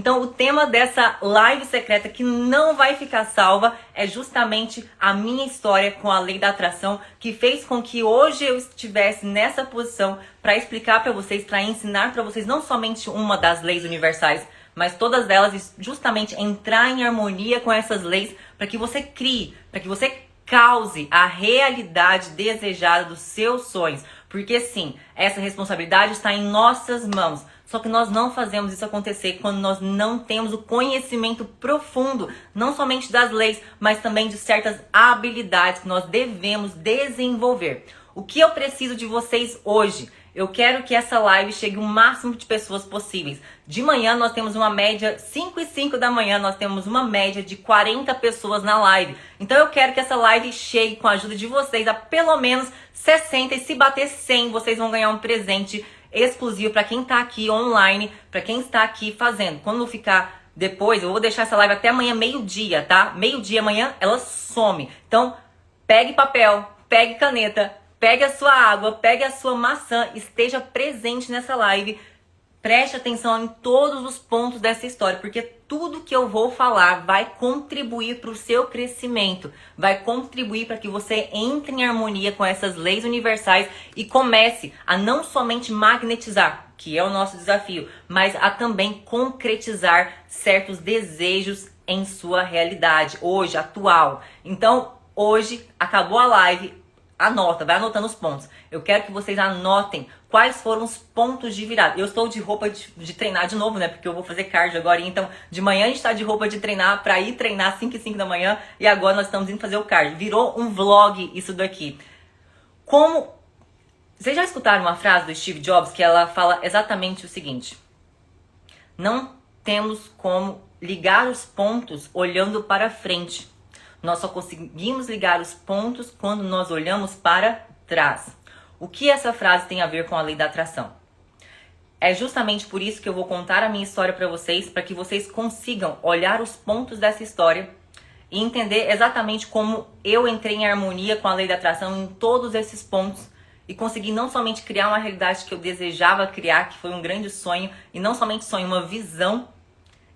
Então o tema dessa live secreta que não vai ficar salva é justamente a minha história com a lei da atração, que fez com que hoje eu estivesse nessa posição para explicar para vocês, para ensinar para vocês não somente uma das leis universais, mas todas elas, justamente entrar em harmonia com essas leis para que você crie, para que você cause a realidade desejada dos seus sonhos. Porque sim, essa responsabilidade está em nossas mãos. Só que nós não fazemos isso acontecer quando nós não temos o conhecimento profundo, não somente das leis, mas também de certas habilidades que nós devemos desenvolver. O que eu preciso de vocês hoje? Eu quero que essa live chegue o máximo de pessoas possíveis. De manhã nós temos uma média, 5 e 5 da manhã, nós temos uma média de 40 pessoas na live. Então eu quero que essa live chegue com a ajuda de vocês a pelo menos 60, e se bater 100, vocês vão ganhar um presente exclusivo para quem tá aqui online, para quem está aqui fazendo. Quando ficar depois, eu vou deixar essa live até amanhã meio-dia, tá? Meio-dia amanhã ela some. Então, pegue papel, pegue caneta, pegue a sua água, pegue a sua maçã, esteja presente nessa live. Preste atenção em todos os pontos dessa história, porque tudo que eu vou falar vai contribuir para o seu crescimento, vai contribuir para que você entre em harmonia com essas leis universais e comece a não somente magnetizar, que é o nosso desafio, mas a também concretizar certos desejos em sua realidade, hoje, atual. Então, hoje, acabou a live, anota, vai anotando os pontos. Eu quero que vocês anotem quais foram os pontos de virada. Eu estou de roupa de treinar de novo, né? Porque eu vou fazer cardio agora. Então, de manhã a gente está de roupa de treinar para ir treinar 5 e 5 da manhã. E agora nós estamos indo fazer o cardio. Virou um vlog isso daqui. Como... Vocês já escutaram uma frase do Steve Jobs que ela fala exatamente o seguinte: não temos como ligar os pontos olhando para frente. Nós só conseguimos ligar os pontos quando nós olhamos para trás. O que essa frase tem a ver com a lei da atração? É justamente por isso que eu vou contar a minha história para vocês, para que vocês consigam olhar os pontos dessa história e entender exatamente como eu entrei em harmonia com a lei da atração em todos esses pontos e consegui não somente criar uma realidade que eu desejava criar, que foi um grande sonho, e não somente sonho, uma visão,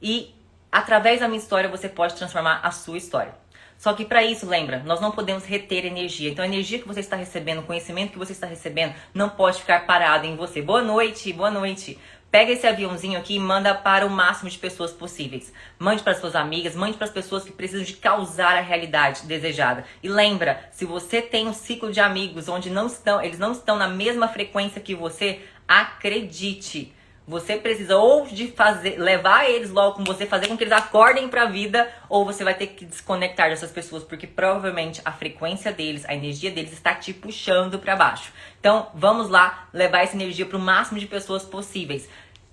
e através da minha história você pode transformar a sua história. Só que para isso, lembra, nós não podemos reter energia. Então a energia que você está recebendo, o conhecimento que você está recebendo, não pode ficar parado em você. Boa noite, boa noite. Pega esse aviãozinho aqui e manda para o máximo de pessoas possíveis. Mande para as suas amigas, mande para as pessoas que precisam de causar a realidade desejada. E lembra, se você tem um ciclo de amigos onde eles não estão na mesma frequência que você, acredite. Você precisa ou de levar eles logo com você, fazer com que eles acordem para a vida, ou você vai ter que desconectar dessas pessoas, porque provavelmente a frequência deles, a energia deles está te puxando para baixo. Então, vamos lá levar essa energia para o máximo de pessoas possíveis.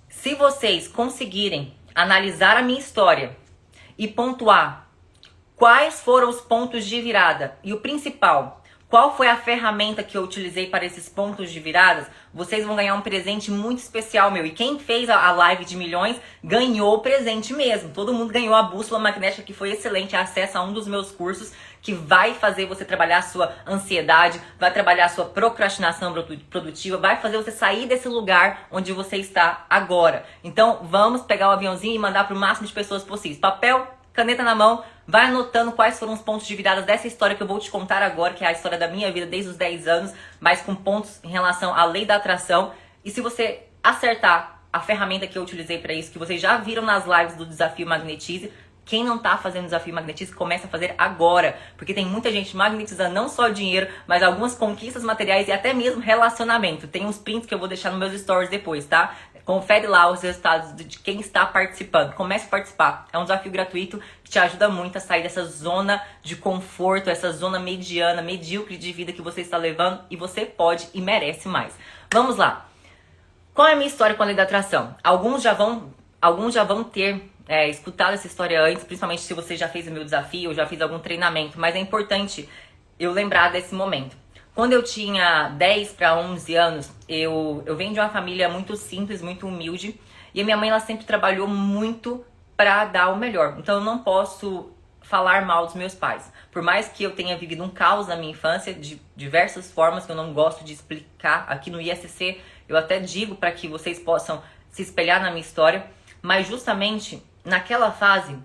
Se vocês conseguirem analisar a minha história e pontuar quais foram os pontos de virada e o principal, qual foi a ferramenta que eu utilizei para esses pontos de viradas, vocês vão ganhar um presente muito especial, meu. E quem fez a live de milhões ganhou o presente mesmo. Todo mundo ganhou a bússola magnética, que foi excelente. Acesso a um dos meus cursos que vai fazer você trabalhar a sua ansiedade, vai trabalhar a sua procrastinação produtiva, vai fazer você sair desse lugar onde você está agora. Então, vamos pegar o aviãozinho e mandar para o máximo de pessoas possíveis. Papel, caneta na mão, vai anotando quais foram os pontos de virada dessa história que eu vou te contar agora, que é a história da minha vida desde os 10 anos, mas com pontos em relação à lei da atração. E se você acertar a ferramenta que eu utilizei para isso, que vocês já viram nas lives do Desafio Magnetize, quem não tá fazendo Desafio Magnetize, começa a fazer agora, porque tem muita gente magnetizando não só dinheiro, mas algumas conquistas materiais e até mesmo relacionamento. Tem uns prints que eu vou deixar nos meus stories depois, tá? Confere lá os resultados de quem está participando. Comece a participar. É um desafio gratuito que te ajuda muito a sair dessa zona de conforto, essa zona mediana, medíocre de vida que você está levando, e você pode e merece mais. Vamos lá. Qual é a minha história com a lei da atração? Alguns já vão ter escutado essa história antes, principalmente se você já fez o meu desafio ou já fez algum treinamento, mas é importante eu lembrar desse momento. Quando eu tinha 10 para 11 anos, eu venho de uma família muito simples, muito humilde, e a minha mãe ela sempre trabalhou muito para dar o melhor. Então eu não posso falar mal dos meus pais. Por mais que eu tenha vivido um caos na minha infância, de diversas formas que eu não gosto de explicar aqui no ISC, eu até digo para que vocês possam se espelhar na minha história, mas justamente naquela fase,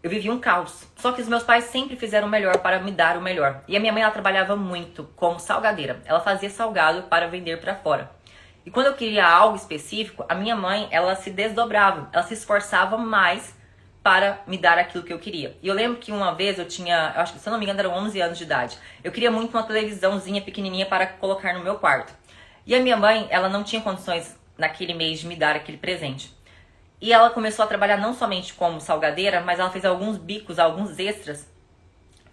eu vivi um caos. Só que os meus pais sempre fizeram o melhor para me dar o melhor. E a minha mãe, ela trabalhava muito como salgadeira. Ela fazia salgado para vender para fora. E quando eu queria algo específico, a minha mãe, ela se desdobrava. Ela se esforçava mais para me dar aquilo que eu queria. E eu lembro que uma vez eu tinha, eu acho que se eu não me engano eram 11 anos de idade. Eu queria muito uma televisãozinha pequenininha para colocar no meu quarto. E a minha mãe, ela não tinha condições naquele mês de me dar aquele presente. E ela começou a trabalhar não somente como salgadeira, mas ela fez alguns bicos, alguns extras,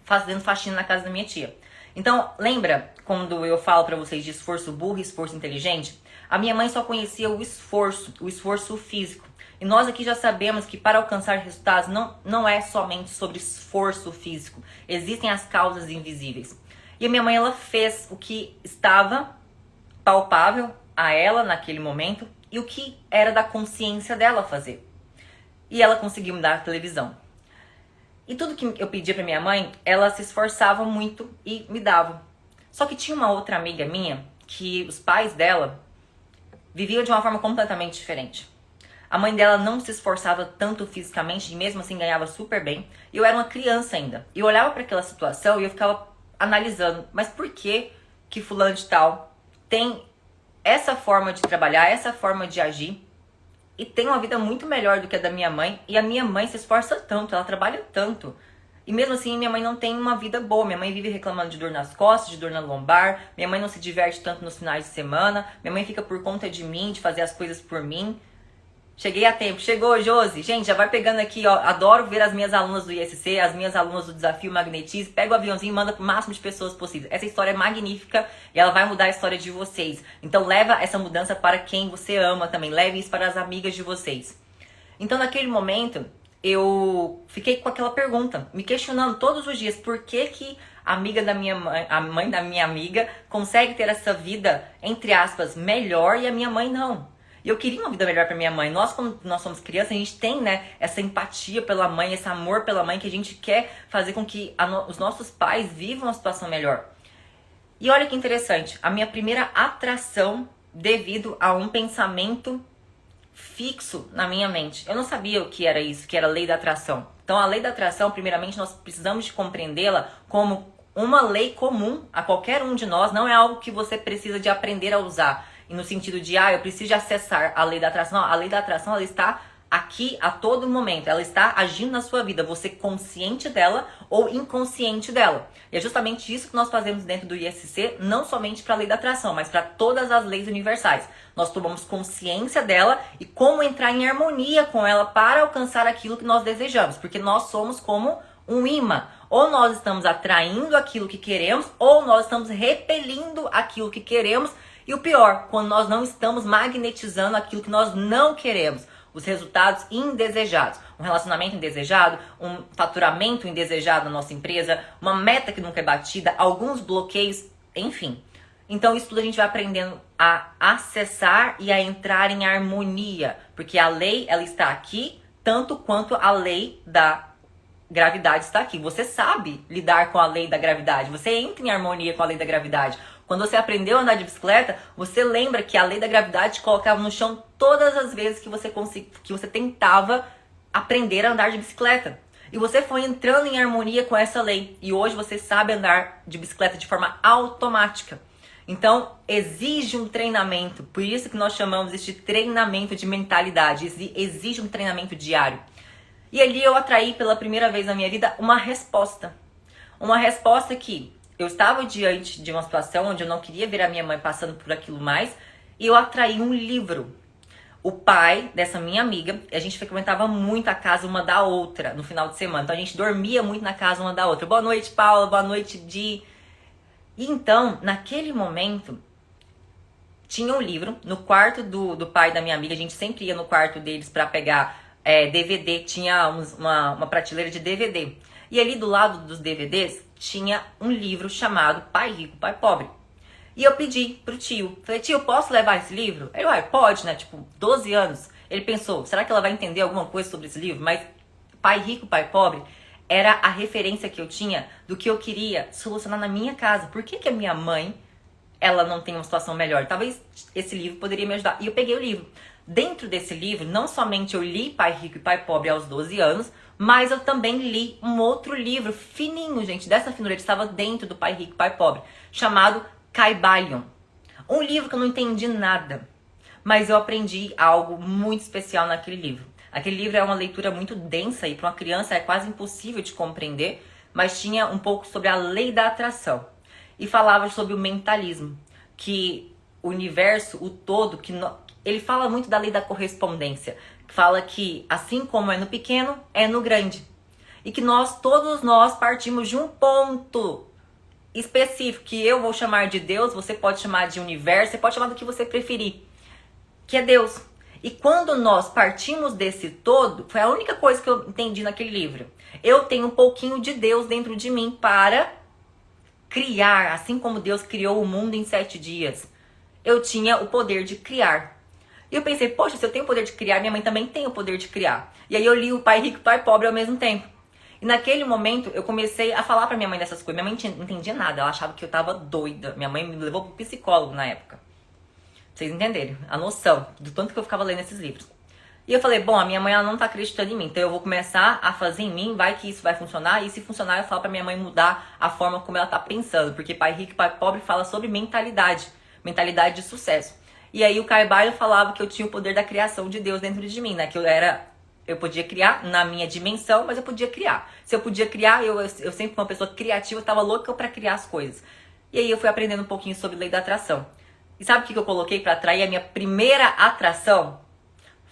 fazendo faxina na casa da minha tia. Então, lembra quando eu falo pra vocês de esforço burro e esforço inteligente? A minha mãe só conhecia o esforço físico. E nós aqui já sabemos que para alcançar resultados não é somente sobre esforço físico. Existem as causas invisíveis. E a minha mãe, ela fez o que estava palpável a ela naquele momento e o que era da consciência dela fazer. E ela conseguiu me dar a televisão. E tudo que eu pedia pra minha mãe, ela se esforçava muito e me dava. Só que tinha uma outra amiga minha que os pais dela viviam de uma forma completamente diferente. A mãe dela não se esforçava tanto fisicamente e mesmo assim ganhava super bem. E eu era uma criança ainda. E eu olhava para aquela situação e eu ficava analisando, mas por que que fulano de tal tem essa forma de trabalhar, essa forma de agir e tem uma vida muito melhor do que a da minha mãe, e a minha mãe se esforça tanto, ela trabalha tanto. E mesmo assim, minha mãe não tem uma vida boa. Minha mãe vive reclamando de dor nas costas, de dor na lombar. Minha mãe não se diverte tanto nos finais de semana. Minha mãe fica por conta de mim, de fazer as coisas por mim. Cheguei a tempo. Chegou, Josi. Gente, já vai pegando aqui, ó. Adoro ver as minhas alunas do ISC, as minhas alunas do Desafio Magnetize. Pega o aviãozinho e manda pro máximo de pessoas possível. Essa história é magnífica e ela vai mudar a história de vocês. Então leva essa mudança para quem você ama também. Leve isso para as amigas de vocês. Então naquele momento, eu fiquei com aquela pergunta, me questionando todos os dias. Por que que a amiga da minha mãe, a mãe da minha amiga, consegue ter essa vida, entre aspas, melhor e a minha mãe não? E eu queria uma vida melhor pra minha mãe. Nós, quando nós somos crianças, a gente tem, né, essa empatia pela mãe, esse amor pela mãe, que a gente quer fazer com que os nossos pais vivam uma situação melhor. E olha que interessante, a minha primeira atração devido a um pensamento fixo na minha mente. Eu não sabia o que era isso, que era a lei da atração. Então a lei da atração, primeiramente, nós precisamos de compreendê-la como uma lei comum a qualquer um de nós, não é algo que você precisa de aprender a usar. E no sentido de, eu preciso de acessar a lei da atração. Não, a lei da atração, ela está aqui a todo momento. Ela está agindo na sua vida. Você consciente dela ou inconsciente dela. E é justamente isso que nós fazemos dentro do ISC, não somente para a lei da atração, mas para todas as leis universais. Nós tomamos consciência dela e como entrar em harmonia com ela para alcançar aquilo que nós desejamos. Porque nós somos como um imã. Ou nós estamos atraindo aquilo que queremos, ou nós estamos repelindo aquilo que queremos. E o pior, quando nós não estamos magnetizando aquilo que nós não queremos, os resultados indesejados. Um relacionamento indesejado, um faturamento indesejado na nossa empresa, uma meta que nunca é batida, alguns bloqueios, enfim. Então isso tudo a gente vai aprendendo a acessar e a entrar em harmonia, porque a lei, ela está aqui, tanto quanto a lei da gravidade está aqui. Você sabe lidar com a lei da gravidade, você entra em harmonia com a lei da gravidade. Quando você aprendeu a andar de bicicleta, você lembra que a lei da gravidade te colocava no chão todas as vezes que você tentava aprender a andar de bicicleta. E você foi entrando em harmonia com essa lei. E hoje você sabe andar de bicicleta de forma automática. Então, exige um treinamento. Por isso que nós chamamos este treinamento de mentalidade. Exige um treinamento diário. E ali eu atraí pela primeira vez na minha vida uma resposta. Uma resposta que eu estava diante de uma situação onde eu não queria ver a minha mãe passando por aquilo mais. E eu atraí um livro. O pai dessa minha amiga, a gente frequentava muito a casa uma da outra no final de semana. Então a gente dormia muito na casa uma da outra. Boa noite, Paula. Boa noite, Di. E então, naquele momento, tinha um livro no quarto do pai da minha amiga. A gente sempre ia no quarto deles para pegar DVD. Tinha uma prateleira de DVD. E ali do lado dos DVDs tinha um livro chamado Pai Rico, Pai Pobre. E eu pedi pro tio. Falei, tio, posso levar esse livro? Ele, pode, né? Tipo, 12 anos. Ele pensou, será que ela vai entender alguma coisa sobre esse livro? Mas Pai Rico, Pai Pobre era a referência que eu tinha do que eu queria solucionar na minha casa. Por que a minha mãe, ela não tem uma situação melhor? Talvez esse livro poderia me ajudar. E eu peguei o livro. Dentro desse livro, não somente eu li Pai Rico e Pai Pobre aos 12 anos, mas eu também li um outro livro fininho, gente, dessa finura, ele estava dentro do Pai Rico e Pai Pobre, chamado Kybalion. Um livro que eu não entendi nada, mas eu aprendi algo muito especial naquele livro. Aquele livro é uma leitura muito densa e para uma criança é quase impossível de compreender, mas tinha um pouco sobre a lei da atração. E falava sobre o mentalismo, que o universo, o todo, ele fala muito da lei da correspondência. Fala que assim como é no pequeno, é no grande. E que todos nós partimos de um ponto específico, que eu vou chamar de Deus, você pode chamar de universo, você pode chamar do que você preferir, que é Deus. E quando nós partimos desse todo, foi a única coisa que eu entendi naquele livro. Eu tenho um pouquinho de Deus dentro de mim para criar, assim como Deus criou o mundo em 7 dias. Eu tinha o poder de criar. E eu pensei, poxa, se eu tenho o poder de criar, minha mãe também tem o poder de criar. E aí eu li o Pai Rico e Pai Pobre ao mesmo tempo. E naquele momento eu comecei a falar pra minha mãe dessas coisas. Minha mãe não entendia nada, ela achava que eu tava doida. Minha mãe me levou pro psicólogo na época. Pra vocês entenderem a noção do tanto que eu ficava lendo esses livros. E eu falei, bom, a minha mãe ela não tá acreditando em mim, então eu vou começar a fazer em mim, vai que isso vai funcionar, e se funcionar eu falo pra minha mãe mudar a forma como ela tá pensando, porque Pai Rico e Pai Pobre fala sobre mentalidade de sucesso. E aí o Kybalion falava que eu tinha o poder da criação de Deus dentro de mim, né, que eu podia criar na minha dimensão, mas eu podia criar. Se eu podia criar, eu sempre uma pessoa criativa, eu tava louca pra criar as coisas. E aí eu fui aprendendo um pouquinho sobre lei da atração. E sabe o que eu coloquei pra atrair a minha primeira atração?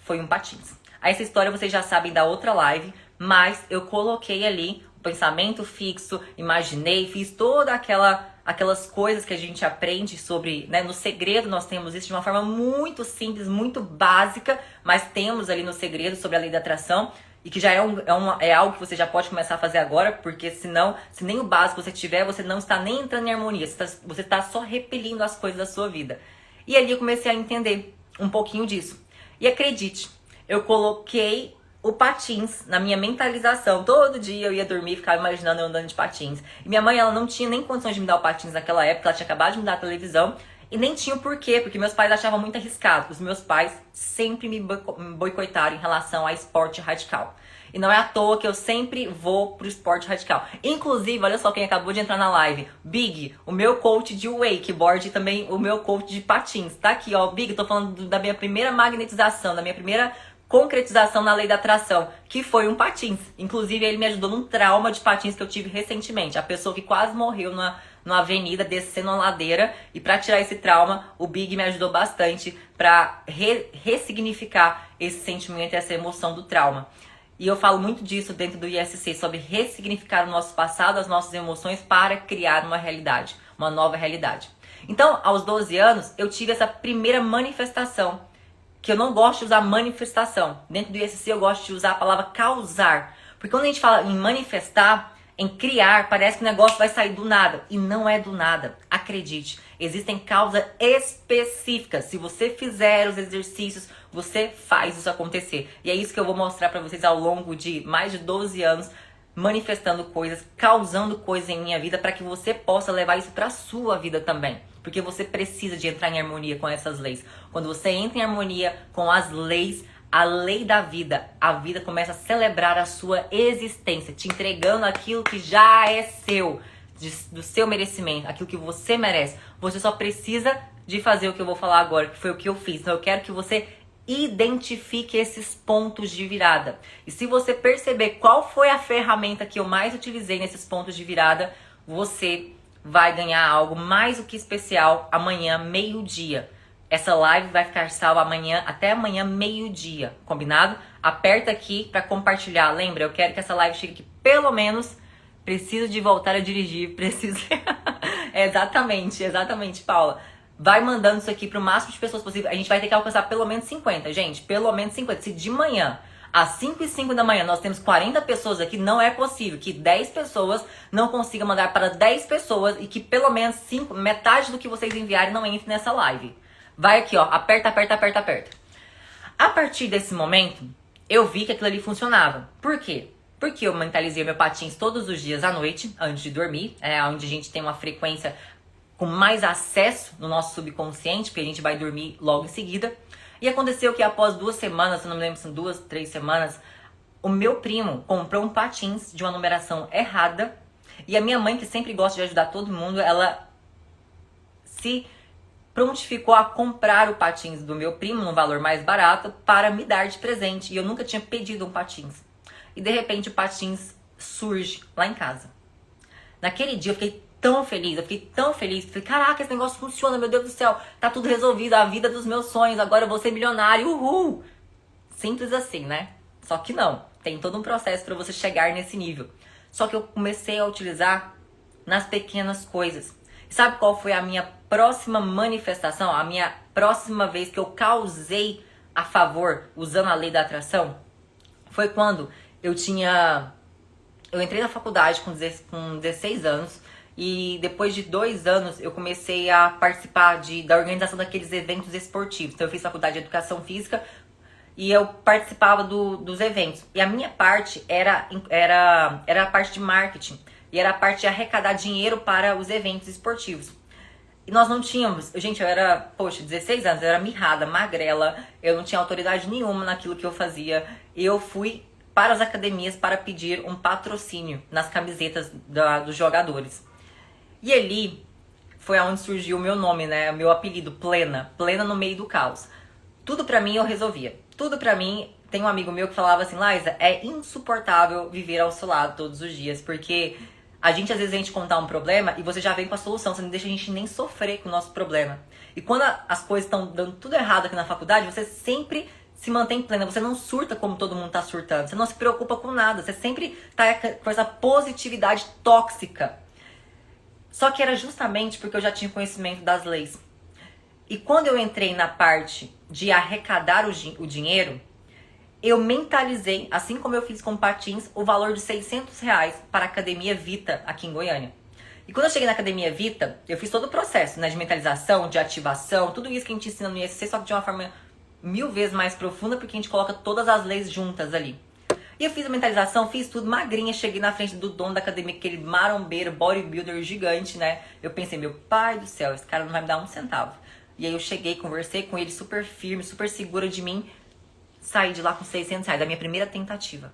Foi um patins. Essa história vocês já sabem da outra live, mas eu coloquei ali o pensamento fixo, imaginei, fiz toda aquelas coisas que a gente aprende sobre, né, no segredo nós temos isso de uma forma muito simples, muito básica, mas temos ali no segredo sobre a lei da atração e que já é algo que você já pode começar a fazer agora, porque senão, se nem o básico você tiver, você não está nem entrando em harmonia, você está só repelindo as coisas da sua vida. E ali eu comecei a entender um pouquinho disso. E acredite, eu coloquei o patins na minha mentalização. Todo dia eu ia dormir e ficava imaginando eu andando de patins. E minha mãe, ela não tinha nem condições de me dar o patins naquela época, ela tinha acabado de me dar a televisão. E nem tinha o porquê, porque meus pais achavam muito arriscado. Os meus pais sempre me boicotaram em relação a esporte radical. E não é à toa que eu sempre vou pro esporte radical. Inclusive, olha só quem acabou de entrar na live. Big, o meu coach de wakeboard e também o meu coach de patins. Tá aqui, ó. Big, tô falando da minha primeira magnetização, da minha primeira concretização na lei da atração, que foi um patins. Inclusive, ele me ajudou num trauma de patins que eu tive recentemente. A pessoa que quase morreu numa avenida, descendo uma ladeira. E pra tirar esse trauma, o Big me ajudou bastante pra ressignificar esse sentimento e essa emoção do trauma. E eu falo muito disso dentro do ISC, sobre ressignificar o nosso passado, as nossas emoções para criar uma realidade, uma nova realidade. Então, aos 12 anos, eu tive essa primeira manifestação, que eu não gosto de usar manifestação. Dentro do ISC eu gosto de usar a palavra causar. Porque quando a gente fala em manifestar, em criar, parece que o negócio vai sair do nada. E não é do nada. Acredite, existem causas específicas. Se você fizer os exercícios, você faz isso acontecer. E é isso que eu vou mostrar pra vocês ao longo de mais de 12 anos, manifestando coisas, causando coisas em minha vida, para que você possa levar isso pra sua vida também. Porque você precisa de entrar em harmonia com essas leis. Quando você entra em harmonia com as leis, a lei da vida, a vida começa a celebrar a sua existência, te entregando aquilo que já é seu, do seu merecimento, aquilo que você merece. Você só precisa de fazer o que eu vou falar agora, que foi o que eu fiz. Então eu quero que você identifique esses pontos de virada. E se você perceber qual foi a ferramenta que eu mais utilizei nesses pontos de virada, você vai ganhar algo mais do que especial amanhã, meio-dia. Essa live vai ficar salva até amanhã, meio-dia, combinado? Aperta aqui para compartilhar. Lembra, eu quero que essa live chegue aqui, pelo menos, preciso de voltar a dirigir, preciso... Exatamente, Paula. Vai mandando isso aqui pro máximo de pessoas possível. A gente vai ter que alcançar pelo menos 50, gente. Pelo menos 50. Se de manhã, às 5h05 da manhã, nós temos 40 pessoas aqui, não é possível que 10 pessoas não consigam mandar para 10 pessoas e que pelo menos metade do que vocês enviarem não entre nessa live. Vai aqui, ó. Aperta. A partir desse momento, eu vi que aquilo ali funcionava. Por quê? Porque eu mentalizei meu patins todos os dias à noite, antes de dormir. É onde a gente tem uma frequência com mais acesso no nosso subconsciente, porque a gente vai dormir logo em seguida. E aconteceu que após 2 semanas, se não me lembro, são 2, 3 semanas, o meu primo comprou um patins de uma numeração errada. E a minha mãe, que sempre gosta de ajudar todo mundo, ela se prontificou a comprar o patins do meu primo num valor mais barato para me dar de presente. E eu nunca tinha pedido um patins. E de repente o patins surge lá em casa. Naquele dia eu fiquei tão feliz, falei, caraca, esse negócio funciona, meu Deus do céu, tá tudo resolvido, a vida dos meus sonhos, agora eu vou ser milionário, uhul! Simples assim, né? Só que não, tem todo um processo para você chegar nesse nível. Só que eu comecei a utilizar nas pequenas coisas. E sabe qual foi a minha próxima manifestação, a minha próxima vez que eu causei a favor usando a lei da atração? Foi quando eu entrei na faculdade com 16 anos e depois de 2 anos eu comecei a participar da organização daqueles eventos esportivos. Então eu fiz faculdade de educação física e eu participava dos eventos. E a minha parte era a parte de marketing e era a parte de arrecadar dinheiro para os eventos esportivos. E nós não tínhamos, gente, eu era, 16 anos, eu era mirrada, magrela, eu não tinha autoridade nenhuma naquilo que eu fazia. E eu fui para as academias para pedir um patrocínio nas camisetas dos jogadores. E ali foi onde surgiu o meu nome, né? O meu apelido, Plena no meio do caos. Tudo pra mim eu resolvia. Tudo pra mim, tem um amigo meu que falava assim, Laísa, é insuportável viver ao seu lado todos os dias, porque a gente às vezes vem te contar um problema e você já vem com a solução, você não deixa a gente nem sofrer com o nosso problema. E quando as coisas estão dando tudo errado aqui na faculdade, você sempre se mantém plena, você não surta como todo mundo tá surtando, você não se preocupa com nada, você sempre tá com essa positividade tóxica. Só que era justamente porque eu já tinha conhecimento das leis. E quando eu entrei na parte de arrecadar o dinheiro, eu mentalizei, assim como eu fiz com patins, o valor de R$600 para a Academia Vita aqui em Goiânia. E quando eu cheguei na Academia Vita, eu fiz todo o processo, né, de mentalização, de ativação, tudo isso que a gente ensina no ISC, só que de uma forma 1000 vezes mais profunda, porque a gente coloca todas as leis juntas ali. E eu fiz a mentalização, fiz tudo magrinha, cheguei na frente do dono da academia, aquele marombeiro, bodybuilder gigante, né? Eu pensei, meu pai do céu, esse cara não vai me dar um centavo. E aí eu cheguei, conversei com ele super firme, super segura de mim, saí de lá com R$600, a minha primeira tentativa.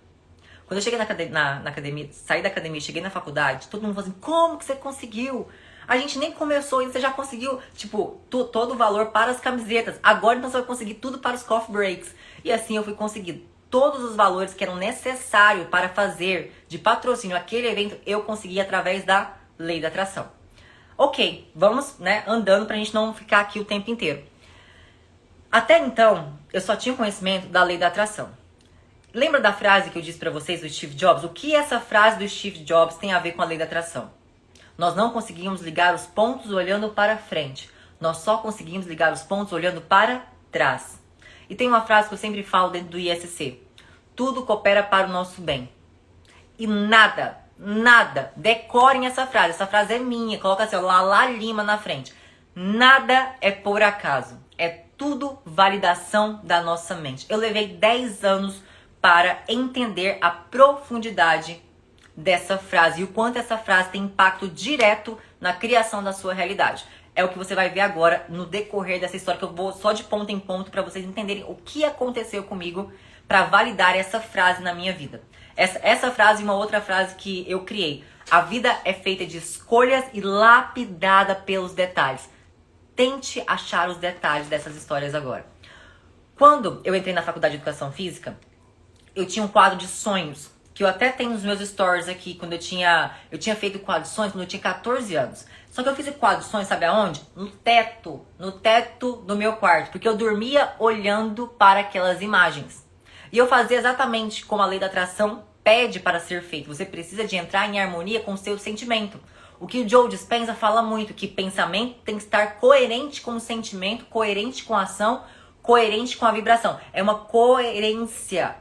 Quando eu cheguei na academia, saí da academia, cheguei na faculdade, todo mundo falou assim, como que você conseguiu? A gente nem começou ainda, você já conseguiu, tipo, todo o valor para as camisetas. Agora então você vai conseguir tudo para os coffee breaks. E assim eu fui conseguindo todos os valores que eram necessários para fazer de patrocínio aquele evento, eu consegui através da lei da atração. Ok, vamos, né, andando pra gente não ficar aqui o tempo inteiro. Até então, eu só tinha conhecimento da lei da atração. Lembra da frase que eu disse pra vocês do Steve Jobs? O que essa frase do Steve Jobs tem a ver com a lei da atração? Nós não conseguimos ligar os pontos olhando para frente. Nós só conseguimos ligar os pontos olhando para trás. E tem uma frase que eu sempre falo dentro do ISC. Tudo coopera para o nosso bem. E nada, decorem essa frase. Essa frase é minha. Coloca assim, ó, Lala Lima na frente. Nada é por acaso. É tudo validação da nossa mente. Eu levei 10 anos para entender a profundidade dessa frase e o quanto essa frase tem impacto direto na criação da sua realidade. É o que você vai ver agora no decorrer dessa história, que eu vou só de ponto em ponto para vocês entenderem o que aconteceu comigo para validar essa frase na minha vida. Essa frase e uma outra frase que eu criei. A vida é feita de escolhas e lapidada pelos detalhes. Tente achar os detalhes dessas histórias agora. Quando eu entrei na faculdade de educação física, eu tinha um quadro de sonhos, que eu até tenho nos meus stories aqui, quando eu tinha feito quadro de sonhos quando eu tinha 14 anos. Só que eu fiz esse quadro de sonhos, sabe aonde? No teto do meu quarto, porque eu dormia olhando para aquelas imagens. E eu fazia exatamente como a lei da atração pede para ser feito. Você precisa de entrar em harmonia com o seu sentimento. O que o Joe Dispenza fala muito, que pensamento tem que estar coerente com o sentimento, coerente com a ação, coerente com a vibração. É uma coerência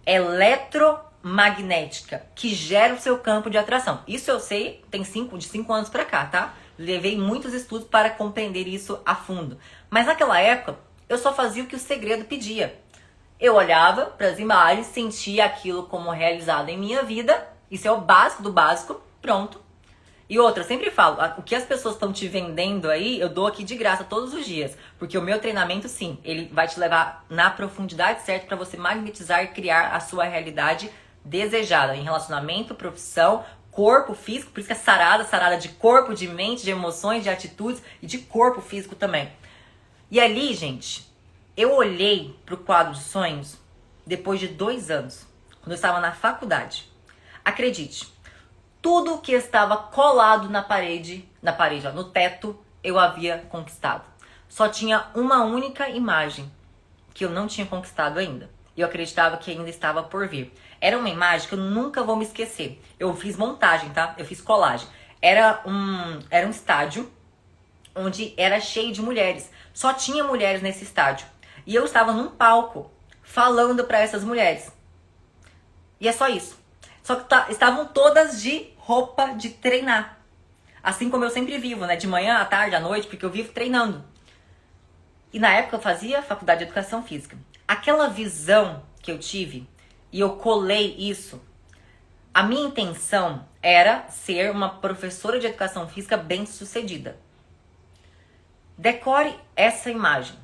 eletromagnética que gera o seu campo de atração. Isso eu sei, tem de 5 anos pra cá, tá? Levei muitos estudos para compreender isso a fundo. Mas naquela época, eu só fazia o que o segredo pedia. Eu olhava para as imagens, sentia aquilo como realizado em minha vida. Isso é o básico do básico, pronto. E outra, eu sempre falo, o que as pessoas estão te vendendo aí, eu dou aqui de graça todos os dias. Porque o meu treinamento, sim, ele vai te levar na profundidade certa para você magnetizar e criar a sua realidade desejada. Em relacionamento, profissão, corpo físico, por isso que é sarada, sarada de corpo, de mente, de emoções, de atitudes e de corpo físico também. E ali, gente, eu olhei pro quadro de sonhos depois de 2 anos, quando eu estava na faculdade. Acredite, tudo que estava colado na parede, ó, no teto, eu havia conquistado. Só tinha uma única imagem que eu não tinha conquistado ainda. E eu acreditava que ainda estava por vir. Era uma imagem que eu nunca vou me esquecer. Eu fiz montagem, tá? Eu fiz colagem. Era um estádio onde era cheio de mulheres. Só tinha mulheres nesse estádio. E eu estava num palco falando para essas mulheres. E é só isso. Só que estavam todas de roupa de treinar. Assim como eu sempre vivo, né? De manhã, à tarde, à noite, porque eu vivo treinando. E na época eu fazia faculdade de educação física. Aquela visão que eu tive, e eu colei isso, a minha intenção era ser uma professora de educação física bem-sucedida. Decore essa imagem.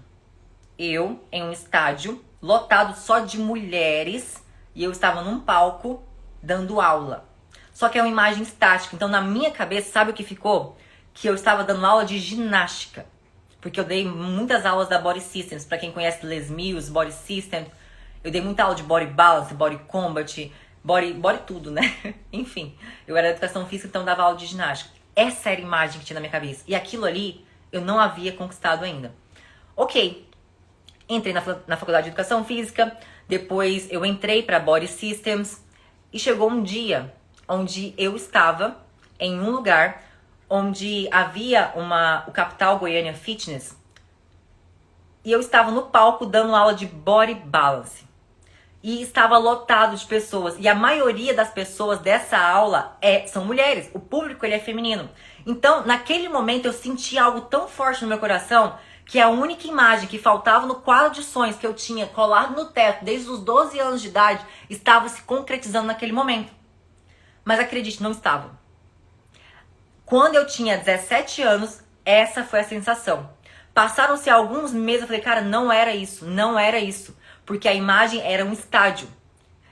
Eu em um estádio lotado só de mulheres e eu estava num palco dando aula. Só que é uma imagem estática. Então na minha cabeça, sabe o que ficou? Que eu estava dando aula de ginástica. Porque eu dei muitas aulas da Body Systems. Para quem conhece Les Mills, Body Systems. Eu dei muita aula de Body Balance, Body Combat, Body tudo, né? Enfim, eu era educação física, então dava aula de ginástica. Essa era a imagem que tinha na minha cabeça. E aquilo ali eu não havia conquistado ainda. Ok, entrei na faculdade de educação física. Depois eu entrei para Body Systems. E chegou um dia onde eu estava em um lugar onde havia o Capital Goiânia Fitness. E eu estava no palco dando aula de Body Balance. E estava lotado de pessoas. E a maioria das pessoas dessa aula são mulheres. O público ele é feminino. Então, naquele momento, eu senti algo tão forte no meu coração que a única imagem que faltava no quadro de sonhos que eu tinha colado no teto desde os 12 anos de idade estava se concretizando naquele momento. Mas acredite, não estava. Quando eu tinha 17 anos, essa foi a sensação. Passaram-se alguns meses, eu falei, cara, não era isso, não era isso. Porque a imagem era um estádio.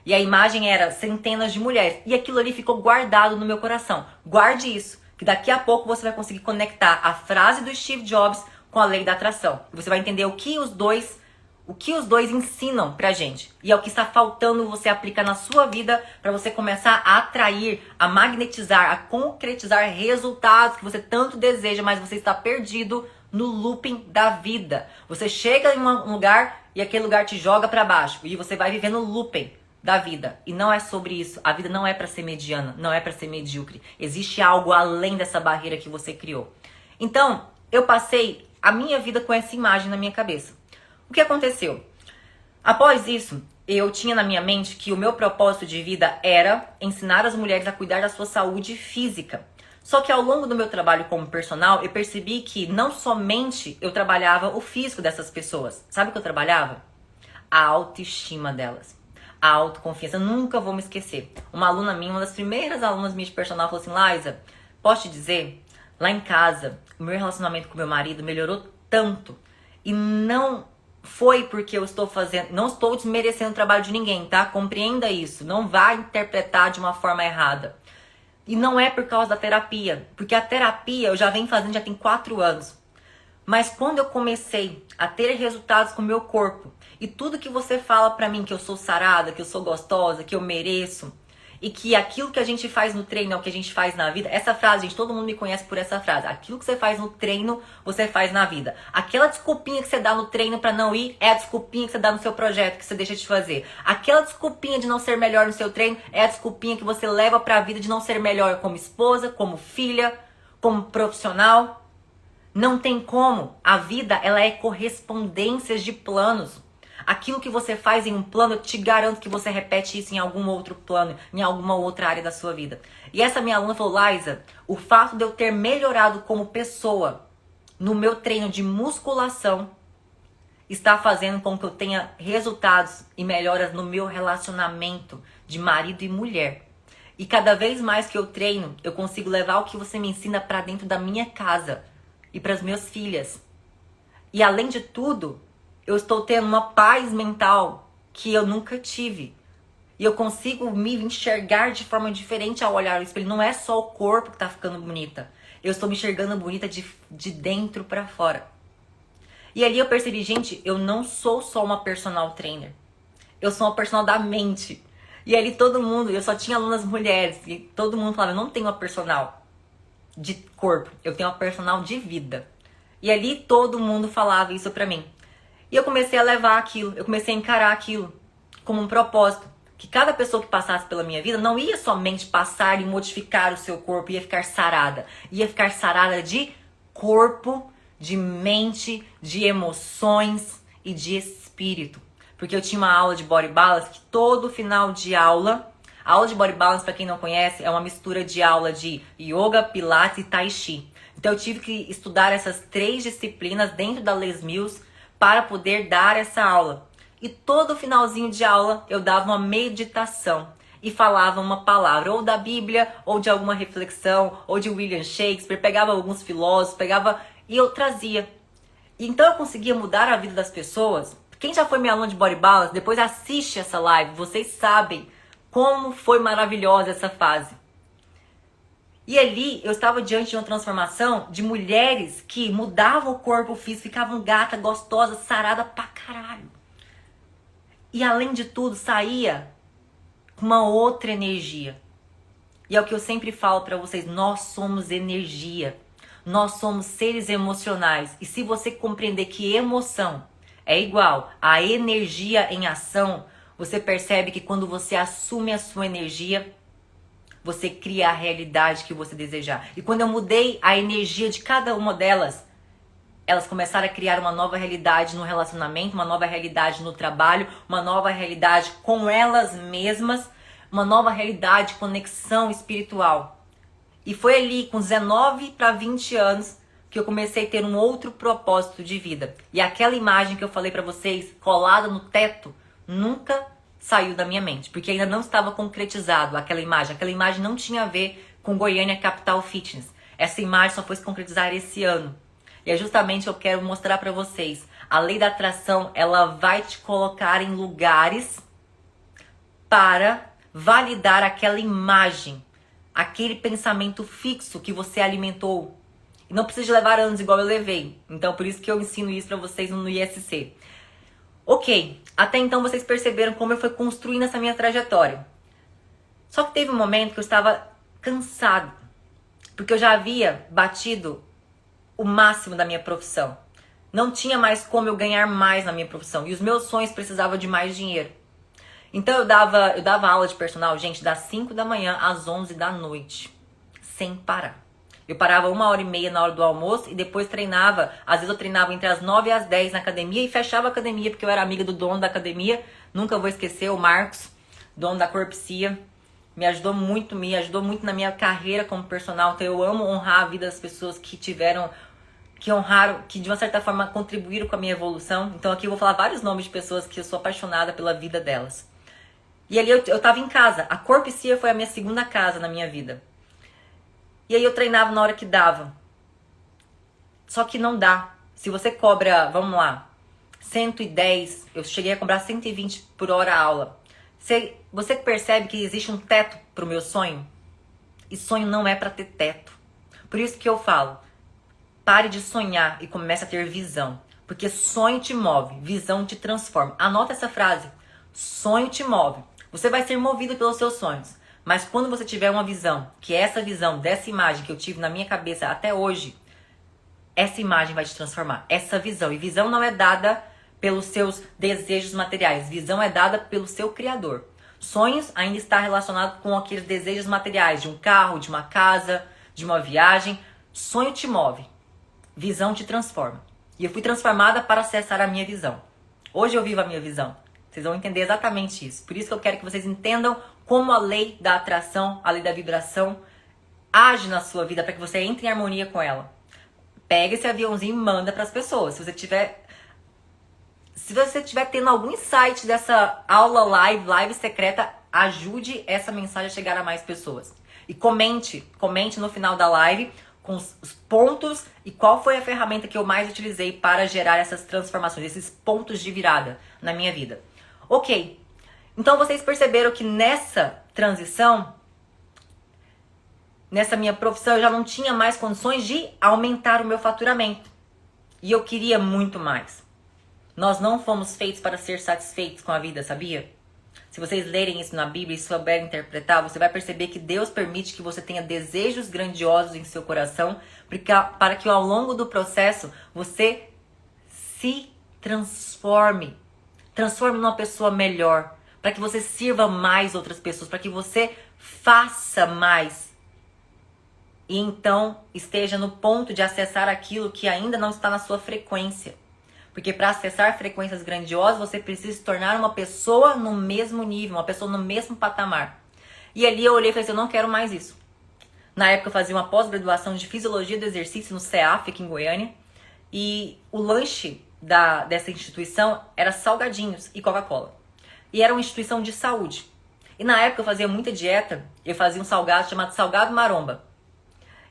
E a imagem era centenas de mulheres. E aquilo ali ficou guardado no meu coração. Guarde isso, que daqui a pouco você vai conseguir conectar a frase do Steve Jobs com a lei da atração. E você vai entender o que os dois ensinam pra gente. E é o que está faltando você aplicar na sua vida para você começar a atrair, a magnetizar, a concretizar resultados que você tanto deseja, mas você está perdido no looping da vida. Você chega em um lugar e aquele lugar te joga para baixo e você vai vivendo o looping da vida. E não é sobre isso. A vida não é para ser mediana, não é para ser medíocre. Existe algo além dessa barreira que você criou. Então, eu passei a minha vida com essa imagem na minha cabeça. O que aconteceu? Após isso, eu tinha na minha mente que o meu propósito de vida era ensinar as mulheres a cuidar da sua saúde física. Só que ao longo do meu trabalho como personal, eu percebi que não somente eu trabalhava o físico dessas pessoas. Sabe o que eu trabalhava? A autoestima delas. A autoconfiança. Eu nunca vou me esquecer. Uma aluna minha, uma das primeiras alunas minhas de personal, falou assim, Liza, posso te dizer, lá em casa, o meu relacionamento com meu marido melhorou tanto. E não foi porque eu estou fazendo, não estou desmerecendo o trabalho de ninguém, tá? Compreenda isso. Não vá interpretar de uma forma errada. E não é por causa da terapia, porque a terapia eu já venho fazendo já tem 4 anos. Mas quando eu comecei a ter resultados com o meu corpo, e tudo que você fala pra mim, que eu sou sarada, que eu sou gostosa, que eu mereço, e que aquilo que a gente faz no treino é o que a gente faz na vida, essa frase, gente, todo mundo me conhece por essa frase. Aquilo que você faz no treino, você faz na vida. Aquela desculpinha que você dá no treino pra não ir, é a desculpinha que você dá no seu projeto, que você deixa de fazer. Aquela desculpinha de não ser melhor no seu treino, é a desculpinha que você leva pra vida de não ser melhor como esposa, como filha, como profissional. Não tem como. A vida, ela é correspondências de planos. Aquilo que você faz em um plano, eu te garanto que você repete isso em algum outro plano, em alguma outra área da sua vida. E essa minha aluna falou, Liza, o fato de eu ter melhorado como pessoa no meu treino de musculação está fazendo com que eu tenha resultados e melhoras no meu relacionamento de marido e mulher. E cada vez mais que eu treino, eu consigo levar o que você me ensina para dentro da minha casa e para as minhas filhas. E além de tudo, eu estou tendo uma paz mental que eu nunca tive. E eu consigo me enxergar de forma diferente ao olhar o espelho. Não é só o corpo que tá ficando bonita. Eu estou me enxergando bonita de dentro para fora. E ali eu percebi, gente, eu não sou só uma personal trainer. Eu sou uma personal da mente. E ali todo mundo, eu só tinha alunas mulheres. E todo mundo falava, eu não tenho uma personal de corpo. Eu tenho uma personal de vida. E ali todo mundo falava isso pra mim. E eu comecei a levar aquilo. Eu comecei a encarar aquilo como um propósito. Que cada pessoa que passasse pela minha vida não ia somente passar e modificar o seu corpo, ia ficar sarada. Ia ficar sarada de corpo, de mente, de emoções e de espírito. Porque eu tinha uma aula de Body Balance que todo final de aula... A aula de Body Balance, para quem não conhece, é uma mistura de aula de Yoga, Pilates e Tai Chi. Então eu tive que estudar essas 3 disciplinas dentro da Les Mills para poder dar essa aula. E todo finalzinho de aula eu dava uma meditação e falava uma palavra, ou da Bíblia, ou de alguma reflexão, ou de William Shakespeare, pegava alguns filósofos, e eu trazia. E então eu conseguia mudar a vida das pessoas. Quem já foi minha aluna de Body Balance, depois assiste essa live, vocês sabem como foi maravilhosa essa fase. E ali eu estava diante de uma transformação de mulheres que mudavam o corpo físico, ficavam gata, gostosa, sarada pra caralho. E além de tudo, saía com uma outra energia. E é o que eu sempre falo pra vocês, nós somos energia. Nós somos seres emocionais. E se você compreender que emoção é igual a energia em ação, você percebe que quando você assume a sua energia, você cria a realidade que você desejar. E quando eu mudei a energia de cada uma delas, elas começaram a criar uma nova realidade no relacionamento, uma nova realidade no trabalho, uma nova realidade com elas mesmas, uma nova realidade de conexão espiritual. E foi ali, com 19 para 20 anos, que eu comecei a ter um outro propósito de vida. E aquela imagem que eu falei para vocês, colada no teto, nunca saiu da minha mente, porque ainda não estava concretizado aquela imagem. Aquela imagem não tinha a ver com Goiânia Capital Fitness. Essa imagem só foi se concretizar esse ano. E é justamente o que eu quero mostrar para vocês. A lei da atração, ela vai te colocar em lugares para validar aquela imagem, aquele pensamento fixo que você alimentou. E não precisa de levar anos igual eu levei. Então, por isso que eu ensino isso para vocês no ISC. Ok, até então vocês perceberam como eu fui construindo essa minha trajetória. Só que teve um momento que eu estava cansado, porque eu já havia batido o máximo da minha profissão. Não tinha mais como eu ganhar mais na minha profissão. E os meus sonhos precisavam de mais dinheiro. Então eu dava aula de personal, gente, das 5 da manhã às 11 da noite. Sem parar. Eu parava 1h30 na hora do almoço e depois treinava. Às vezes eu treinava entre as 9 e as 10 na academia e fechava a academia, porque eu era amiga do dono da academia. Nunca vou esquecer, o Marcos, dono da Corpsia. Me ajudou muito na minha carreira como personal. Então eu amo honrar a vida das pessoas que honraram, que de uma certa forma contribuíram com a minha evolução. Então aqui eu vou falar vários nomes de pessoas que eu sou apaixonada pela vida delas. E ali eu tava em casa. A Corpsia foi a minha segunda casa na minha vida. E aí eu treinava na hora que dava. Só que não dá. Se você cobra, vamos lá, 110, eu cheguei a cobrar 120 por hora a aula. Você percebe que existe um teto pro meu sonho? E sonho não é para ter teto. Por isso que eu falo, pare de sonhar e comece a ter visão. Porque sonho te move, visão te transforma. Anota essa frase. Sonho te move. Você vai ser movido pelos seus sonhos. Mas quando você tiver uma visão, que é essa visão dessa imagem que eu tive na minha cabeça até hoje, essa imagem vai te transformar. Essa visão. E visão não é dada pelos seus desejos materiais. Visão é dada pelo seu Criador. Sonhos ainda está relacionado com aqueles desejos materiais, de um carro, de uma casa, de uma viagem. Sonho te move. Visão te transforma. E eu fui transformada para acessar a minha visão. Hoje eu vivo a minha visão. Vocês vão entender exatamente isso. Por isso que eu quero que vocês entendam como a lei da atração, a lei da vibração, age na sua vida para que você entre em harmonia com ela. Pega esse aviãozinho e manda para as pessoas. Se você tiver tendo algum insight dessa aula live secreta, ajude essa mensagem a chegar a mais pessoas. E comente no final da live com os pontos e qual foi a ferramenta que eu mais utilizei para gerar essas transformações, esses pontos de virada na minha vida. Ok, então vocês perceberam que nessa transição, nessa minha profissão, eu já não tinha mais condições de aumentar o meu faturamento. E eu queria muito mais. Nós não fomos feitos para ser satisfeitos com a vida, sabia? Se vocês lerem isso na Bíblia e souberem interpretar, você vai perceber que Deus permite que você tenha desejos grandiosos em seu coração, para que ao longo do processo você se transforme. Transforme numa pessoa melhor, para que você sirva mais outras pessoas, para que você faça mais. E então esteja no ponto de acessar aquilo que ainda não está na sua frequência. Porque para acessar frequências grandiosas, você precisa se tornar uma pessoa no mesmo nível, uma pessoa no mesmo patamar. E ali eu olhei e falei assim, eu não quero mais isso. Na época eu fazia uma pós-graduação de Fisiologia do Exercício no CEAF, aqui em Goiânia. E o lanche dessa instituição era salgadinhos e Coca-Cola. E era uma instituição de saúde. E na época eu fazia muita dieta, eu fazia um salgado chamado salgado maromba.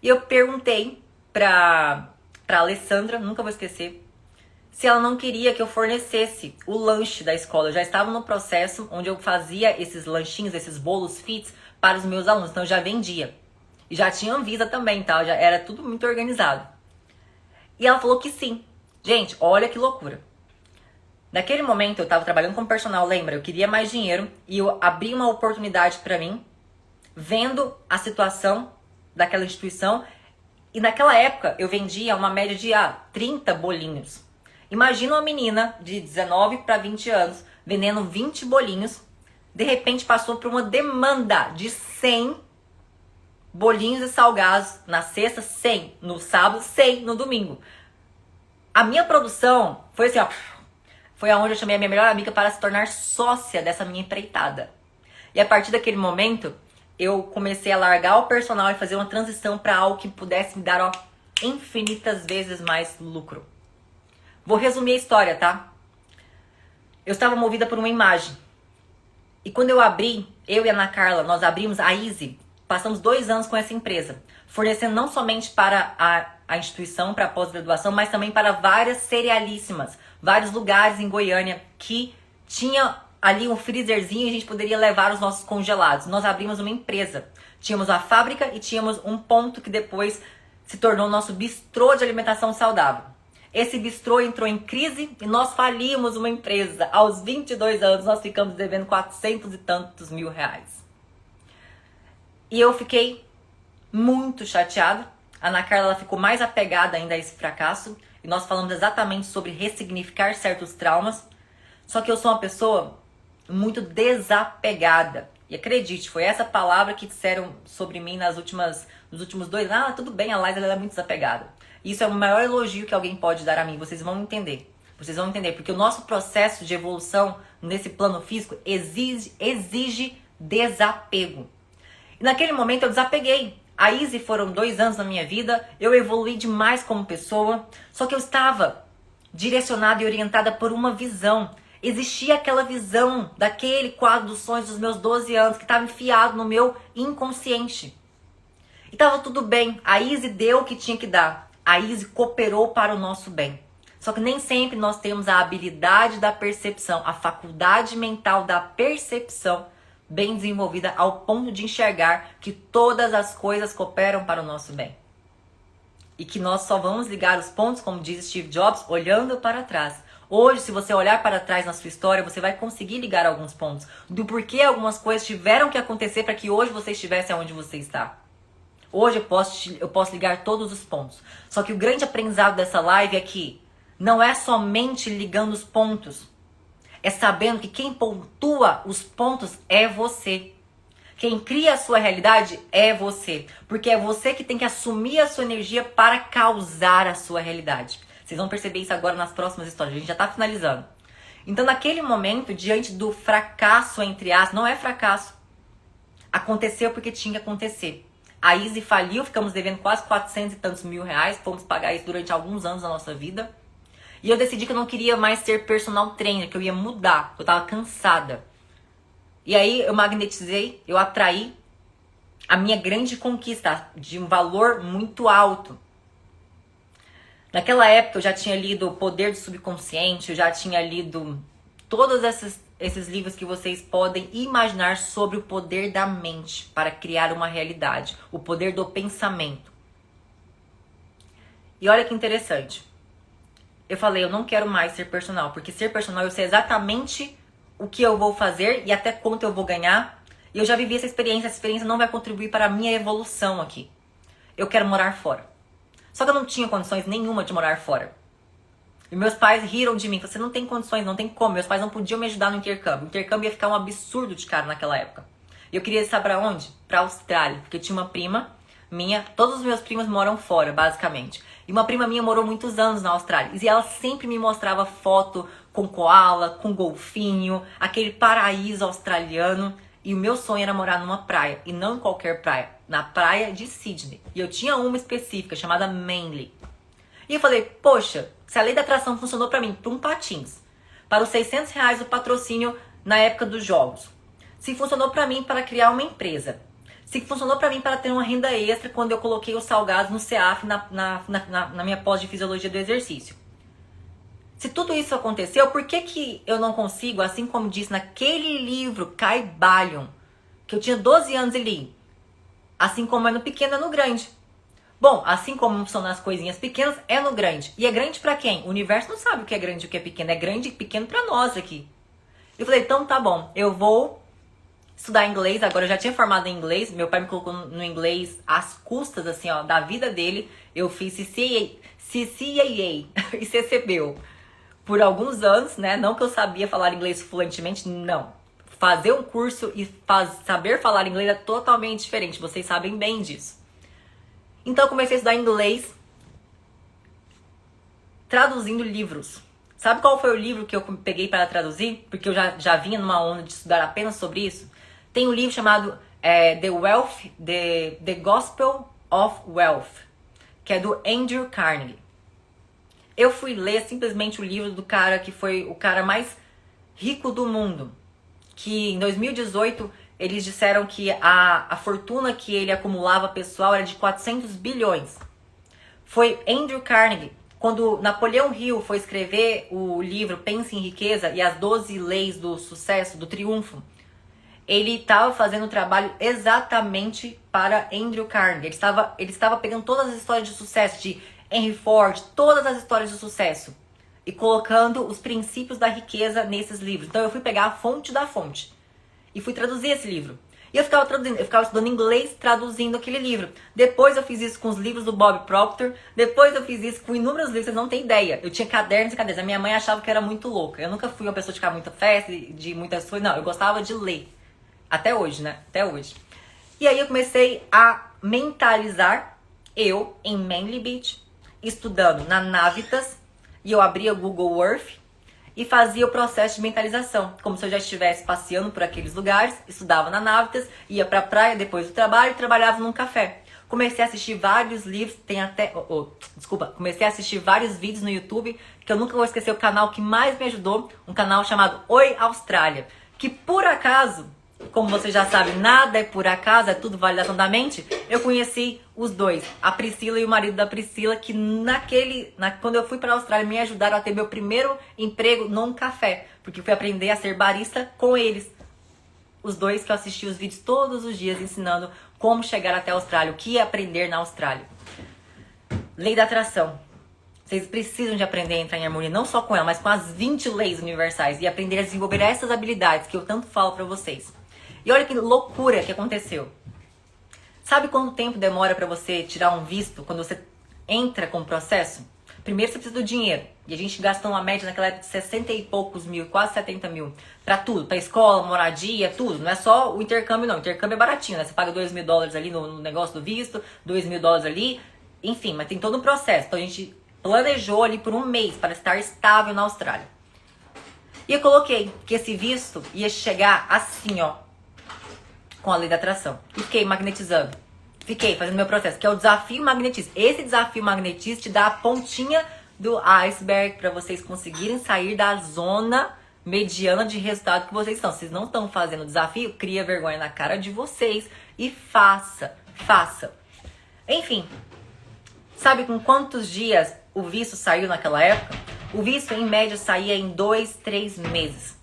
E eu perguntei pra Alessandra, nunca vou esquecer, se ela não queria que eu fornecesse o lanche da escola. Eu já estava no processo onde eu fazia esses lanchinhos, esses bolos fits para os meus alunos. Então eu já vendia. E já tinha Anvisa também, tá? Já era tudo muito organizado. E ela falou que sim. Gente, olha que loucura. Naquele momento eu estava trabalhando como personal, lembra? Eu queria mais dinheiro e eu abri uma oportunidade para mim, vendo a situação daquela instituição. E naquela época eu vendia uma média de 30 bolinhos. Imagina uma menina de 19 para 20 anos vendendo 20 bolinhos. De repente passou por uma demanda de 100 bolinhos e salgados na sexta, 100 no sábado, 100 no domingo. A minha produção foi assim, ó. Foi aonde eu chamei a minha melhor amiga para se tornar sócia dessa minha empreitada. E a partir daquele momento, eu comecei a largar o personal e fazer uma transição para algo que pudesse me dar, ó, infinitas vezes mais lucro. Vou resumir a história, tá? Eu estava movida por uma imagem. E quando eu abri, eu e a Ana Carla, nós abrimos a Easy. Passamos 2 anos com essa empresa, fornecendo não somente para a instituição, para a pós-graduação, mas também para várias cerealíssimas, vários lugares em Goiânia que tinha ali um freezerzinho e a gente poderia levar os nossos congelados. Nós abrimos uma empresa. Tínhamos a fábrica e tínhamos um ponto que depois se tornou o nosso bistrô de alimentação saudável. Esse bistrô entrou em crise e nós falimos uma empresa. Aos 22 anos nós ficamos devendo 400 e tantos mil reais. E eu fiquei muito chateada. A Ana Carla ela ficou mais apegada ainda a esse fracasso. E nós falamos exatamente sobre ressignificar certos traumas. Só que eu sou uma pessoa muito desapegada. E acredite, foi essa palavra que disseram sobre mim nos últimos 2 anos. Tudo bem, a Laís ela é muito desapegada. Isso é o maior elogio que alguém pode dar a mim. Vocês vão entender. Vocês vão entender. Porque o nosso processo de evolução nesse plano físico exige desapego. E naquele momento eu desapeguei. A Easy foram 2 anos na minha vida. Eu evoluí demais como pessoa. Só que eu estava direcionada e orientada por uma visão. Existia aquela visão daquele quadro dos sonhos dos meus 12 anos que estava enfiado no meu inconsciente. E estava tudo bem. A Easy deu o que tinha que dar. A Easy cooperou para o nosso bem. Só que nem sempre nós temos a habilidade da percepção, a faculdade mental da percepção bem desenvolvida ao ponto de enxergar que todas as coisas cooperam para o nosso bem. E que nós só vamos ligar os pontos, como diz Steve Jobs, olhando para trás. Hoje, se você olhar para trás na sua história, você vai conseguir ligar alguns pontos do porquê algumas coisas tiveram que acontecer para que hoje você estivesse onde você está. Hoje eu posso ligar todos os pontos. Só que o grande aprendizado dessa live é que não é somente ligando os pontos. É sabendo que quem pontua os pontos é você. Quem cria a sua realidade é você. Porque é você que tem que assumir a sua energia para causar a sua realidade. Vocês vão perceber isso agora nas próximas histórias. A gente já está finalizando. Então, naquele momento, diante do fracasso, entre aspas, não é fracasso. Aconteceu porque tinha que acontecer. A Easy faliu, ficamos devendo quase 400 e tantos mil reais. Fomos pagar isso durante alguns anos da nossa vida. E eu decidi que eu não queria mais ser personal trainer, que eu ia mudar. Eu estava cansada. E aí eu magnetizei, eu atraí a minha grande conquista de um valor muito alto. Naquela época eu já tinha lido O Poder do Subconsciente, eu já tinha lido todos esses livros que vocês podem imaginar sobre o poder da mente para criar uma realidade, o poder do pensamento. E olha que interessante. Eu falei, eu não quero mais ser personal, porque ser personal eu sei exatamente o que eu vou fazer e até quanto eu vou ganhar. E eu já vivi essa experiência não vai contribuir para a minha evolução aqui. Eu quero morar fora. Só que eu não tinha condições nenhuma de morar fora. E meus pais riram de mim, você não tem condições, não tem como. Meus pais não podiam me ajudar no intercâmbio. O intercâmbio ia ficar um absurdo de caro naquela época. E eu queria saber pra onde? Pra Austrália, porque eu tinha uma prima minha, todos os meus primos moram fora, basicamente. E uma prima minha morou muitos anos na Austrália. E ela sempre me mostrava foto com koala, com golfinho, aquele paraíso australiano. E o meu sonho era morar numa praia, e não em qualquer praia, na praia de Sydney. E eu tinha uma específica, chamada Manly. E eu falei, poxa, se a lei da atração funcionou pra mim, para um patins, para os R$600 do patrocínio na época dos jogos, se funcionou pra mim para criar uma empresa, se funcionou pra mim para ter uma renda extra quando eu coloquei os salgados no CEAF na minha pós de fisiologia do exercício. Se tudo isso aconteceu, por que eu não consigo, assim como disse naquele livro, Kybalion, que eu tinha 12 anos e li, assim como é no pequeno, é no grande. Bom, assim como são nas coisinhas pequenas, é no grande. E é grande pra quem? O universo não sabe o que é grande e o que é pequeno. É grande e pequeno pra nós aqui. Eu falei, então tá bom, eu vou estudar inglês. Agora eu já tinha formado em inglês. Meu pai me colocou no inglês às custas, assim, ó, da vida dele. Eu fiz CCAA e CCBU por alguns anos, né? Não que eu sabia falar inglês fluentemente, não. Fazer um curso e saber falar inglês é totalmente diferente. Vocês sabem bem disso. Então eu comecei a estudar inglês traduzindo livros. Sabe qual foi o livro que eu peguei para traduzir? Porque eu já vinha numa onda de estudar apenas sobre isso. Tem um livro chamado The Gospel of Wealth, que é do Andrew Carnegie. Eu fui ler simplesmente o livro do cara que foi o cara mais rico do mundo. Que em 2018... eles disseram que a fortuna que ele acumulava pessoal era de 400 bilhões. Foi Andrew Carnegie, quando Napoleão Hill foi escrever o livro Pense em Riqueza e as 12 leis do sucesso, do triunfo, ele estava fazendo o trabalho exatamente para Andrew Carnegie. Ele estava pegando todas as histórias de sucesso de Henry Ford, todas as histórias de sucesso, e colocando os princípios da riqueza nesses livros. Então eu fui pegar a fonte da fonte. E fui traduzir esse livro. E eu ficava traduzindo, eu ficava estudando inglês, traduzindo aquele livro. Depois eu fiz isso com os livros do Bob Proctor. Depois eu fiz isso com inúmeros livros, vocês não têm ideia. Eu tinha cadernos e cadernos. A minha mãe achava que eu era muito louca. Eu nunca fui uma pessoa de ficar muita festa, de muitas coisas. Não, eu gostava de ler. Até hoje, né? Até hoje. E aí eu comecei a mentalizar eu em Manly Beach, estudando na Navitas. E eu abria o Google Earth e fazia o processo de mentalização, como se eu já estivesse passeando por aqueles lugares, estudava na Navitas, ia pra praia depois do trabalho e trabalhava num café. Comecei a assistir vários livros, comecei a assistir vários vídeos no YouTube, que eu nunca vou esquecer o canal que mais me ajudou, um canal chamado Oi Austrália, que por acaso, como vocês já sabem, nada é por acaso, é tudo validação da mente, eu conheci os dois, a Priscila e o marido da Priscila, que quando eu fui para a Austrália me ajudaram a ter meu primeiro emprego num café, porque fui aprender a ser barista com eles. Os dois que eu assisti os vídeos todos os dias ensinando como chegar até a Austrália, o que aprender na Austrália. Lei da atração. Vocês precisam de aprender a entrar em harmonia, não só com ela, mas com as 20 leis universais e aprender a desenvolver essas habilidades que eu tanto falo para vocês. E olha que loucura que aconteceu. Sabe quanto tempo demora para você tirar um visto quando você entra com o processo? Primeiro você precisa do dinheiro. E a gente gastou uma média naquela época de 60 e poucos mil, quase 70 mil. Pra tudo, pra escola, moradia, tudo. Não é só o intercâmbio não. O intercâmbio é baratinho, né? Você paga $2.000 ali no negócio do visto, $2.000 ali. Enfim, mas tem todo um processo. Então a gente planejou ali por um mês para estar estável na Austrália. E eu coloquei que esse visto ia chegar assim, ó, com a lei da atração. E fiquei magnetizando. Fiquei fazendo meu processo, que é o desafio magnetista. Esse desafio magnetista te dá a pontinha do iceberg para vocês conseguirem sair da zona mediana de resultado que vocês estão. Vocês não estão fazendo o desafio, cria vergonha na cara de vocês e faça. Enfim, sabe com quantos dias o visto saiu naquela época? O visto, em média, saía em 2, 3 meses.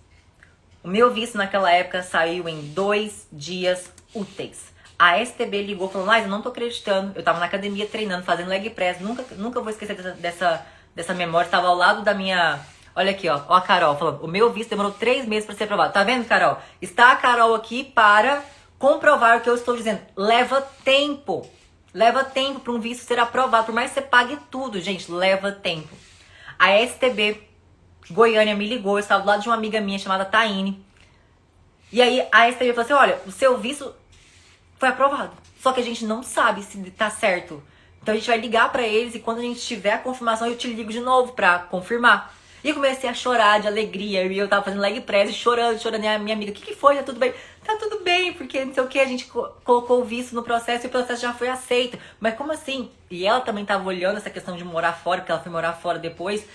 O meu visto naquela época saiu em 2 dias úteis. A STB ligou falando, mas eu não tô acreditando. Eu tava na academia treinando, fazendo leg press. Nunca vou esquecer dessa memória. Tava ao lado da minha... Olha aqui, ó a Carol falando, o meu visto demorou 3 meses para ser aprovado. Tá vendo, Carol? Está a Carol aqui para comprovar o que eu estou dizendo. Leva tempo. Leva tempo para um visto ser aprovado. Por mais que você pague tudo, gente, leva tempo. A STB Goiânia me ligou, eu estava do lado de uma amiga minha chamada Taine. E aí a STB falou assim, olha, o seu visto foi aprovado. Só que a gente não sabe se tá certo. Então a gente vai ligar pra eles e quando a gente tiver a confirmação eu te ligo de novo pra confirmar. E eu comecei a chorar de alegria. E eu tava fazendo leg press, chorando. E a minha amiga, o que foi? Tá tudo bem? Tá tudo bem, porque não sei o que, a gente colocou o visto no processo e o processo já foi aceito. Mas como assim? E ela também tava olhando essa questão de morar fora, porque ela foi morar fora depois.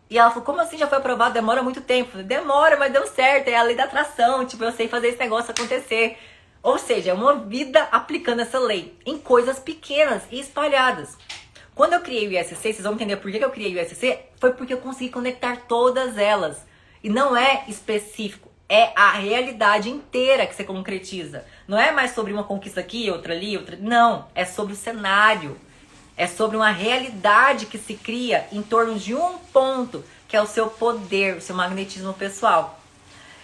E ela falou, como assim já foi aprovado? Demora muito tempo. Eu falei, demora, mas deu certo. É a lei da atração. Tipo, eu sei fazer esse negócio acontecer. Ou seja, é uma vida aplicando essa lei em coisas pequenas e espalhadas. Quando eu criei o ISC, vocês vão entender por que eu criei o ISC, foi porque eu consegui conectar todas elas. E não é específico, é a realidade inteira que você concretiza. Não é mais sobre uma conquista aqui, outra ali, outra... Não, é sobre o cenário. É sobre uma realidade que se cria em torno de um ponto, que é o seu poder, o seu magnetismo pessoal.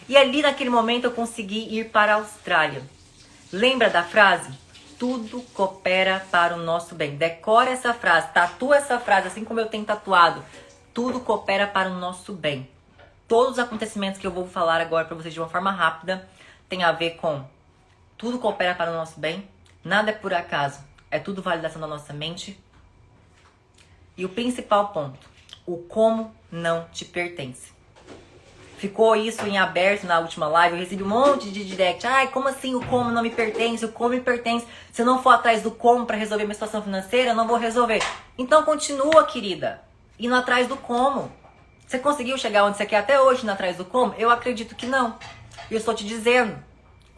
E ali naquele momento eu consegui ir para a Austrália. Lembra da frase? Tudo coopera para o nosso bem. Decora essa frase, tatua essa frase, assim como eu tenho tatuado. Tudo coopera para o nosso bem. Todos os acontecimentos que eu vou falar agora para vocês de uma forma rápida tem a ver com tudo coopera para o nosso bem. Nada é por acaso. É tudo validação da nossa mente. E o principal ponto, o como não te pertence. Ficou isso em aberto na última live, eu recebi um monte de direct. Ai, como assim o como não me pertence? O como me pertence. Se eu não for atrás do como para resolver minha situação financeira, eu não vou resolver. Então continua, querida, indo atrás do como. Você conseguiu chegar onde você quer até hoje indo atrás do como? Eu acredito que não. E eu estou te dizendo,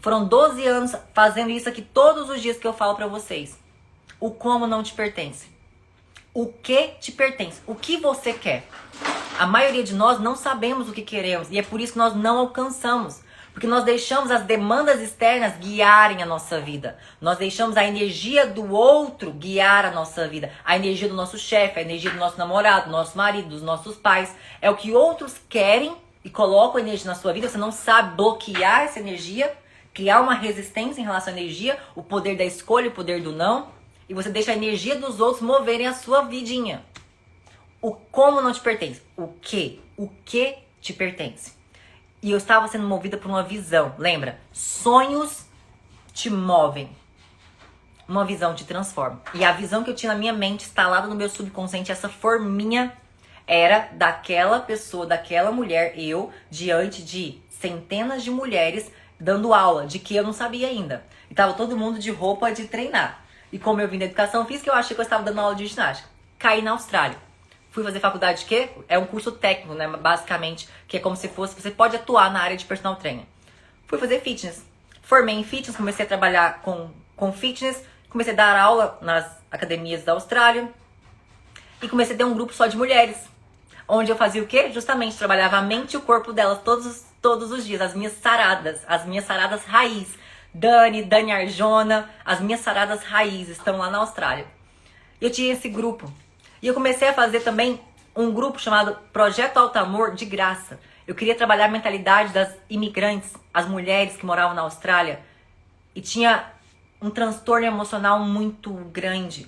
foram 12 anos fazendo isso aqui todos os dias que eu falo para vocês. O como não te pertence. O que te pertence? O que você quer? A maioria de nós não sabemos o que queremos e é por isso que nós não alcançamos. Porque nós deixamos as demandas externas guiarem a nossa vida. Nós deixamos a energia do outro guiar a nossa vida. A energia do nosso chefe, a energia do nosso namorado, do nosso marido, dos nossos pais. É o que outros querem e colocam energia na sua vida. Você não sabe bloquear essa energia, criar uma resistência em relação à energia, o poder da escolha, o poder do não. E você deixa a energia dos outros moverem a sua vidinha. O como não te pertence. O que? O que te pertence? E eu estava sendo movida por uma visão. Lembra? Sonhos te movem. Uma visão te transforma. E a visão que eu tinha na minha mente, instalada no meu subconsciente, essa forminha, era daquela pessoa, daquela mulher, eu, diante de centenas de mulheres, dando aula, de que eu não sabia ainda. E tava todo mundo de roupa de treinar. E como eu vim da educação física, eu achei que eu estava dando aula de ginástica. Caí na Austrália. Fui fazer faculdade de quê? É um curso técnico, né? Basicamente, que é como se fosse... Você pode atuar na área de personal trainer. Fui fazer fitness. Formei em fitness, comecei a trabalhar com fitness. Comecei a dar aula nas academias da Austrália. E comecei a ter um grupo só de mulheres. Onde eu fazia o quê? Justamente trabalhava a mente e o corpo delas todos os dias. As minhas saradas raiz. Dani Arjona, as minhas saradas raiz estão lá na Austrália. Eu tinha esse grupo. E eu comecei a fazer também um grupo chamado Projeto Alto Amor de graça. Eu queria trabalhar a mentalidade das imigrantes, as mulheres que moravam na Austrália. E tinha um transtorno emocional muito grande.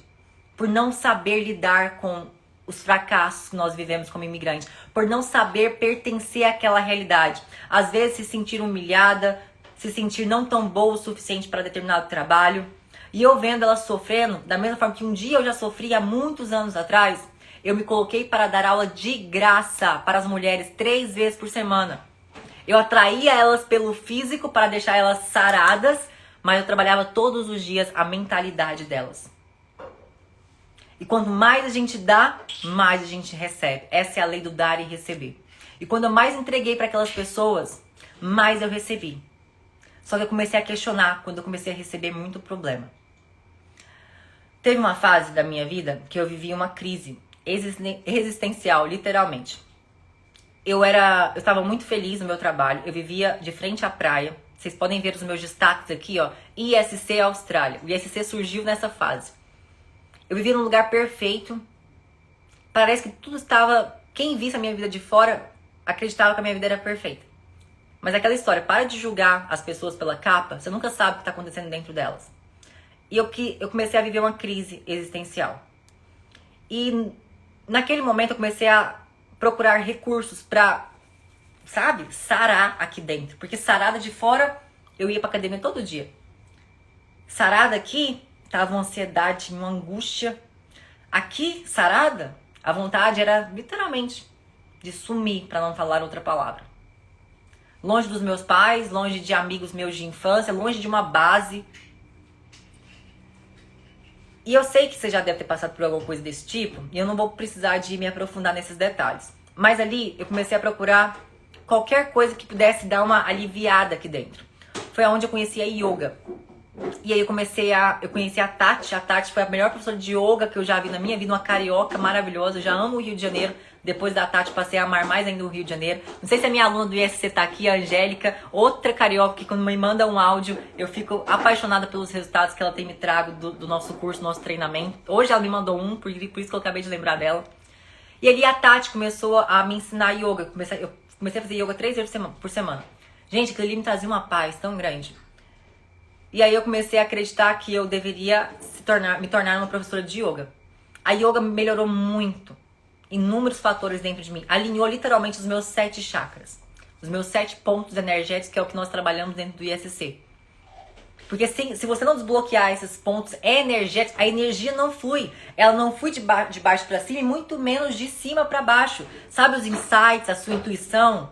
Por não saber lidar com os fracassos que nós vivemos como imigrantes. Por não saber pertencer àquela realidade. Às vezes se sentir humilhada, se sentir não tão boa o suficiente para determinado trabalho. E eu vendo elas sofrendo, da mesma forma que um dia eu já sofri há muitos anos atrás, eu me coloquei para dar aula de graça para as mulheres 3 vezes por semana. Eu atraía elas pelo físico para deixar elas saradas, mas eu trabalhava todos os dias a mentalidade delas. E quanto mais a gente dá, mais a gente recebe. Essa é a lei do dar e receber. E quando eu mais entreguei para aquelas pessoas, mais eu recebi. Só que eu comecei a questionar quando eu comecei a receber muito problema. Teve uma fase da minha vida que eu vivi uma crise existencial, literalmente. Eu estava muito feliz no meu trabalho, eu vivia de frente à praia. Vocês podem ver os meus destaques aqui, ó, ISC Austrália. O ISC surgiu nessa fase. Eu vivia num lugar perfeito. Parece que tudo estava... Quem visse a minha vida de fora acreditava que a minha vida era perfeita. Mas aquela história, para de julgar as pessoas pela capa, você nunca sabe o que está acontecendo dentro delas. E eu comecei a viver uma crise existencial. E naquele momento eu comecei a procurar recursos para, sabe, sarar aqui dentro. Porque sarada de fora, eu ia pra academia todo dia. Sarada aqui, tava uma ansiedade, uma angústia. Aqui, sarada, a vontade era literalmente de sumir, para não falar outra palavra. Longe dos meus pais, longe de amigos meus de infância, longe de uma base. E eu sei que você já deve ter passado por alguma coisa desse tipo, e eu não vou precisar de me aprofundar nesses detalhes. Mas ali eu comecei a procurar qualquer coisa que pudesse dar uma aliviada aqui dentro. Foi onde eu conheci a yoga. E aí eu conheci a Tati. A Tati foi a melhor professora de yoga que eu já vi na minha vida, uma carioca maravilhosa. Eu já amo o Rio de Janeiro. Depois da Tati passei a amar mais ainda o Rio de Janeiro. Não sei se a minha aluna do ISC tá aqui, a Angélica, outra carioca que quando me manda um áudio, eu fico apaixonada pelos resultados que ela tem me trago do nosso curso, do nosso treinamento. Hoje ela me mandou um, por isso que eu acabei de lembrar dela. E ali a Tati começou a me ensinar yoga. Eu comecei a fazer yoga 3 vezes por semana. Gente, aquilo ali me trazia uma paz tão grande. E aí eu comecei a acreditar que eu deveria me tornar uma professora de yoga. A yoga melhorou muito. Inúmeros fatores dentro de mim. Alinhou literalmente os meus 7 chakras. Os meus 7 pontos energéticos, que é o que nós trabalhamos dentro do ISC. Porque se você não desbloquear esses pontos energéticos, a energia não flui. Ela não flui de baixo para cima e muito menos de cima para baixo. Sabe os insights, a sua intuição?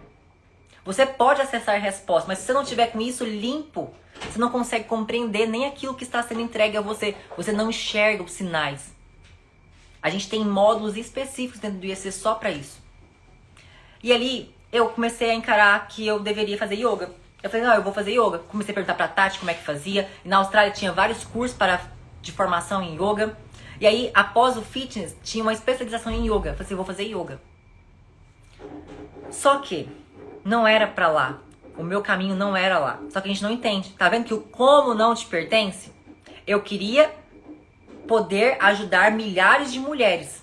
Você pode acessar respostas, mas se você não tiver com isso limpo, você não consegue compreender nem aquilo que está sendo entregue a você. Você não enxerga os sinais. A gente tem módulos específicos dentro do ISC só para isso. E ali eu comecei a encarar que eu deveria fazer yoga. Eu falei, não, eu vou fazer yoga. Comecei a perguntar pra Tati como é que fazia. E na Austrália tinha vários cursos de formação em yoga. E aí, após o fitness, tinha uma especialização em yoga. Eu falei assim, eu vou fazer yoga. Só que não era pra lá. O meu caminho não era lá. Só que a gente não entende. Tá vendo que o como não te pertence? Eu queria poder ajudar milhares de mulheres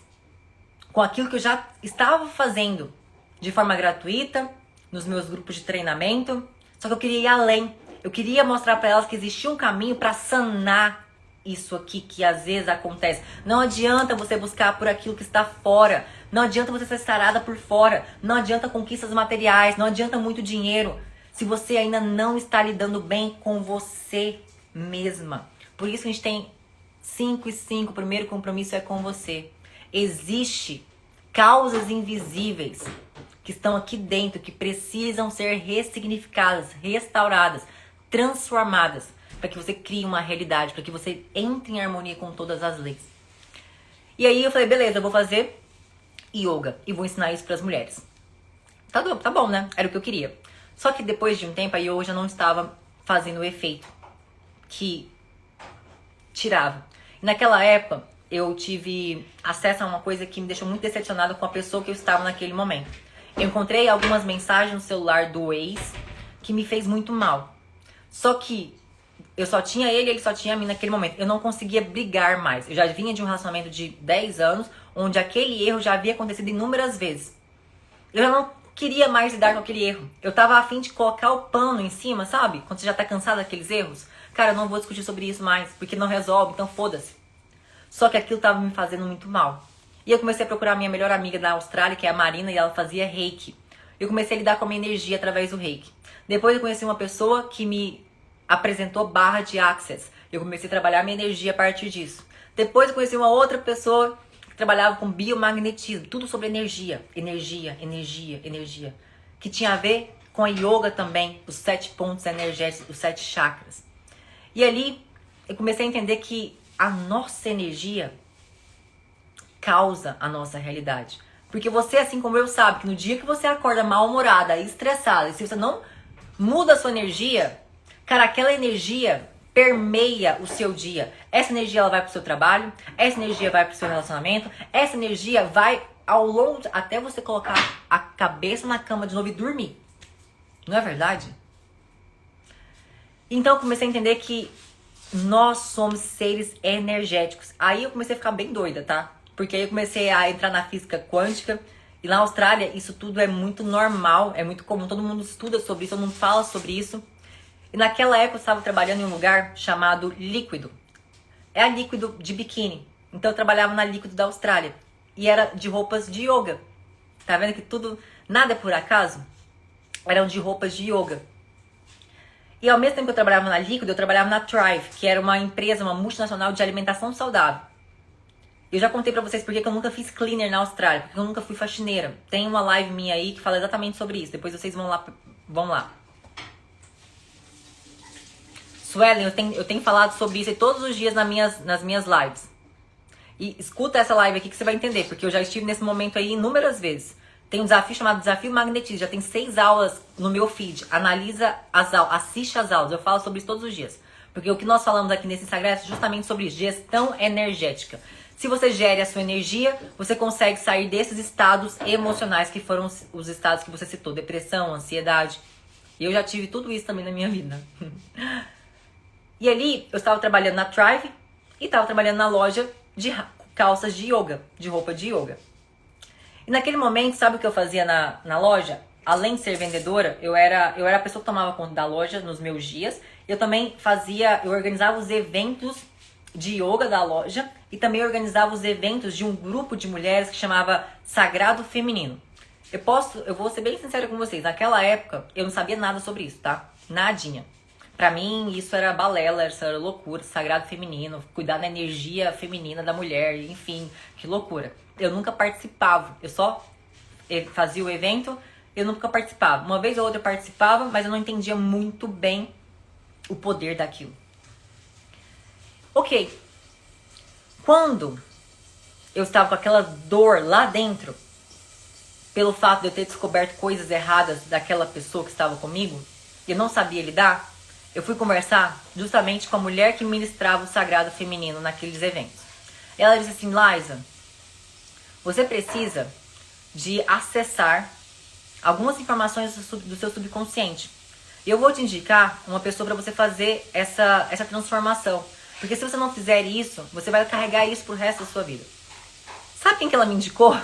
com aquilo que eu já estava fazendo de forma gratuita, nos meus grupos de treinamento. Só que eu queria ir além. Eu queria mostrar para elas que existia um caminho para sanar isso aqui que às vezes acontece. Não adianta você buscar por aquilo que está fora. Não adianta você ser sarada por fora. Não adianta conquistas materiais. Não adianta muito dinheiro se você ainda não está lidando bem com você mesma. Por isso que a gente tem 5 e 5, o primeiro compromisso é com você. Existe causas invisíveis que estão aqui dentro, que precisam ser ressignificadas, restauradas, transformadas, para que você crie uma realidade, para que você entre em harmonia com todas as leis. E aí eu falei, beleza, eu vou fazer yoga e vou ensinar isso para as mulheres. Tá bom, né? Era o que eu queria. Só que depois de um tempo a yoga já não estava fazendo o efeito que tirava. E naquela época, eu tive acesso a uma coisa que me deixou muito decepcionada com a pessoa que eu estava naquele momento. Eu encontrei algumas mensagens no celular do ex que me fez muito mal. Só que eu só tinha ele e ele só tinha a mim naquele momento. Eu não conseguia brigar mais. Eu já vinha de um relacionamento de 10 anos, onde aquele erro já havia acontecido inúmeras vezes. Eu já não queria mais lidar com aquele erro. Eu tava a fim de colocar o pano em cima, sabe? Quando você já tá cansado daqueles erros. Cara, eu não vou discutir sobre isso mais, porque não resolve, então foda-se. Só que aquilo tava me fazendo muito mal. E eu comecei a procurar a minha melhor amiga da Austrália, que é a Marina, e ela fazia reiki. Eu comecei a lidar com a minha energia através do reiki. Depois eu conheci uma pessoa que me apresentou barra de access. Eu comecei a trabalhar a minha energia a partir disso. Depois eu conheci uma outra pessoa que trabalhava com biomagnetismo. Tudo sobre energia. Energia, energia, energia. Que tinha a ver com a yoga também. Os 7 pontos energéticos, os 7 chakras. E ali eu comecei a entender que a nossa energia causa a nossa realidade. Porque você, assim como eu, sabe que no dia que você acorda mal-humorada, estressada, e se você não muda a sua energia, cara, aquela energia permeia o seu dia. Essa energia ela vai pro seu trabalho, essa energia vai pro seu relacionamento, essa energia vai ao longo, até você colocar a cabeça na cama de novo e dormir. Não é verdade? Então eu comecei a entender que nós somos seres energéticos. Aí eu comecei a ficar bem doida, tá? Porque aí eu comecei a entrar na física quântica. E na Austrália isso tudo é muito normal, é muito comum. Todo mundo estuda sobre isso, todo mundo fala sobre isso. E naquela época eu estava trabalhando em um lugar chamado Líquido. É a Líquido de biquíni. Então eu trabalhava na Líquido da Austrália. E era de roupas de yoga. Tá vendo que tudo, nada é por acaso? Eram de roupas de yoga. E ao mesmo tempo que eu trabalhava na Líquido, eu trabalhava na Thrive, que era uma empresa, uma multinacional de alimentação saudável. Eu já contei pra vocês porque eu nunca fiz cleaner na Austrália, porque eu nunca fui faxineira. Tem uma live minha aí que fala exatamente sobre isso. Depois vocês vão lá. Suelen, eu tenho falado sobre isso todos os dias nas minhas lives. E escuta essa live aqui que você vai entender, porque eu já estive nesse momento aí inúmeras vezes. Tem um desafio chamado Desafio Magnetismo, já tem 6 aulas no meu feed. Analisa as aulas, assiste as aulas, eu falo sobre isso todos os dias. Porque o que nós falamos aqui nesse Instagram é justamente sobre isso, gestão energética. Se você gere a sua energia, você consegue sair desses estados emocionais que foram os estados que você citou, depressão, ansiedade. E eu já tive tudo isso também na minha vida. E ali, eu estava trabalhando na Thrive e estava trabalhando na loja de calças de yoga, de roupa de yoga. E naquele momento, sabe o que eu fazia na loja? Além de ser vendedora, eu era a pessoa que tomava conta da loja nos meus dias. Eu também eu organizava os eventos de yoga da loja e também organizava os eventos de um grupo de mulheres que chamava Sagrado Feminino. Eu vou ser bem sincera com vocês, naquela época eu não sabia nada sobre isso, tá? Nadinha. Pra mim, isso era balela, isso era loucura, sagrado feminino, cuidar da energia feminina da mulher, enfim, que loucura. Eu nunca participava, eu só fazia o evento, eu nunca participava. Uma vez ou outra eu participava, mas eu não entendia muito bem o poder daquilo. Ok, quando eu estava com aquela dor lá dentro, pelo fato de eu ter descoberto coisas erradas daquela pessoa que estava comigo, e eu não sabia lidar, eu fui conversar justamente com a mulher que ministrava o sagrado feminino naqueles eventos. Ela disse assim, Liza, você precisa de acessar algumas informações do seu subconsciente. E eu vou te indicar uma pessoa para você fazer essa transformação. Porque se você não fizer isso, você vai carregar isso pro resto da sua vida. Sabe quem que ela me indicou?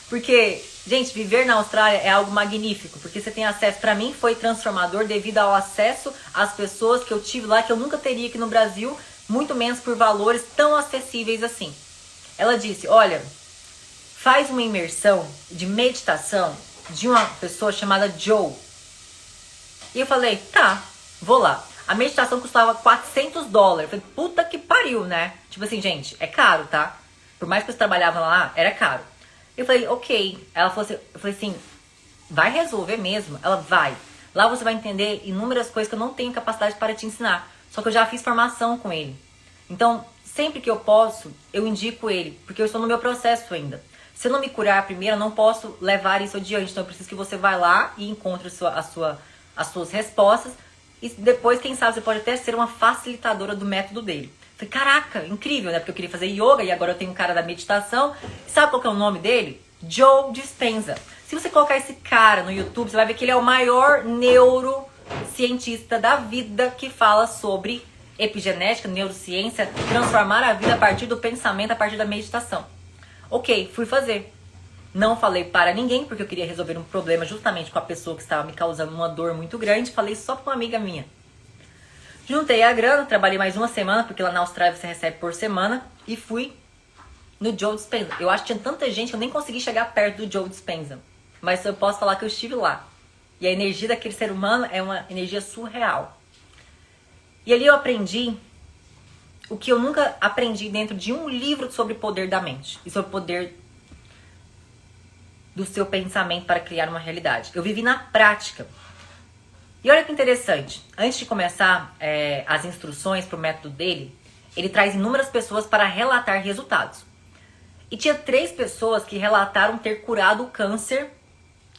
Porque, gente, viver na Austrália é algo magnífico, porque você tem acesso, pra mim foi transformador devido ao acesso às pessoas que eu tive lá, que eu nunca teria aqui no Brasil, muito menos por valores tão acessíveis assim. Ela disse, olha, faz uma imersão de meditação de uma pessoa chamada Joe. E eu falei, tá, vou lá. A meditação custava $400. Eu falei, puta que pariu, né? Tipo assim, gente, é caro, tá? Por mais que eu trabalhava lá, era caro. Eu falei, ok. Ela falou assim, eu falei assim, vai resolver mesmo? Ela vai. Lá você vai entender inúmeras coisas que eu não tenho capacidade para te ensinar. Só que eu já fiz formação com ele. Então, sempre que eu posso, eu indico ele. Porque eu estou no meu processo ainda. Se eu não me curar primeiro, eu não posso levar isso adiante. Então, eu preciso que você vá lá e encontre as suas respostas. E depois, quem sabe, você pode até ser uma facilitadora do método dele. Falei, caraca, incrível, né? Porque eu queria fazer yoga e agora eu tenho um cara da meditação. Sabe qual que é o nome dele? Joe Dispenza. Se você colocar esse cara no YouTube, você vai ver que ele é o maior neurocientista da vida que fala sobre epigenética, neurociência, transformar a vida a partir do pensamento, a partir da meditação. Ok, fui fazer. Não falei para ninguém, porque eu queria resolver um problema justamente com a pessoa que estava me causando uma dor muito grande. Falei só com uma amiga minha. Juntei a grana, trabalhei mais uma semana, porque lá na Austrália você recebe por semana. E fui no Joe Dispenza. Eu acho que tinha tanta gente que eu nem consegui chegar perto do Joe Dispenza. Mas eu posso falar que eu estive lá. E a energia daquele ser humano é uma energia surreal. E ali eu aprendi o que eu nunca aprendi dentro de um livro sobre o poder da mente. E sobre o poder do seu pensamento para criar uma realidade. Eu vivi na prática. E olha que interessante. Antes de começar as instruções para o método dele, ele traz inúmeras pessoas para relatar resultados. E tinha 3 pessoas que relataram ter curado o câncer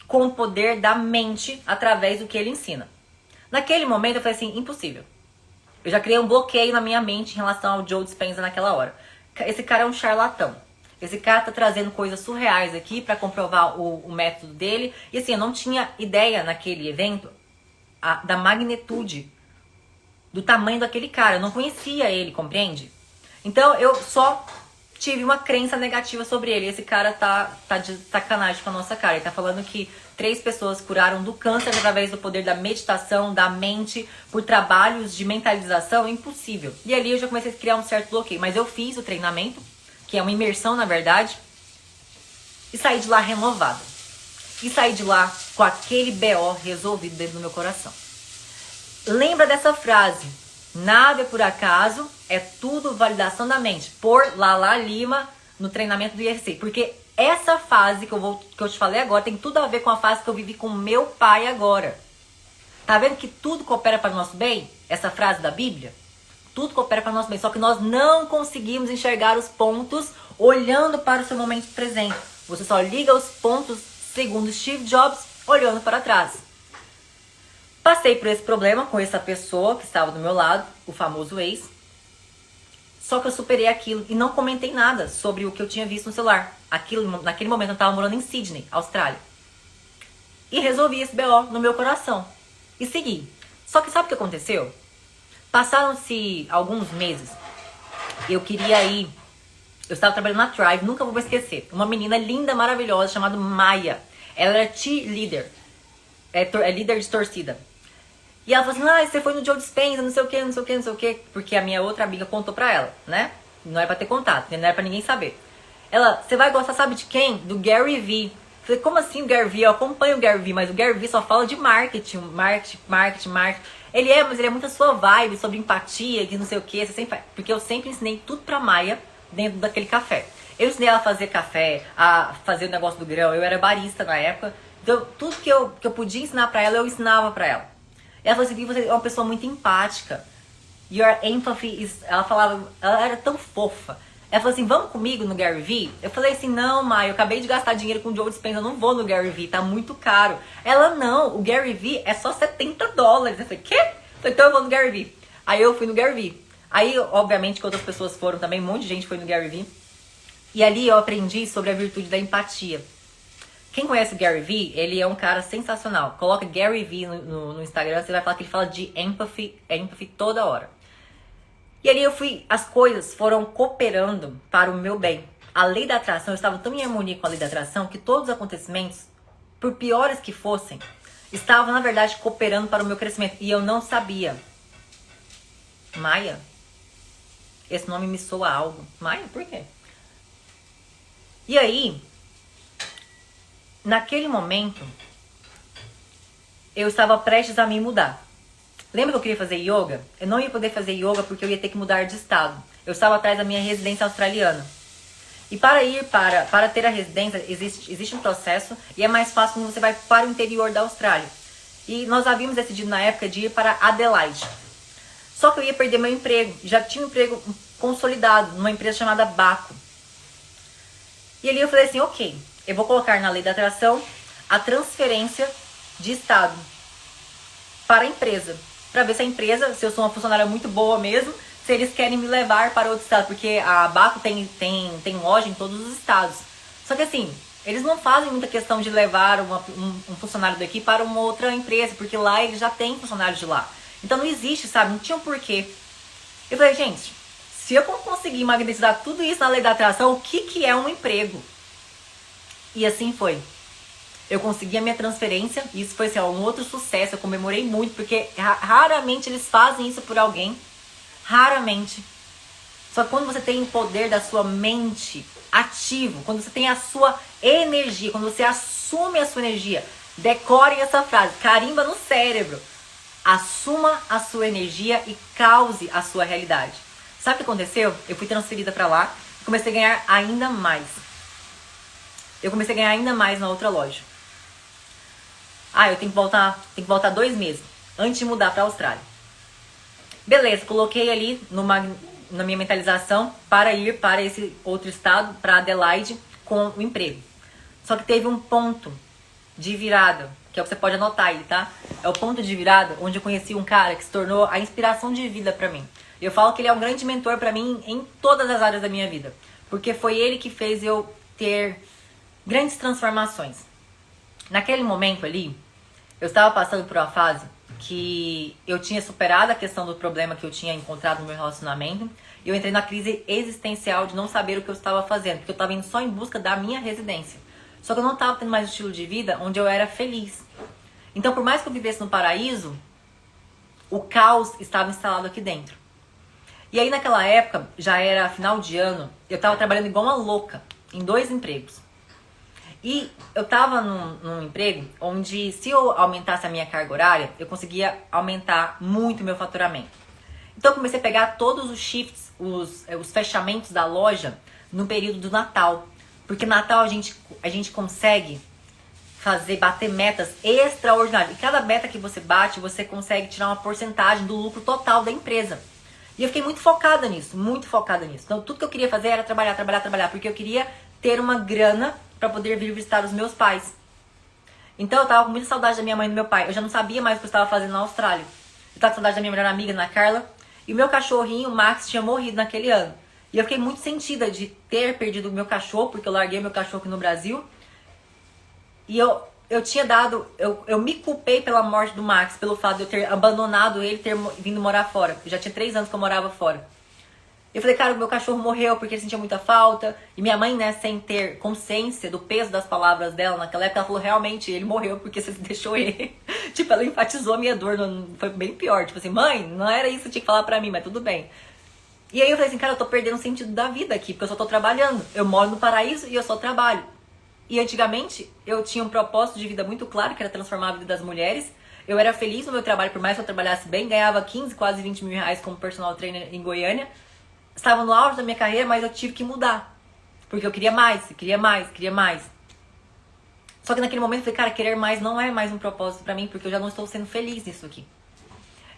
com o poder da mente através do que ele ensina. Naquele momento eu falei assim, impossível. Eu já criei um bloqueio na minha mente em relação ao Joe Dispenza naquela hora. Esse cara é um charlatão. Esse cara tá trazendo coisas surreais aqui pra comprovar o método dele. E assim, eu não tinha ideia naquele evento da magnitude, do tamanho daquele cara. Eu não conhecia ele, compreende? Então eu só tive uma crença negativa sobre ele. Esse cara tá de sacanagem com a nossa cara. Ele tá falando que 3 pessoas curaram do câncer através do poder da meditação, da mente, por trabalhos de mentalização. Impossível. E ali eu já comecei a criar um certo bloqueio. Mas eu fiz o treinamento, que é uma imersão na verdade, e saí de lá renovada. E saí de lá com aquele BO resolvido dentro do meu coração. Lembra dessa frase? Nada é por acaso, é tudo validação da mente. Por Lala Lima no treinamento do IRC. Porque essa fase que eu te falei agora tem tudo a ver com a fase que eu vivi com meu pai agora. Tá vendo que tudo coopera para o nosso bem? Essa frase da Bíblia? Tudo coopera para o nosso bem. Só que nós não conseguimos enxergar os pontos olhando para o seu momento presente. Você só liga os pontos segundo Steve Jobs olhando para trás. Passei por esse problema com essa pessoa que estava do meu lado, o famoso ex. Só que eu superei aquilo e não comentei nada sobre o que eu tinha visto no celular. Naquele momento eu estava morando em Sydney, Austrália. E resolvi esse BO no meu coração. E segui. Só que sabe o que aconteceu? Passaram-se alguns meses. Eu queria ir. Eu estava trabalhando na Thrive, nunca vou esquecer. Uma menina linda, maravilhosa, chamada Maia. Ela era cheerleader. É líder de torcida. E ela falou assim, você foi no Joe Dispenza, não sei o que, não sei o que, não sei o que. Porque a minha outra amiga contou pra ela, né? Não era pra ter contato, não era pra ninguém saber. Ela, você vai gostar, sabe de quem? Do Gary Vee. Falei, como assim o Gary Vee? Eu acompanho o Gary Vee, mas o Gary Vee só fala de marketing. Mas ele é muito a sua vibe, sobre empatia, que não sei o que. Porque eu sempre ensinei tudo pra Maia dentro daquele café. Eu ensinei ela a fazer café, a fazer o negócio do grão. Eu era barista na época. Então, tudo que eu podia ensinar pra ela, eu ensinava pra ela. Ela falou assim, você é uma pessoa muito empática. Your empathy is... Ela era tão fofa. Ela falou assim, vamos comigo no Gary Vee? Eu falei assim, não, Maia, eu acabei de gastar dinheiro com o Joe Dispenza, eu não vou no Gary Vee, tá muito caro. Ela, não, o Gary Vee é só $70. Eu falei, quê? Eu falei, então eu vou no Gary Vee. Aí eu fui no Gary Vee. Aí, obviamente, que outras pessoas foram também, um monte de gente foi no Gary Vee. E ali eu aprendi sobre a virtude da empatia. Quem conhece o Gary Vee, ele é um cara sensacional. Coloca Gary Vee no Instagram, você vai falar que ele fala de empathy toda hora. E ali as coisas foram cooperando para o meu bem. A lei da atração, eu estava tão em harmonia com a lei da atração que todos os acontecimentos, por piores que fossem, estavam na verdade cooperando para o meu crescimento. E eu não sabia. Maia? Esse nome me soa algo. Maia? Por quê? E aí... Naquele momento, eu estava prestes a me mudar. Lembra que eu queria fazer yoga? Eu não ia poder fazer yoga porque eu ia ter que mudar de estado. Eu estava atrás da minha residência australiana. E para ter a residência, existe um processo e é mais fácil quando você vai para o interior da Austrália. E nós havíamos decidido na época de ir para Adelaide. Só que eu ia perder meu emprego. Já tinha um emprego consolidado numa empresa chamada Baco. E ali eu falei assim, ok. Eu vou colocar na lei da atração a transferência de estado para a empresa. Para ver se a empresa, se eu sou uma funcionária muito boa mesmo, se eles querem me levar para outro estado. Porque a Baco tem loja em todos os estados. Só que assim, eles não fazem muita questão de levar um funcionário daqui para uma outra empresa. Porque lá eles já têm funcionários de lá. Então não existe, sabe? Não tinha um porquê. Eu falei, gente, se eu conseguir magnetizar tudo isso na lei da atração, o que é um emprego? E assim foi. Eu consegui a minha transferência. E isso foi assim, um outro sucesso. Eu comemorei muito. Porque raramente eles fazem isso por alguém. Raramente. Só que quando você tem o poder da sua mente ativo. Quando você tem a sua energia. Quando você assume a sua energia. Decore essa frase. Carimba no cérebro. Assuma a sua energia e cause a sua realidade. Sabe o que aconteceu? Eu fui transferida pra lá. E comecei a ganhar ainda mais. Eu comecei a ganhar ainda mais na outra loja. Eu tenho que voltar 2 meses antes de mudar para a Austrália. Beleza, coloquei ali no na minha mentalização para ir para esse outro estado, para Adelaide, com o emprego. Só que teve um ponto de virada, que é o que você pode anotar aí, tá? É o ponto de virada onde eu conheci um cara que se tornou a inspiração de vida pra mim. Eu falo que ele é um grande mentor pra mim em todas as áreas da minha vida, porque foi ele que fez eu ter grandes transformações. Naquele momento ali, eu estava passando por uma fase que eu tinha superado a questão do problema que eu tinha encontrado no meu relacionamento, e eu entrei na crise existencial de não saber o que eu estava fazendo, porque eu estava indo só em busca da minha residência. Só que eu não estava tendo mais um estilo de vida onde eu era feliz. Então, por mais que eu vivesse no paraíso, o caos estava instalado aqui dentro. E aí, naquela época, já era final de ano, eu estava trabalhando igual uma louca, em 2 empregos. E eu estava num emprego onde, se eu aumentasse a minha carga horária, eu conseguia aumentar muito o meu faturamento. Então, eu comecei a pegar todos os shifts, os fechamentos da loja no período do Natal. Porque Natal a gente consegue bater metas extraordinárias. E cada meta que você bate, você consegue tirar uma porcentagem do lucro total da empresa. E eu fiquei muito focada nisso, muito focada nisso. Então tudo que eu queria fazer era trabalhar, porque eu queria ter uma grana para poder vir visitar os meus pais. Então eu tava com muita saudade da minha mãe e do meu pai. Eu já não sabia mais o que eu estava fazendo na Austrália. Eu tava com saudade da minha melhor amiga, Ana Carla. E o meu cachorrinho, o Max, tinha morrido naquele ano. E eu fiquei muito sentida de ter perdido o meu cachorro, porque eu larguei meu cachorro aqui no Brasil. E eu tinha dado, eu me culpei pela morte do Max, pelo fato de eu ter abandonado ele e ter vindo morar fora. Já tinha 3 anos que eu morava fora. Eu falei, cara, o meu cachorro morreu porque ele sentia muita falta. E minha mãe, né, sem ter consciência do peso das palavras dela naquela época, ela falou, realmente, ele morreu porque você deixou ele. Tipo, ela enfatizou a minha dor, foi bem pior. Tipo assim, mãe, não era isso que você tinha que falar pra mim, mas tudo bem. E aí eu falei assim, cara, eu tô perdendo o sentido da vida aqui, porque eu só tô trabalhando. Eu moro no paraíso e eu só trabalho. E antigamente eu tinha um propósito de vida muito claro, que era transformar a vida das mulheres. Eu era feliz no meu trabalho, por mais que eu trabalhasse bem, ganhava 15, quase 20 mil reais como personal trainer em Goiânia. Estava no auge da minha carreira, mas eu tive que mudar. Porque eu queria mais, queria mais, queria mais. Só que naquele momento eu falei, cara, querer mais não é mais um propósito pra mim, porque eu já não estou sendo feliz nisso aqui.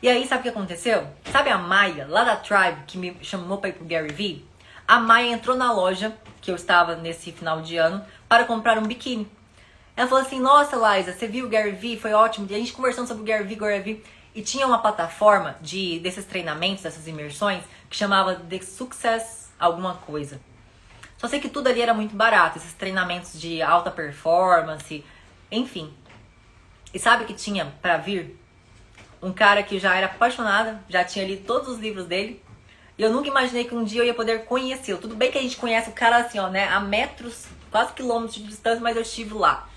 E aí, sabe o que aconteceu? Sabe a Maia, lá da Tribe, que me chamou pra ir pro Gary Vee? A Maia entrou na loja, que eu estava nesse final de ano, para comprar um biquíni. Ela falou assim, nossa, Liza, você viu o Gary Vee? Foi ótimo. E a gente conversando sobre o Gary Vee. E tinha uma plataforma desses treinamentos, dessas imersões, que chamava The Success alguma coisa. Só sei que tudo ali era muito barato, esses treinamentos de alta performance, enfim. E sabe o que tinha pra vir? Um cara que já era apaixonada, já tinha lido todos os livros dele. E eu nunca imaginei que um dia eu ia poder conhecê-lo. Tudo bem que a gente conhece o cara assim, ó, né? A metros, quase quilômetros de distância, mas eu estive lá.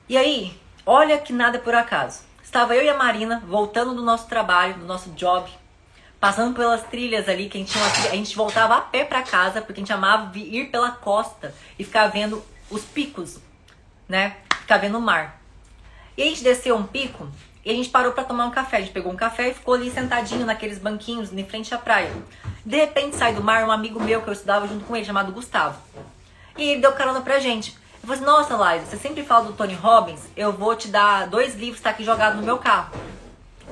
E aí, olha que nada é por acaso. Estava eu e a Marina voltando do nosso trabalho, do nosso job, passando pelas trilhas ali, que a gente voltava a pé pra casa, porque a gente amava ir pela costa e ficar vendo os picos, né? Ficar vendo o mar. E a gente desceu um pico e a gente parou pra tomar um café. A gente pegou um café e ficou ali sentadinho naqueles banquinhos em frente à praia. De repente sai do mar um amigo meu que eu estudava junto com ele, chamado Gustavo. E ele deu carona pra gente. Eu falei assim, nossa, Liza, você sempre fala do Tony Robbins, eu vou te dar 2 livros que tá aqui jogado no meu carro.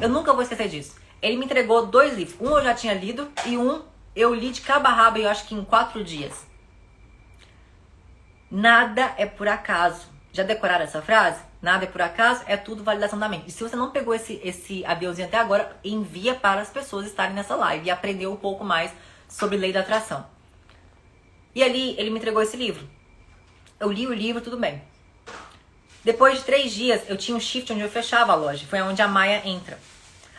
Eu nunca vou esquecer disso. Ele me entregou 2 livros. Um eu já tinha lido e um eu li de cabo a rabo, eu acho que em 4 dias. Nada é por acaso. Já decoraram essa frase? Nada é por acaso, é tudo validação da mente. E se você não pegou esse aviãozinho até agora, envia para as pessoas estarem nessa live e aprender um pouco mais sobre lei da atração. E ali ele me entregou esse livro. Eu li o livro, tudo bem. Depois de 3 dias, eu tinha um shift onde eu fechava a loja. Foi onde a Maia entra.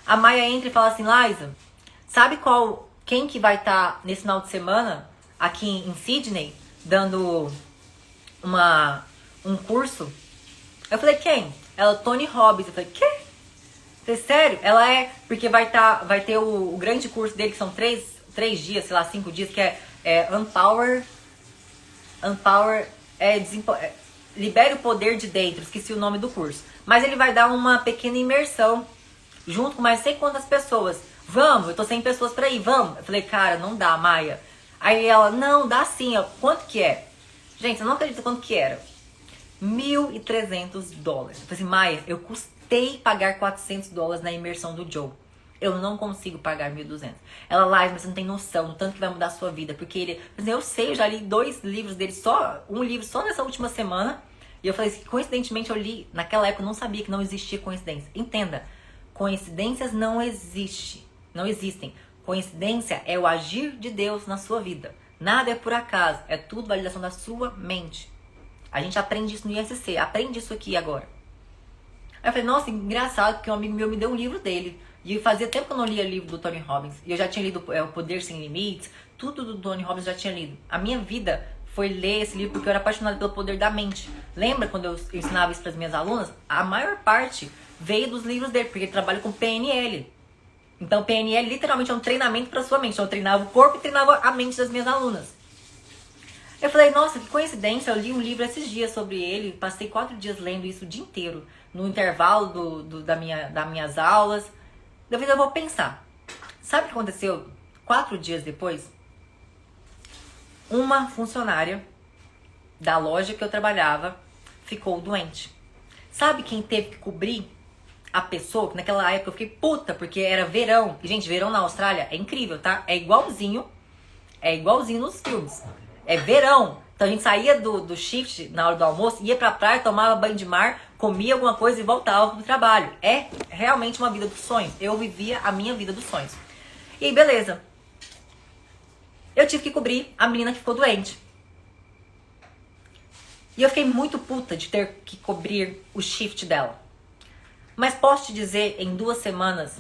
A Maia entra e fala assim, Liza, sabe quem que vai estar nesse final de semana aqui em Sydney, dando um curso? Eu falei, quem? Ela, Tony Robbins. Eu falei, quê? Eu falei, sério? Ela é, porque vai ter o grande curso dele, que são 3 dias, sei lá, 5 dias, que é Unpower, libere o poder de dentro, esqueci o nome do curso. Mas ele vai dar uma pequena imersão, junto com mais sei quantas pessoas. Vamos, eu tô sem pessoas pra ir, vamos. Eu falei, cara, não dá, Maia. Aí ela, não, dá sim, ó. Quanto que é? Gente, você não acredita quanto que era. $1.300. Eu falei assim, Maia, eu custei pagar $400 na imersão do Joe. Eu não consigo pagar 1.200. Ela, live, mas você não tem noção do tanto que vai mudar a sua vida. Porque ele, eu sei, eu já li 2 livros dele, um livro só nessa última semana. E eu falei assim, coincidentemente eu li, naquela época eu não sabia que não existia coincidência. Entenda, coincidências não existem. Coincidência é o agir de Deus na sua vida. Nada é por acaso, é tudo validação da sua mente. A gente aprende isso no ISC, aprende isso aqui agora. Aí eu falei, nossa, engraçado, porque um amigo meu me deu um livro dele. E fazia tempo que eu não lia livro do Tony Robbins. E eu já tinha lido O Poder Sem Limites, tudo do Tony Robbins eu já tinha lido. A minha vida foi ler esse livro porque eu era apaixonada pelo poder da mente. Lembra quando eu ensinava isso para as minhas alunas? A maior parte veio dos livros dele, porque ele trabalha com PNL. Então PNL literalmente é um treinamento para sua mente. Então eu treinava o corpo e treinava a mente das minhas alunas. Eu falei, nossa, que coincidência, eu li um livro esses dias sobre ele, passei 4 dias lendo isso o dia inteiro, no intervalo das minhas aulas. Eu falei, eu vou pensar. Sabe o que aconteceu 4 dias depois? Uma funcionária da loja que eu trabalhava ficou doente. Sabe quem teve que cobrir a pessoa? Que naquela época eu fiquei puta, porque era verão. E, gente, verão na Austrália é incrível, tá? É igualzinho nos filmes. É verão. Então a gente saía do shift na hora do almoço, ia pra praia, tomava banho de mar, comia alguma coisa e voltava pro trabalho. É realmente uma vida dos sonhos. Eu vivia a minha vida dos sonhos. E aí, beleza. Eu tive que cobrir a menina que ficou doente. E eu fiquei muito puta de ter que cobrir o shift dela. Mas posso te dizer, em 2 semanas,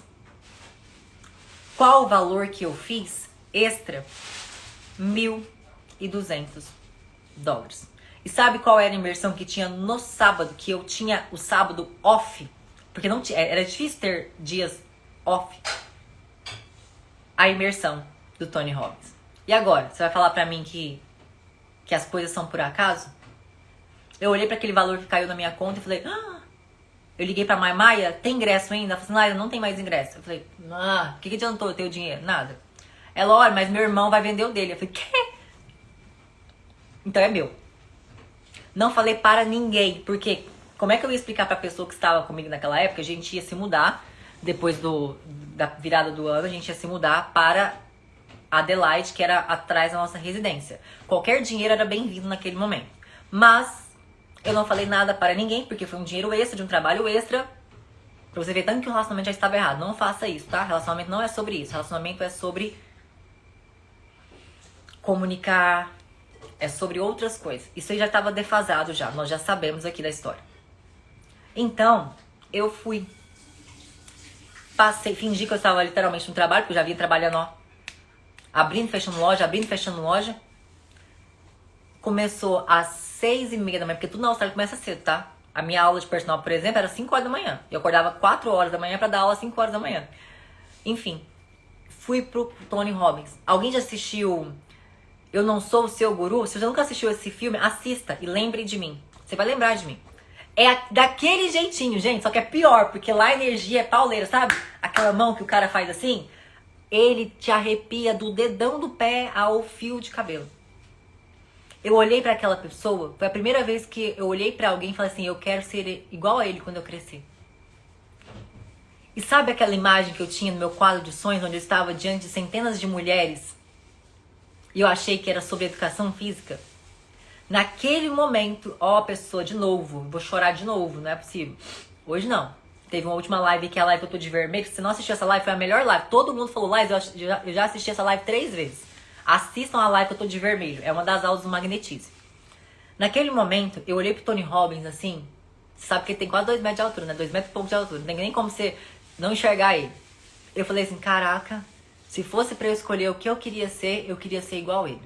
qual o valor que eu fiz extra? $1.200. E sabe qual era a imersão que tinha no sábado? Que eu tinha o sábado off. Porque não tinha, era difícil ter dias off. A imersão do Tony Robbins. E agora? Você vai falar pra mim que as coisas são por acaso? Eu olhei pra aquele valor que caiu na minha conta e falei... Eu liguei pra Maia, tem ingresso ainda? Ela falou assim, não tem mais ingresso. Eu falei, o que adiantou eu ter o dinheiro? Nada. Ela, olha, mas meu irmão vai vender o dele. Eu falei, quê? Então é meu. Não falei para ninguém, porque como é que eu ia explicar pra pessoa que estava comigo naquela época? A gente ia se mudar, depois da virada do ano, a gente ia se mudar para Adelaide, que era atrás da nossa residência. Qualquer dinheiro era bem-vindo naquele momento. Mas eu não falei nada para ninguém, porque foi um dinheiro extra, de um trabalho extra. Pra você ver tanto que o relacionamento já estava errado. Não faça isso, tá? Relacionamento não é sobre isso. Relacionamento é sobre comunicar, é sobre outras coisas. Isso aí já estava defasado já. Nós já sabemos aqui da história. Então, eu fui. Fingi que eu estava literalmente no trabalho, porque eu já vinha trabalhando, ó. Abrindo, fechando loja. Começou às 6h30 da manhã, porque tudo na Austrália começa cedo, tá? A minha aula de personal, por exemplo, era 5 horas da manhã. Eu acordava 4 horas da manhã pra dar aula às 5 horas da manhã. Enfim, fui pro Tony Robbins. Alguém já assistiu Eu Não Sou o Seu Guru? Se você nunca assistiu esse filme, assista e lembre de mim. Você vai lembrar de mim. É daquele jeitinho, gente, só que é pior, porque lá a energia é pauleira, sabe? Aquela mão que o cara faz assim, ele te arrepia do dedão do pé ao fio de cabelo. Eu olhei pra aquela pessoa, foi a primeira vez que eu olhei pra alguém e falei assim, eu quero ser igual a ele quando eu crescer. E sabe aquela imagem que eu tinha no meu quadro de sonhos, onde eu estava diante de centenas de mulheres e eu achei que era sobre educação física? Naquele momento, ó, a pessoa, de novo, vou chorar de novo, não é possível. Hoje não. Teve uma última live que é a live que eu tô de vermelho. Se você não assistiu essa live, foi a melhor live. Todo mundo falou live, eu já assisti essa live 3 vezes. Assistam a live que eu tô de vermelho. É uma das aulas do magnetismo. Naquele momento, eu olhei pro Tony Robbins assim. Você sabe que ele tem quase 2 metros de altura, né? 2 metros e pouco de altura. Não tem nem como você não enxergar ele. Eu falei assim, caraca, se fosse pra eu escolher o que eu queria ser igual a ele.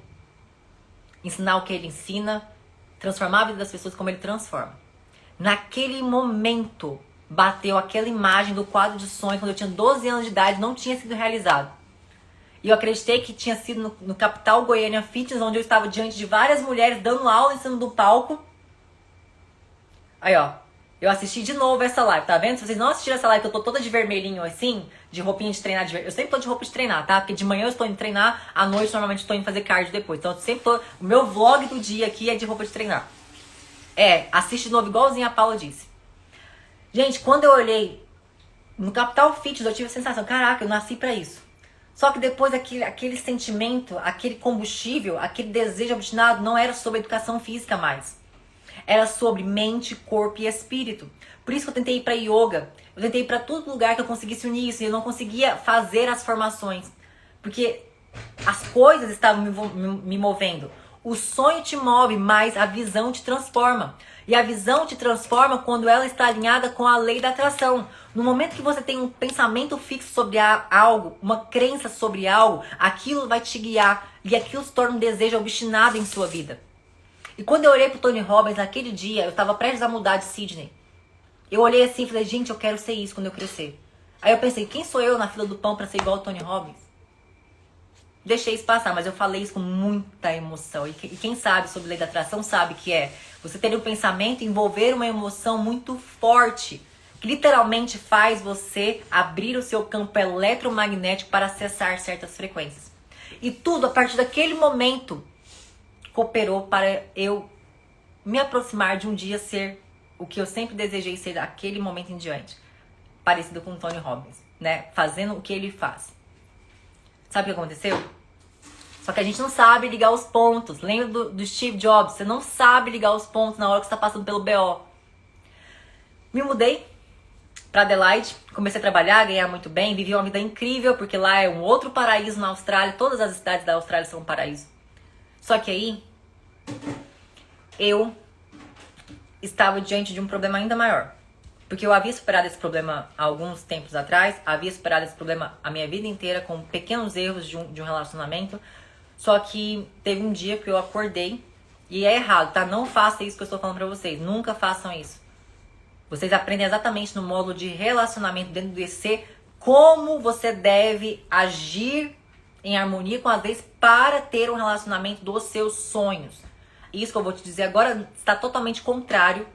Ensinar o que ele ensina, transformar a vida das pessoas como ele transforma. Naquele momento, bateu aquela imagem do quadro de sonhos, quando eu tinha 12 anos de idade, não tinha sido realizado. E eu acreditei que tinha sido no Capital Goiânia Fitness, onde eu estava diante de várias mulheres dando aula em cima do palco. Aí, ó, eu assisti de novo essa live, tá vendo? Se vocês não assistiram essa live, que eu tô toda de vermelhinho assim, de roupinha de treinar, eu sempre tô de roupa de treinar, tá? Porque de manhã eu estou indo treinar, à noite normalmente eu estou indo fazer cardio depois. Então eu sempre tô, o meu vlog do dia aqui é de roupa de treinar. Assiste de novo, igualzinho a Paula disse. Gente, quando eu olhei No Capital Fitness eu tive a sensação, caraca, eu nasci pra isso. Só que depois aquele sentimento, aquele combustível, aquele desejo obstinado não era sobre educação física mais. Era sobre mente, corpo e espírito. Por isso que eu tentei ir pra yoga. Eu tentei ir pra todo lugar que eu conseguisse unir isso. E eu não conseguia fazer as formações. Porque as coisas estavam me movendo. O sonho te move, mas a visão te transforma. E a visão te transforma quando ela está alinhada com a lei da atração. No momento que você tem um pensamento fixo sobre algo, uma crença sobre algo, aquilo vai te guiar. E aquilo se torna um desejo obstinado em sua vida. E quando eu olhei pro Tony Robbins naquele dia, eu estava prestes a mudar de Sydney. Eu olhei assim e falei, gente, eu quero ser isso quando eu crescer. Aí eu pensei, quem sou eu na fila do pão para ser igual ao Tony Robbins? Deixei isso passar, mas eu falei isso com muita emoção. E quem sabe sobre lei da atração sabe que é você ter um pensamento e envolver uma emoção muito forte, que literalmente faz você abrir o seu campo eletromagnético para acessar certas frequências. E tudo, a partir daquele momento, cooperou para eu me aproximar de um dia ser o que eu sempre desejei ser daquele momento em diante. Parecido com o Tony Robbins, né? Fazendo o que ele faz. Sabe o que aconteceu? Só que a gente não sabe ligar os pontos. Lembra do Steve Jobs? Você não sabe ligar os pontos na hora que você está passando pelo BO. Me mudei para Adelaide, comecei a trabalhar, ganhar muito bem, vivi uma vida incrível, porque lá é um outro paraíso na Austrália. Todas as cidades da Austrália são um paraíso. Só que aí, eu estava diante de um problema ainda maior. Porque eu havia superado esse problema há alguns tempos atrás, havia superado esse problema a minha vida inteira com pequenos erros de um relacionamento. Só que teve um dia que eu acordei, e é errado, tá? Não façam isso que eu estou falando pra vocês, nunca façam isso. Vocês aprendem exatamente no módulo de relacionamento dentro do EC como você deve agir em harmonia com as leis para ter um relacionamento dos seus sonhos. Isso que eu vou te dizer agora está totalmente contrário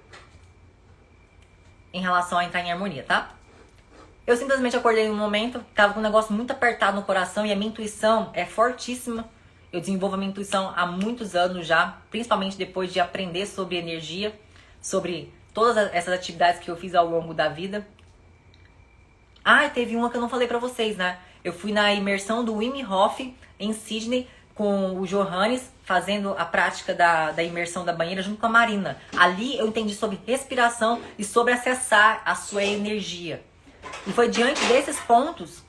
em relação a entrar em harmonia, tá? Eu simplesmente acordei num momento, tava com um negócio muito apertado no coração e a minha intuição é fortíssima. Eu desenvolvo a minha intuição há muitos anos já, principalmente depois de aprender sobre energia, sobre todas essas atividades que eu fiz ao longo da vida. Ah, e teve uma que eu não falei pra vocês, né? Eu fui na imersão do Wim Hof em Sydney com o Johannes, fazendo a prática da imersão da banheira junto com a Marina. Ali eu entendi sobre respiração e sobre acessar a sua energia. E foi diante desses pontos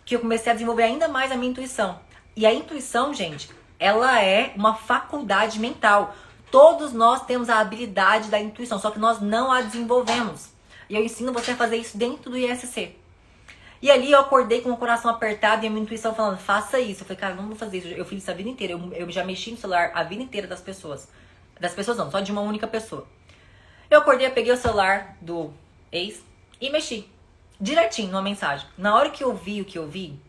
que eu comecei a desenvolver ainda mais a minha intuição. E a intuição, gente, ela é uma faculdade mental. Todos nós temos a habilidade da intuição, só que nós não a desenvolvemos. E eu ensino você a fazer isso dentro do ISC. E ali eu acordei com o coração apertado e a minha intuição falando, faça isso. Eu falei, cara, não vou fazer isso. Eu fiz isso a vida inteira. Eu já mexi no celular a vida inteira das pessoas. Das pessoas não, só de uma única pessoa. Eu acordei, peguei o celular do ex e mexi. Direitinho numa mensagem. Na hora que eu vi o que eu vi,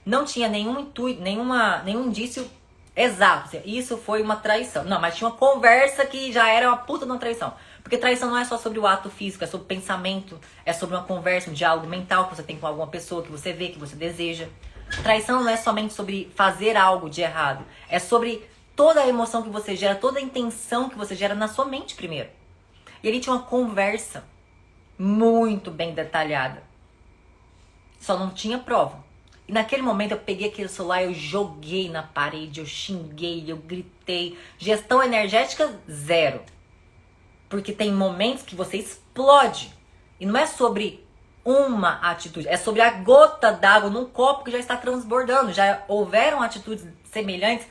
não tinha nenhum intuito, nenhum indício exato. Assim, isso foi uma traição. Não, mas tinha uma conversa que já era uma puta de uma traição. Porque traição não é só sobre o ato físico, é sobre pensamento, é sobre uma conversa, um diálogo mental que você tem com alguma pessoa, que você vê, que você deseja. Traição não é somente sobre fazer algo de errado, é sobre toda a emoção que você gera, toda a intenção que você gera na sua mente primeiro. E ele tinha uma conversa muito bem detalhada. Só não tinha prova. E naquele momento eu peguei aquele celular, eu joguei na parede, eu xinguei, eu gritei. Gestão energética, zero. Porque tem momentos que você explode. E não é sobre uma atitude, é sobre a gota d'água num copo que já está transbordando. Já houveram atitudes semelhantes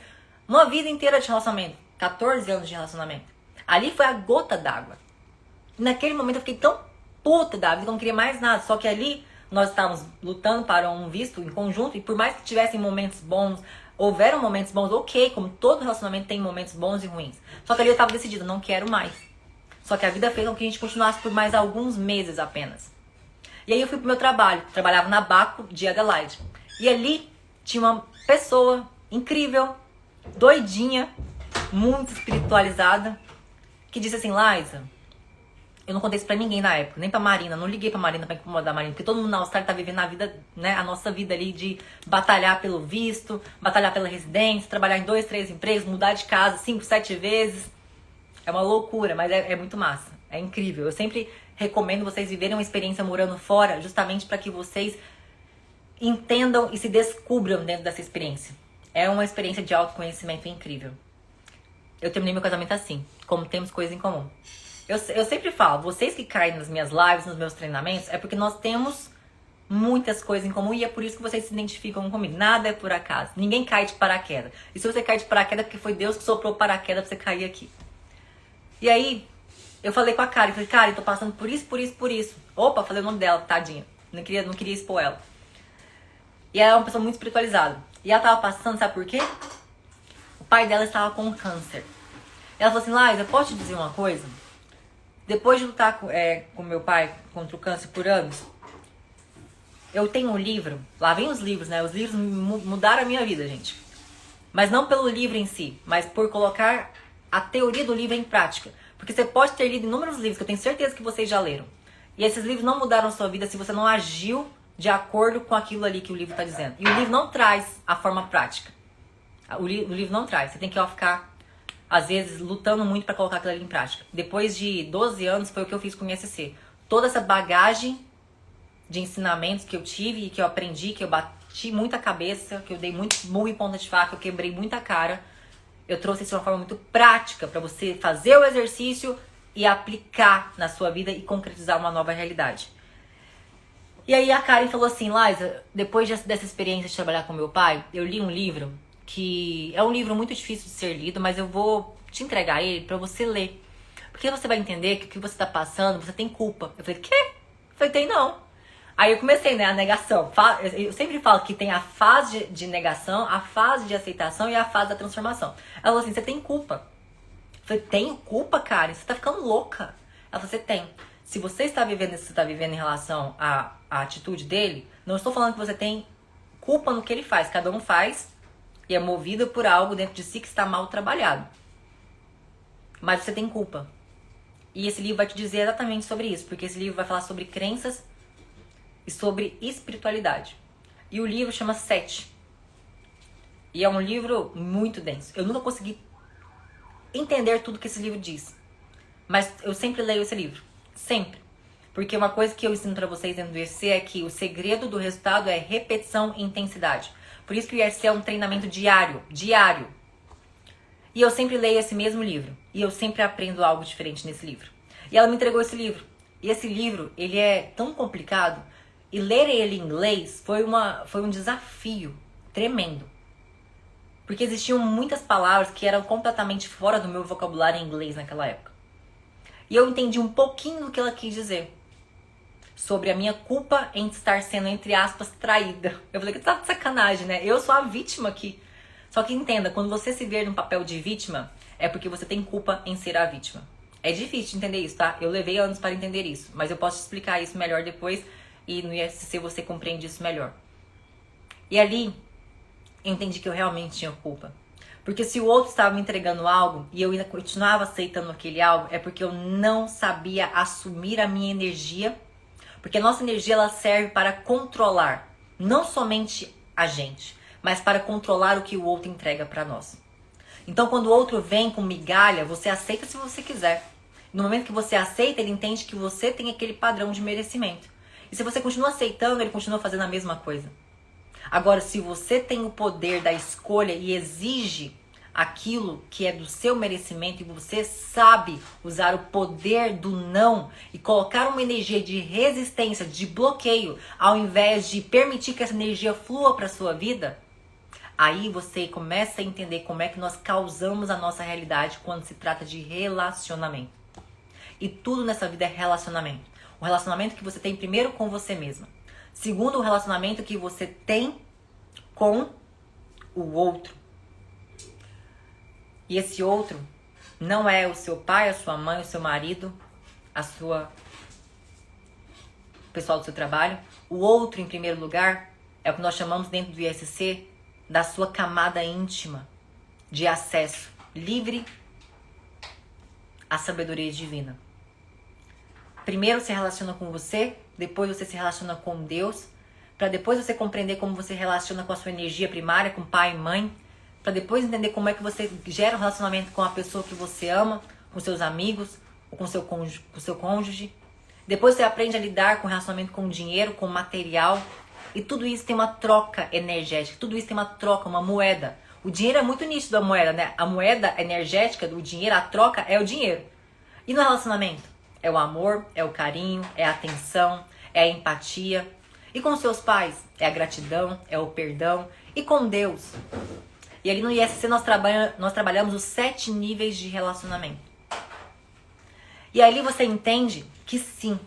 uma vida inteira de relacionamento. 14 anos de relacionamento. Ali foi a gota d'água. E naquele momento eu fiquei tão puta da vida que eu não queria mais nada. Só que ali nós estávamos lutando para um visto em conjunto. E por mais que tivessem momentos bons, houveram momentos bons, ok. Como todo relacionamento tem momentos bons e ruins. Só que ali eu estava decidida, não quero mais. Só que a vida fez com que a gente continuasse por mais alguns meses apenas. E aí eu fui pro meu trabalho. Trabalhava na Baco de Adelaide. E ali tinha uma pessoa incrível, doidinha, muito espiritualizada, que disse assim, Liza, eu não contei isso pra ninguém na época, nem pra Marina, não liguei pra Marina pra incomodar a Marina, porque todo mundo na Austrália tá vivendo a vida, né, a nossa vida ali de batalhar pelo visto, batalhar pela residência, trabalhar em 2, 3 empregos, mudar de casa 5, 7 vezes. É uma loucura, mas é muito massa. É incrível. Eu sempre recomendo vocês viverem uma experiência morando fora, justamente para que vocês entendam e se descubram dentro dessa experiência. É uma experiência de autoconhecimento incrível. Eu terminei meu casamento assim, como temos coisas em comum. Eu sempre falo, vocês que caem nas minhas lives, nos meus treinamentos, é porque nós temos muitas coisas em comum e é por isso que vocês se identificam comigo. Nada é por acaso. Ninguém cai de paraquedas. E se você cai de paraquedas, é porque foi Deus que soprou paraquedas pra você cair aqui. E aí, eu falei com a Karen, falei, Karen, tô passando por isso, por isso, por isso. Opa, falei o nome dela, tadinha. Não queria expor ela. E ela é uma pessoa muito espiritualizada. E ela tava passando, sabe por quê? O pai dela estava com câncer. Ela falou assim, Laís, eu posso te dizer uma coisa? Depois de lutar com meu pai contra o câncer por anos, eu tenho um livro, lá vem os livros, né? Os livros mudaram a minha vida, gente. Mas não pelo livro em si, mas por colocar a teoria do livro em prática. Porque você pode ter lido inúmeros livros, que eu tenho certeza que vocês já leram. E esses livros não mudaram a sua vida se você não agiu de acordo com aquilo ali que o livro está dizendo. E o livro não traz a forma prática. O livro não traz. Você tem que ficar, às vezes, lutando muito para colocar aquilo ali em prática. Depois de 12 anos, foi o que eu fiz com o ISC. Toda essa bagagem de ensinamentos que eu tive e que eu aprendi, que eu bati muita cabeça, que eu dei muito murro em ponta de faca, eu quebrei muita cara. Eu trouxe isso de uma forma muito prática para você fazer o exercício e aplicar na sua vida e concretizar uma nova realidade. E aí a Karen falou assim, Laísa, depois dessa experiência de trabalhar com meu pai, eu li um livro que é um livro muito difícil de ser lido, mas eu vou te entregar ele para você ler. Porque você vai entender que o que você tá passando, você tem culpa. Eu falei, quê? Eu falei, tem não. Aí eu comecei, né, a negação. Eu sempre falo que tem a fase de negação, a fase de aceitação e a fase da transformação. Ela falou assim, você tem culpa. Eu falei, tenho culpa, Karen? Você tá ficando louca. Ela falou, você tem. Se você está vivendo isso que você está vivendo em relação à atitude dele, não estou falando que você tem culpa no que ele faz. Cada um faz e é movido por algo dentro de si que está mal trabalhado. Mas você tem culpa. E esse livro vai te dizer exatamente sobre isso, porque esse livro vai falar sobre crenças e sobre espiritualidade. E o livro chama 7. E é um livro muito denso. Eu nunca consegui entender tudo que esse livro diz. Mas eu sempre leio esse livro. Sempre. Porque uma coisa que eu ensino pra vocês dentro do IFC é que o segredo do resultado é repetição e intensidade. Por isso que o IFC é um treinamento diário. Diário. E eu sempre leio esse mesmo livro. E eu sempre aprendo algo diferente nesse livro. E ela me entregou esse livro. E esse livro, ele é tão complicado. E ler ele em inglês foi um desafio tremendo. Porque existiam muitas palavras que eram completamente fora do meu vocabulário em inglês naquela época. E eu entendi um pouquinho do que ela quis dizer. Sobre a minha culpa em estar sendo, entre aspas, traída. Eu falei que tá de sacanagem, né? Eu sou a vítima aqui. Só que entenda, quando você se ver num papel de vítima, é porque você tem culpa em ser a vítima. É difícil de entender isso, tá? Eu levei anos para entender isso. Mas eu posso te explicar isso melhor depois. E no ISC você compreende isso melhor. E ali, eu entendi que eu realmente tinha culpa. Porque se o outro estava me entregando algo e eu ainda continuava aceitando aquele algo, é porque eu não sabia assumir a minha energia. Porque a nossa energia ela serve para controlar, não somente a gente, mas para controlar o que o outro entrega para nós. Então quando o outro vem com migalha, você aceita se você quiser. No momento que você aceita, ele entende que você tem aquele padrão de merecimento. E se você continua aceitando, ele continua fazendo a mesma coisa. Agora, se você tem o poder da escolha e exige aquilo que é do seu merecimento e você sabe usar o poder do não e colocar uma energia de resistência, de bloqueio, ao invés de permitir que essa energia flua para sua vida, aí você começa a entender como é que nós causamos a nossa realidade quando se trata de relacionamento. E tudo nessa vida é relacionamento. O relacionamento que você tem primeiro com você mesma. Segundo, o relacionamento que você tem com o outro. E esse outro não é o seu pai, a sua mãe, o seu marido, o pessoal do seu trabalho. O outro, em primeiro lugar, é o que nós chamamos dentro do ISC da sua camada íntima de acesso livre à sabedoria divina. Primeiro se relaciona com você, depois você se relaciona com Deus, para depois você compreender como você relaciona com a sua energia primária, com pai e mãe, para depois entender como é que você gera um relacionamento com a pessoa que você ama, com seus amigos, ou com seu cônjuge. Depois você aprende a lidar com relacionamento com dinheiro, com material. E tudo isso tem uma troca energética, tudo isso tem uma troca, uma moeda. O dinheiro é muito nítido, a moeda, né? A moeda energética do dinheiro, a troca é o dinheiro. E no relacionamento? É o amor, é o carinho, é a atenção, é a empatia. E com seus pais? É a gratidão, é o perdão. E com Deus? E ali no ISC nós trabalhamos os 7 níveis de relacionamento. E ali você entende que sim,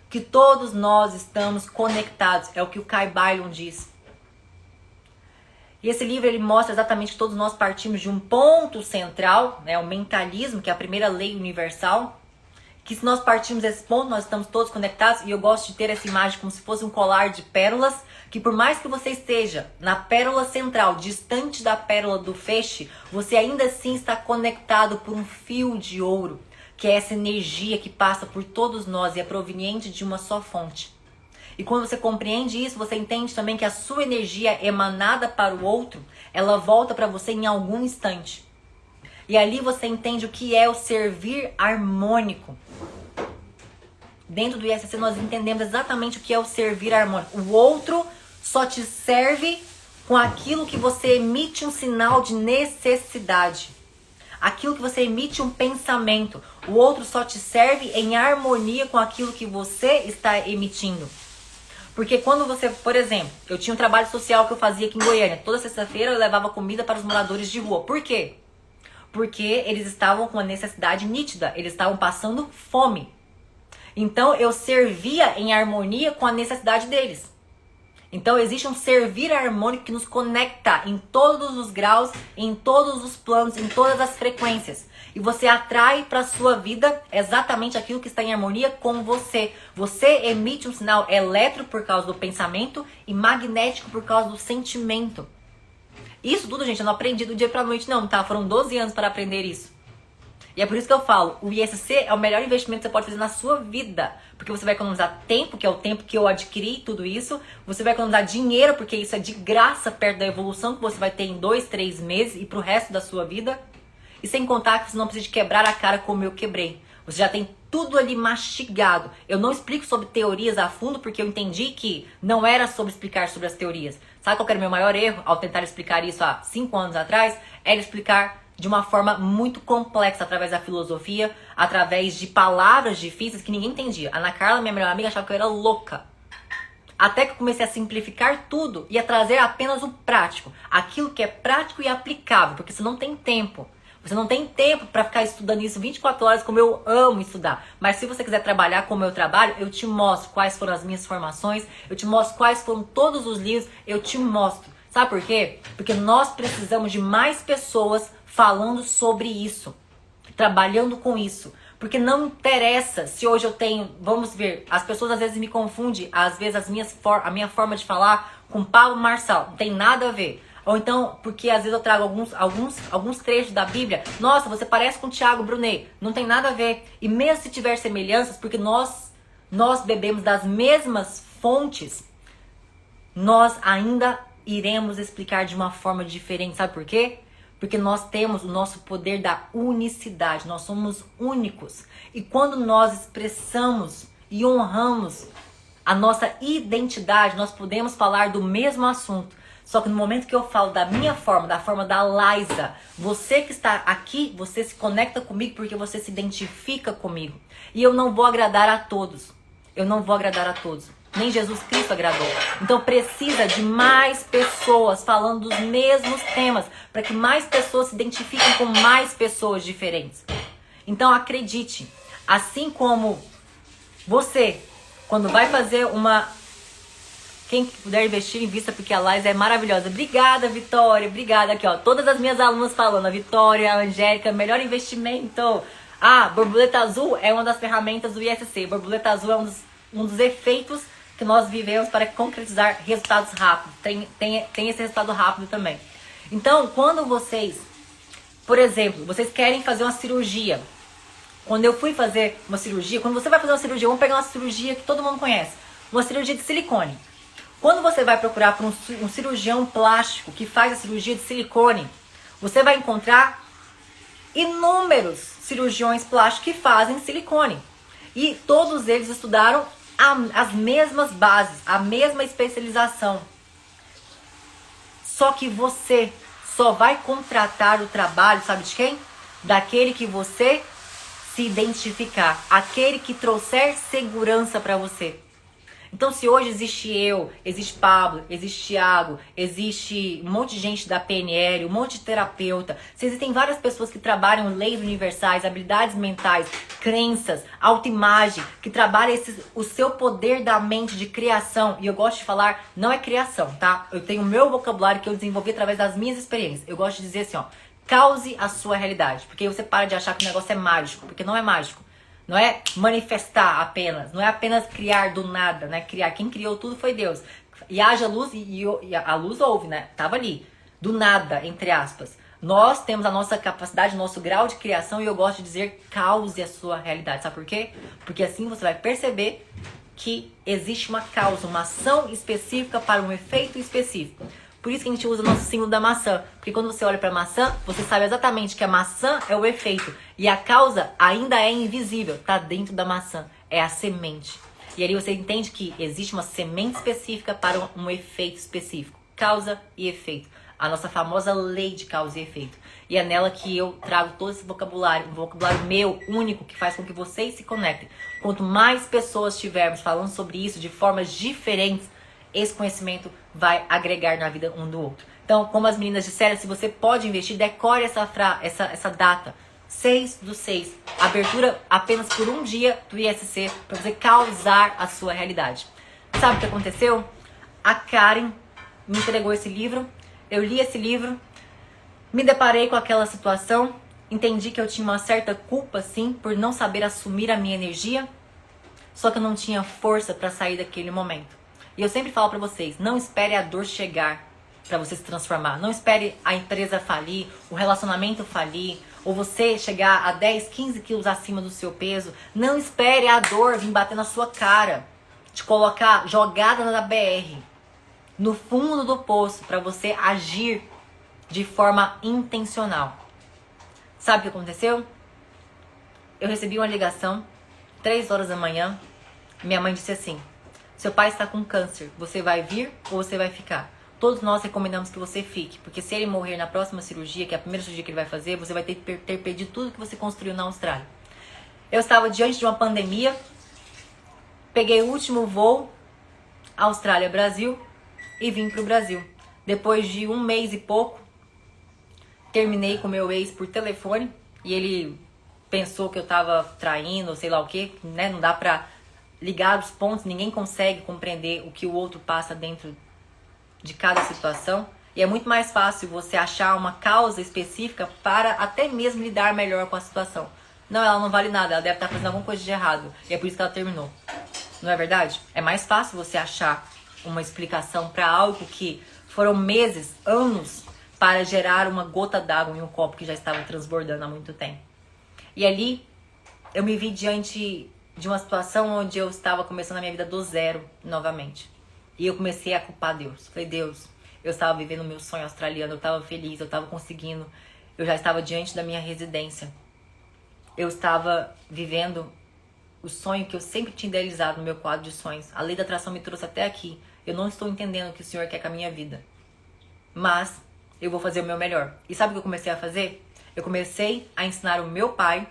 que todos nós estamos conectados. É o que o Kai Bailon diz. E esse livro ele mostra exatamente que todos nós partimos de um ponto central, né, o mentalismo, que é a primeira lei universal. Que se nós partimos desse ponto, nós estamos todos conectados. E eu gosto de ter essa imagem como se fosse um colar de pérolas, que por mais que você esteja na pérola central, distante da pérola do feixe, você ainda assim está conectado por um fio de ouro, que é essa energia que passa por todos nós e é proveniente de uma só fonte. E quando você compreende isso, você entende também que a sua energia emanada para o outro, ela volta para você em algum instante. E ali você entende o que é o servir harmônico. Dentro do ISC nós entendemos exatamente o que é o servir harmônico. O outro só te serve com aquilo que você emite um sinal de necessidade. Aquilo que você emite um pensamento. O outro só te serve em harmonia com aquilo que você está emitindo. Porque quando você, por exemplo, eu tinha um trabalho social que eu fazia aqui em Goiânia. Toda sexta-feira eu levava comida para os moradores de rua. Por quê? Porque eles estavam com uma necessidade nítida. Eles estavam passando fome. Então eu servia em harmonia com a necessidade deles. Então existe um servir harmônico que nos conecta em todos os graus, em todos os planos, em todas as frequências. E você atrai para a sua vida exatamente aquilo que está em harmonia com você. Você emite um sinal elétrico por causa do pensamento e magnético por causa do sentimento. Isso tudo, gente, eu não aprendi do dia para a noite não, tá? Foram 12 anos para aprender isso. E é por isso que eu falo, o ISC é o melhor investimento que você pode fazer na sua vida. Porque você vai economizar tempo, que é o tempo que eu adquiri tudo isso. Você vai economizar dinheiro, porque isso é de graça perto da evolução que você vai ter em 2, 3 meses e pro resto da sua vida. E sem contar que você não precisa quebrar a cara como eu quebrei. Você já tem tudo ali mastigado. Eu não explico sobre teorias a fundo, porque eu entendi que não era sobre explicar sobre as teorias. Sabe qual era o meu maior erro ao tentar explicar isso há 5 anos atrás? Era explicar de uma forma muito complexa, através da filosofia, através de palavras difíceis que ninguém entendia. A Ana Carla, minha melhor amiga, achava que eu era louca. Até que eu comecei a simplificar tudo e a trazer apenas o prático. Aquilo que é prático e aplicável, porque você não tem tempo. Você não tem tempo para ficar estudando isso 24 horas, como eu amo estudar. Mas se você quiser trabalhar como eu trabalho, eu te mostro quais foram as minhas formações, eu te mostro quais foram todos os livros, eu te mostro. Sabe por quê? Porque nós precisamos de mais pessoas falando sobre isso, trabalhando com isso. Porque não interessa se hoje eu tenho, vamos ver, as pessoas às vezes me confundem, às vezes a minha forma de falar com Pablo Marçal, não tem nada a ver. Ou então, porque às vezes eu trago alguns trechos da Bíblia, nossa, você parece com Tiago Brunet, não tem nada a ver. E mesmo se tiver semelhanças, porque nós bebemos das mesmas fontes, nós ainda iremos explicar de uma forma diferente, sabe por quê? Porque nós temos o nosso poder da unicidade, nós somos únicos. E quando nós expressamos e honramos a nossa identidade, nós podemos falar do mesmo assunto. Só que no momento que eu falo da minha forma, da forma da Liza, você que está aqui, você se conecta comigo porque você se identifica comigo. E eu não vou agradar a todos. Eu não vou agradar a todos. Nem Jesus Cristo agradou. Então precisa de mais pessoas falando dos mesmos temas, para que mais pessoas se identifiquem com mais pessoas diferentes. Então acredite, assim como você, quando vai fazer uma... Quem puder investir, invista, porque a Liza é maravilhosa. Obrigada, Vitória, obrigada. Aqui, ó, todas as minhas alunas falando, a Vitória, a Angélica, melhor investimento. Ah, borboleta azul é uma das ferramentas do ISC. Borboleta azul é um dos efeitos que nós vivemos para concretizar resultados rápidos. Tem esse resultado rápido também. Então, quando vocês, por exemplo, vocês querem fazer uma cirurgia. Quando eu fui fazer uma cirurgia, quando você vai fazer uma cirurgia, vamos pegar uma cirurgia que todo mundo conhece. Uma cirurgia de silicone. Quando você vai procurar por um cirurgião plástico que faz a cirurgia de silicone, você vai encontrar inúmeros cirurgiões plásticos que fazem silicone. E todos eles estudaram as mesmas bases, a mesma especialização. Só que você só vai contratar o trabalho, sabe de quem? Daquele que você se identificar, aquele que trouxer segurança para você. Então, se hoje existe eu, existe Pablo, existe Thiago, existe um monte de gente da PNL, um monte de terapeuta, se existem várias pessoas que trabalham leis universais, habilidades mentais, crenças, autoimagem, que trabalham o seu poder da mente de criação, e eu gosto de falar, não é criação, tá? Eu tenho o meu vocabulário que eu desenvolvi através das minhas experiências. Eu gosto de dizer assim, ó, cause a sua realidade, porque aí você para de achar que o negócio é mágico, porque não é mágico. Não é manifestar apenas, não é apenas criar do nada, né? Criar, quem criou tudo foi Deus. E haja luz e a luz houve, né? Tava ali, do nada, entre aspas. Nós temos a nossa capacidade, o nosso grau de criação, e eu gosto de dizer, cause a sua realidade. Sabe por quê? Porque assim você vai perceber que existe uma causa, uma ação específica para um efeito específico. Por isso que a gente usa o nosso símbolo da maçã. Porque quando você olha para a maçã, você sabe exatamente que a maçã é o efeito. E a causa ainda é invisível. Está dentro da maçã. É a semente. E ali você entende que existe uma semente específica para um efeito específico. Causa e efeito. A nossa famosa lei de causa e efeito. E é nela que eu trago todo esse vocabulário. Um vocabulário meu, único, que faz com que vocês se conectem. Quanto mais pessoas tivermos falando sobre isso de formas diferentes, esse conhecimento vai agregar na vida um do outro. Então, como as meninas disseram, se você pode investir, decore essa data. 6/6. Abertura apenas por um dia do ISC para você causar a sua realidade. Sabe o que aconteceu? A Karen me entregou esse livro. Eu li esse livro. Me deparei com aquela situação. Entendi que eu tinha uma certa culpa, sim, por não saber assumir a minha energia. Só que eu não tinha força para sair daquele momento. E eu sempre falo pra vocês, não espere a dor chegar pra você se transformar. Não espere a empresa falir, o relacionamento falir, ou você chegar a 10, 15 quilos acima do seu peso. Não espere a dor vir bater na sua cara, te colocar jogada na BR, no fundo do poço, pra você agir de forma intencional. Sabe o que aconteceu? Eu recebi uma ligação, 3 horas da manhã, minha mãe disse assim: seu pai está com câncer, você vai vir ou você vai ficar? Todos nós recomendamos que você fique, porque se ele morrer na próxima cirurgia, que é a primeira cirurgia que ele vai fazer, você vai ter perdido tudo que você construiu na Austrália. Eu estava diante de uma pandemia, peguei o último voo, Austrália-Brasil, e vim para o Brasil. Depois de 1 mês e pouco, terminei com meu ex por telefone, e ele pensou que eu estava traindo, ou sei lá o que, né? Não dá pra ligar os pontos, ninguém consegue compreender o que o outro passa dentro de cada situação. E é muito mais fácil você achar uma causa específica para até mesmo lidar melhor com a situação. Não, ela não vale nada, ela deve estar fazendo alguma coisa de errado. E é por isso que ela terminou. Não é verdade? É mais fácil você achar uma explicação para algo que foram meses, anos, para gerar uma gota d'água em um copo que já estava transbordando há muito tempo. E ali eu me vi diante de uma situação onde eu estava começando a minha vida do zero novamente. E eu comecei a culpar Deus. Falei, Deus, eu estava vivendo o meu sonho australiano, eu estava feliz, eu estava conseguindo, eu já estava diante da minha residência. Eu estava vivendo o sonho que eu sempre tinha idealizado no meu quadro de sonhos. A lei da atração me trouxe até aqui. Eu não estou entendendo o que o Senhor quer com a minha vida. Mas eu vou fazer o meu melhor. E sabe o que eu comecei a fazer? Eu comecei a ensinar o meu pai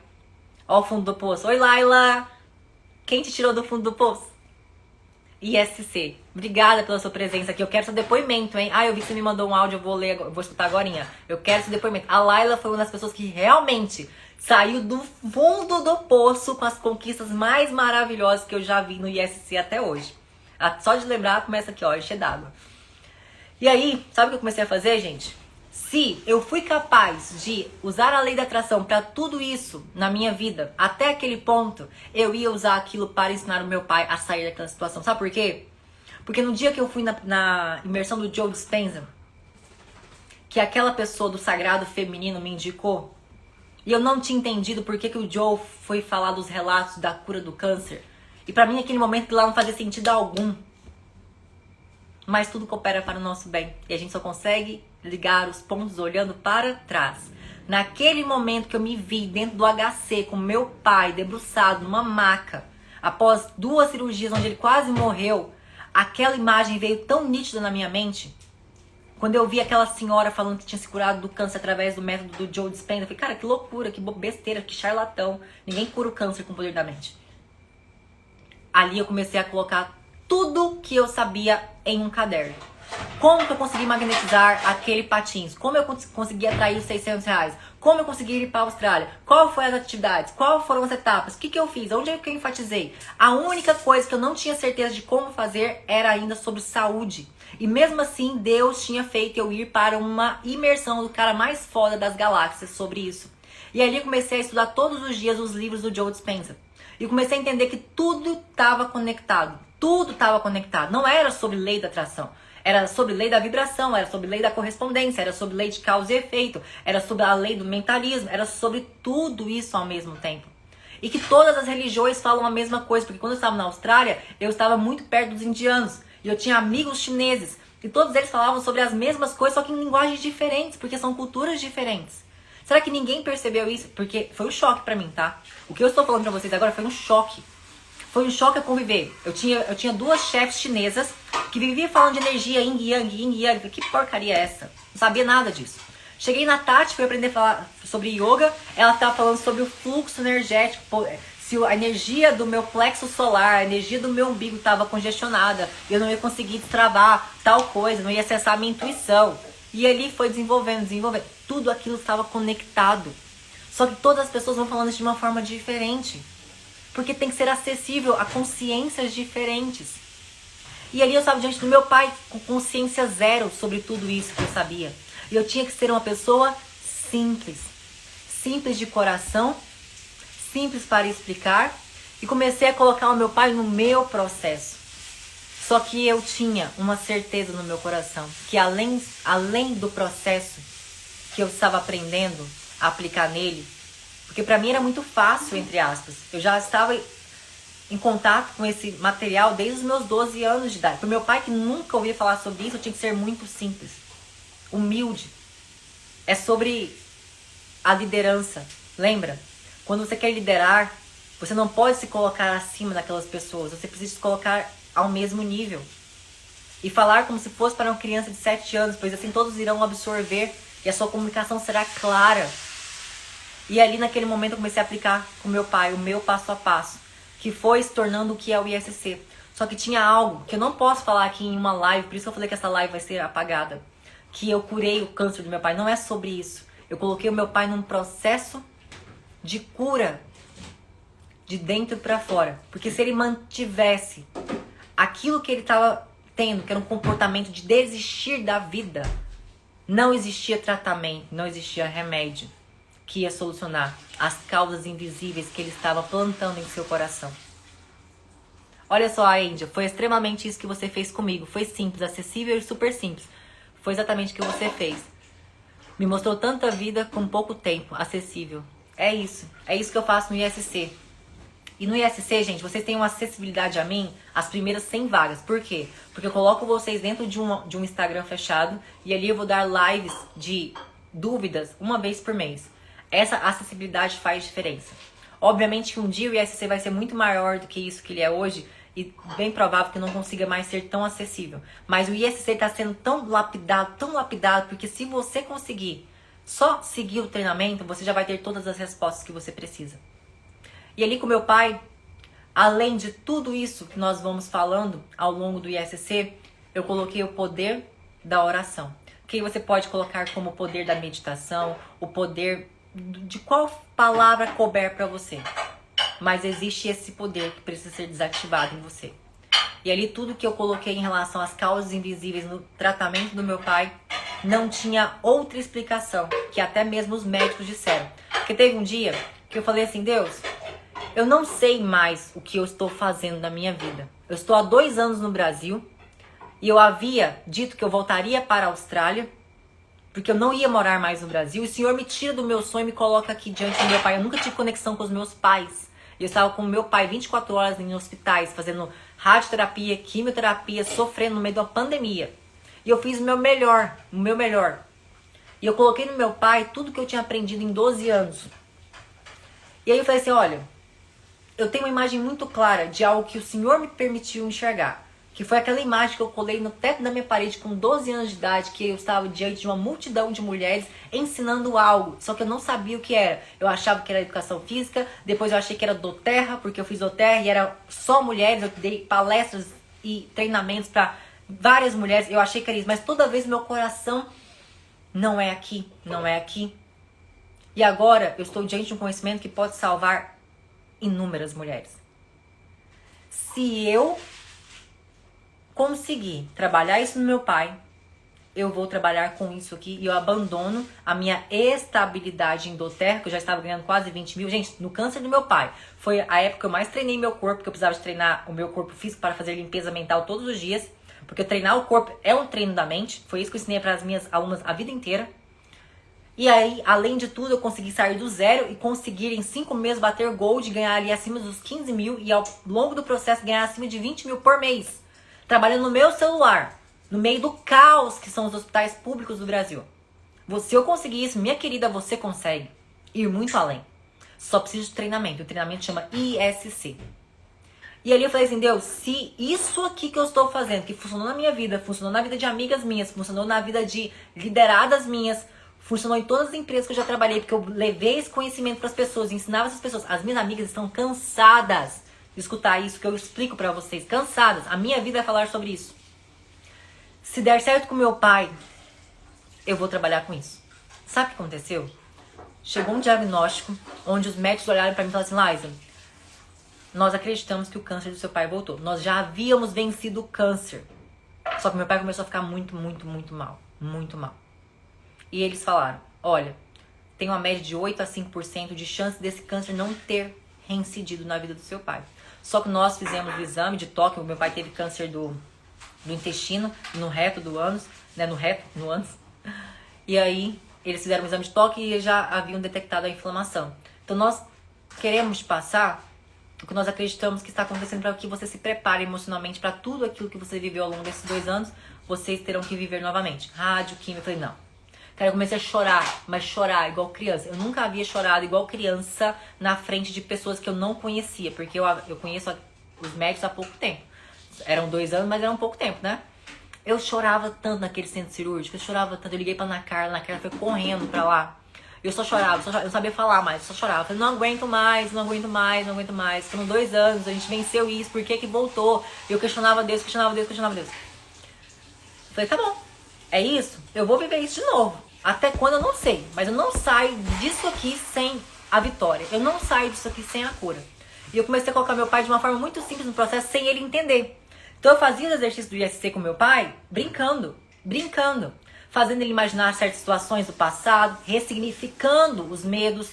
ao fundo do poço. Oi, Laila! Quem te tirou do fundo do poço? ISC. Obrigada pela sua presença aqui. Eu quero seu depoimento, hein? Ah, eu vi que você me mandou um áudio, eu vou ler, vou escutar agorinha. Eu quero seu depoimento. A Laila foi uma das pessoas que realmente saiu do fundo do poço com as conquistas mais maravilhosas que eu já vi no ISC até hoje. Só de lembrar, começa aqui, ó, encher d'água. E aí, sabe o que eu comecei a fazer, gente? Se eu fui capaz de usar a lei da atração para tudo isso na minha vida, até aquele ponto, eu ia usar aquilo para ensinar o meu pai a sair daquela situação. Sabe por quê? Porque no dia que eu fui na imersão do Joe Dispenza, que aquela pessoa do sagrado feminino me indicou, e eu não tinha entendido por que o Joe foi falar dos relatos da cura do câncer. E pra mim, aquele momento lá não fazia sentido algum. Mas tudo coopera para o nosso bem. E a gente só consegue ligar os pontos olhando para trás. Naquele momento que eu me vi dentro do HC com meu pai debruçado numa maca, após 2 cirurgias onde ele quase morreu, aquela imagem veio tão nítida na minha mente. Quando eu vi aquela senhora falando que tinha se curado do câncer através do método do Joe Dispenza, eu falei, cara, que loucura, que besteira, que charlatão. Ninguém cura o câncer com o poder da mente. Ali eu comecei a colocar tudo que eu sabia em um caderno. Como que eu consegui magnetizar aquele patins? Como eu consegui atrair os R$600? Como eu consegui ir para a Austrália? Qual foi as atividades? Quais foram as etapas? O que eu fiz? Onde é que eu enfatizei? A única coisa que eu não tinha certeza de como fazer era ainda sobre saúde. E mesmo assim, Deus tinha feito eu ir para uma imersão do cara mais foda das galáxias sobre isso. E ali eu comecei a estudar todos os dias os livros do Joe Dispenza. E comecei a entender que tudo estava conectado. Tudo estava conectado. Não era sobre lei da atração. Era sobre lei da vibração, era sobre lei da correspondência, era sobre lei de causa e efeito, era sobre a lei do mentalismo, era sobre tudo isso ao mesmo tempo. E que todas as religiões falam a mesma coisa, porque quando eu estava na Austrália, eu estava muito perto dos indianos, e eu tinha amigos chineses, e todos eles falavam sobre as mesmas coisas, só que em linguagens diferentes, porque são culturas diferentes. Será que ninguém percebeu isso? Porque foi um choque pra mim, tá? O que eu estou falando pra vocês agora foi um choque. Foi um choque a conviver. Eu tinha 2 chefes chinesas que viviam falando de energia, yin yang, yin yang. Que porcaria é essa? Não sabia nada disso. Cheguei na Tati, fui aprender a falar sobre yoga. Ela estava falando sobre o fluxo energético. Se a energia do meu plexo solar, a energia do meu umbigo estava congestionada, eu não ia conseguir destravar tal coisa, não ia acessar a minha intuição. E ali foi desenvolvendo. Tudo aquilo estava conectado. Só que todas as pessoas vão falando isso de uma forma diferente. Porque tem que ser acessível a consciências diferentes. E ali eu estava diante do meu pai com consciência zero sobre tudo isso que eu sabia. E eu tinha que ser uma pessoa simples. Simples de coração, simples para explicar. E comecei a colocar o meu pai no meu processo. Só que eu tinha uma certeza no meu coração. Que além do processo que eu estava aprendendo a aplicar nele, porque pra mim era muito fácil, entre aspas. Eu já estava em contato com esse material desde os meus 12 anos de idade. Pro meu pai, que nunca ouvia falar sobre isso, eu tinha que ser muito simples, humilde. É sobre a liderança. Lembra? Quando você quer liderar, você não pode se colocar acima daquelas pessoas. Você precisa se colocar ao mesmo nível. E falar como se fosse para uma criança de 7 anos, pois assim todos irão absorver e a sua comunicação será clara. E ali naquele momento eu comecei a aplicar com meu pai, o meu passo a passo, que foi se tornando o que é o ISC. Só que tinha algo que eu não posso falar aqui em uma live, por isso que eu falei que essa live vai ser apagada. Que eu curei o câncer do meu pai, não é sobre isso. Eu coloquei o meu pai num processo de cura, de dentro para fora. Porque se ele mantivesse aquilo que ele estava tendo, que era um comportamento de desistir da vida, não existia tratamento, não existia remédio que ia solucionar as causas invisíveis que ele estava plantando em seu coração. Olha só, Angel, foi extremamente isso que você fez comigo. Foi simples, acessível e super simples. Foi exatamente o que você fez. Me mostrou tanta vida com pouco tempo, acessível. É isso que eu faço no ISC. E no ISC, gente, vocês têm uma acessibilidade a mim, as primeiras 100 vagas. Por quê? Porque eu coloco vocês dentro de um Instagram fechado e ali eu vou dar lives de dúvidas uma vez por mês. Essa acessibilidade faz diferença. Obviamente que um dia o ISC vai ser muito maior do que isso que ele é hoje e bem provável que não consiga mais ser tão acessível. Mas o ISC está sendo tão lapidado, porque se você conseguir só seguir o treinamento, você já vai ter todas as respostas que você precisa. E ali com meu pai, além de tudo isso que nós vamos falando ao longo do ISC, eu coloquei o poder da oração. Que você pode colocar como o poder da meditação, o poder de qual palavra couber para você. Mas existe esse poder que precisa ser desativado em você. E ali tudo que eu coloquei em relação às causas invisíveis no tratamento do meu pai, não tinha outra explicação, que até mesmo os médicos disseram. Porque teve um dia que eu falei assim, Deus, eu não sei mais o que eu estou fazendo na minha vida. Eu estou há 2 anos no Brasil e eu havia dito que eu voltaria para a Austrália, porque eu não ia morar mais no Brasil. E o Senhor me tira do meu sonho e me coloca aqui diante do meu pai. Eu nunca tive conexão com os meus pais. Eu estava com o meu pai 24 horas em hospitais, fazendo radioterapia, quimioterapia, sofrendo no meio de uma pandemia. E eu fiz o meu melhor. E eu coloquei no meu pai tudo que eu tinha aprendido em 12 anos. E aí eu falei assim, olha, eu tenho uma imagem muito clara de algo que o Senhor me permitiu enxergar. Que foi aquela imagem que eu colei no teto da minha parede com 12 anos de idade, que eu estava diante de uma multidão de mulheres ensinando algo, só que eu não sabia o que era. Eu achava que era educação física, depois eu achei que era doTERRA, porque eu fiz doTERRA e era só mulheres, eu dei palestras e treinamentos para várias mulheres, eu achei que era isso, mas toda vez meu coração não é aqui, não é aqui. E agora eu estou diante de um conhecimento que pode salvar inúmeras mulheres. Se eu conseguir trabalhar isso no meu pai, eu vou trabalhar com isso aqui e eu abandono a minha estabilidade em doTERRA, que eu já estava ganhando quase 20 mil. Gente, no câncer do meu pai, foi a época que eu mais treinei meu corpo, porque eu precisava de treinar o meu corpo físico para fazer limpeza mental todos os dias, porque treinar o corpo é um treino da mente, foi isso que eu ensinei para as minhas alunas a vida inteira. E aí, além de tudo, eu consegui sair do zero e conseguir em 5 meses bater gold, ganhar ali acima dos 15 mil e ao longo do processo ganhar acima de 20 mil por mês. Trabalhando no meu celular, no meio do caos que são os hospitais públicos do Brasil. Se eu conseguir isso, minha querida, você consegue ir muito além. Só precisa de treinamento. O treinamento chama ISC. E ali eu falei assim, Deus, se isso aqui que eu estou fazendo, que funcionou na minha vida, funcionou na vida de amigas minhas, funcionou na vida de lideradas minhas, funcionou em todas as empresas que eu já trabalhei, porque eu levei esse conhecimento para as pessoas, ensinava essas pessoas. As minhas amigas estão cansadas de escutar isso que eu explico para vocês, cansadas. A minha vida é falar sobre isso. Se der certo com meu pai, eu vou trabalhar com isso. Sabe o que aconteceu? Chegou um diagnóstico onde os médicos olharam para mim e falaram assim, Liza, nós acreditamos que o câncer do seu pai voltou. Nós já havíamos vencido o câncer. Só que meu pai começou a ficar muito mal. Muito mal. E eles falaram, olha, tem uma média de 8 a 5% de chance desse câncer não ter reincidido na vida do seu pai. Só que nós fizemos o exame de toque, o meu pai teve câncer do intestino, no reto do ânus, né, no ânus. E aí, eles fizeram um exame de toque e já haviam detectado a inflamação. Então, nós queremos passar o que nós acreditamos que está acontecendo para que você se prepare emocionalmente para tudo aquilo que você viveu ao longo desses 2 anos, vocês terão que viver novamente. Rádio, química, eu falei, não. Cara, eu comecei a chorar, mas chorar igual criança. Eu nunca havia chorado igual criança na frente de pessoas que eu não conhecia, porque eu conheço os médicos há pouco tempo. Eram 2 anos, mas era um pouco tempo, né? Eu chorava tanto naquele centro cirúrgico, eu chorava tanto. Eu liguei pra Ana Carla foi correndo pra lá. Eu só chorava, eu não sabia falar mais, só chorava. Eu falei, não aguento mais. Foram 2 anos, a gente venceu isso, por que que voltou? Eu questionava Deus. Eu falei, tá bom, é isso, eu vou viver isso de novo. Até quando eu não sei, mas eu não saio disso aqui sem a vitória. Eu não saio disso aqui sem a cura. E eu comecei a colocar meu pai de uma forma muito simples no processo, sem ele entender. Então eu fazia os exercícios do ISC com meu pai, brincando. Fazendo ele imaginar certas situações do passado, ressignificando os medos,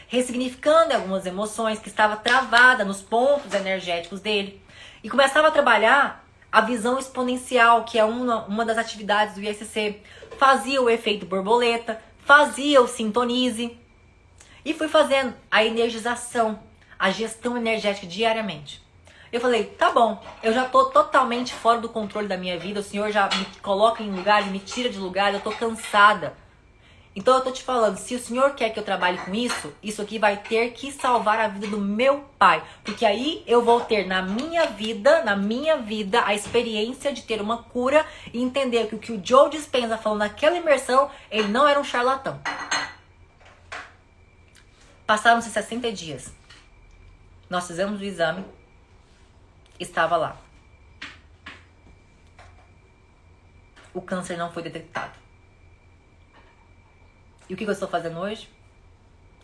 ressignificando algumas emoções que estavam travadas nos pontos energéticos dele. E começava a trabalhar a visão exponencial, que é uma das atividades do ISC. Fazia o efeito borboleta, fazia o sintonize. E fui fazendo a energização, a gestão energética diariamente. Eu falei, tá bom, eu já tô totalmente fora do controle da minha vida, o Senhor já me coloca em lugares, me tira de lugares, eu tô cansada. Então eu tô te falando, se o Senhor quer que eu trabalhe com isso, isso aqui vai ter que salvar a vida do meu pai. Porque aí eu vou ter na minha vida, a experiência de ter uma cura e entender que o que o Joe Dispenza falou naquela imersão, ele não era um charlatão. Passaram-se 60 dias. Nós fizemos o exame, estava lá. O câncer não foi detectado. E o que eu estou fazendo hoje?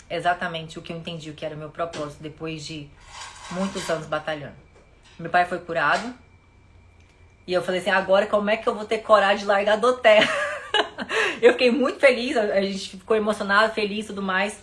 Exatamente o que eu entendi, o que era o meu propósito depois de muitos anos batalhando. Meu pai foi curado. E eu falei assim, agora como é que eu vou ter coragem de largar do doTERRA? Eu fiquei muito feliz, a gente ficou emocionado, feliz e tudo mais.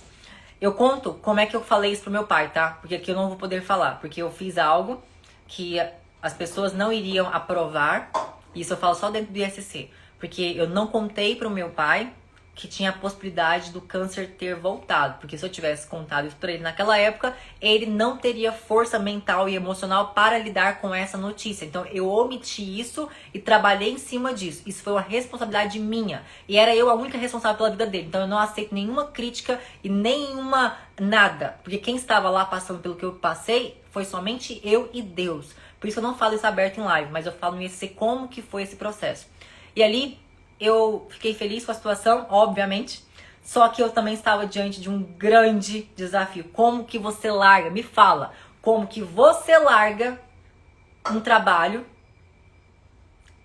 Eu conto como é que eu falei isso pro meu pai, tá? Porque aqui eu não vou poder falar, porque eu fiz algo que as pessoas não iriam aprovar. Isso eu falo só dentro do ISC. Porque eu não contei pro meu pai que tinha a possibilidade do câncer ter voltado. Porque se eu tivesse contado isso pra ele naquela época, ele não teria força mental e emocional para lidar com essa notícia. Então eu omiti isso e trabalhei em cima disso. Isso foi uma responsabilidade minha. E era eu a única responsável pela vida dele. Então eu não aceito nenhuma crítica e nenhuma nada. Porque quem estava lá passando pelo que eu passei foi somente eu e Deus. Por isso eu não falo isso aberto em live, mas eu falo no ISC como que foi esse processo. E ali eu fiquei feliz com a situação, obviamente, só que eu também estava diante de um grande desafio. Como que você larga? Me fala, como que você larga um trabalho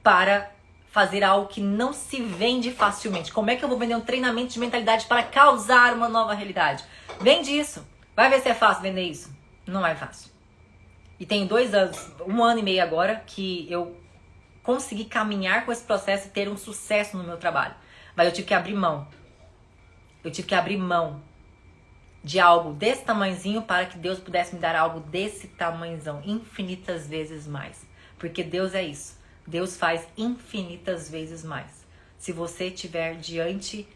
para fazer algo que não se vende facilmente? Como é que eu vou vender um treinamento de mentalidade para causar uma nova realidade? Vende isso. Vai ver se é fácil vender isso. Não é fácil. E tem 2 anos, 1 ano e meio agora, que eu consegui caminhar com esse processo e ter um sucesso no meu trabalho. Mas eu tive que abrir mão. Eu tive que abrir mão de algo desse tamanhozinho para que Deus pudesse me dar algo desse tamanhozão, infinitas vezes mais. Porque Deus é isso. Deus faz infinitas vezes mais. Se você estiver diante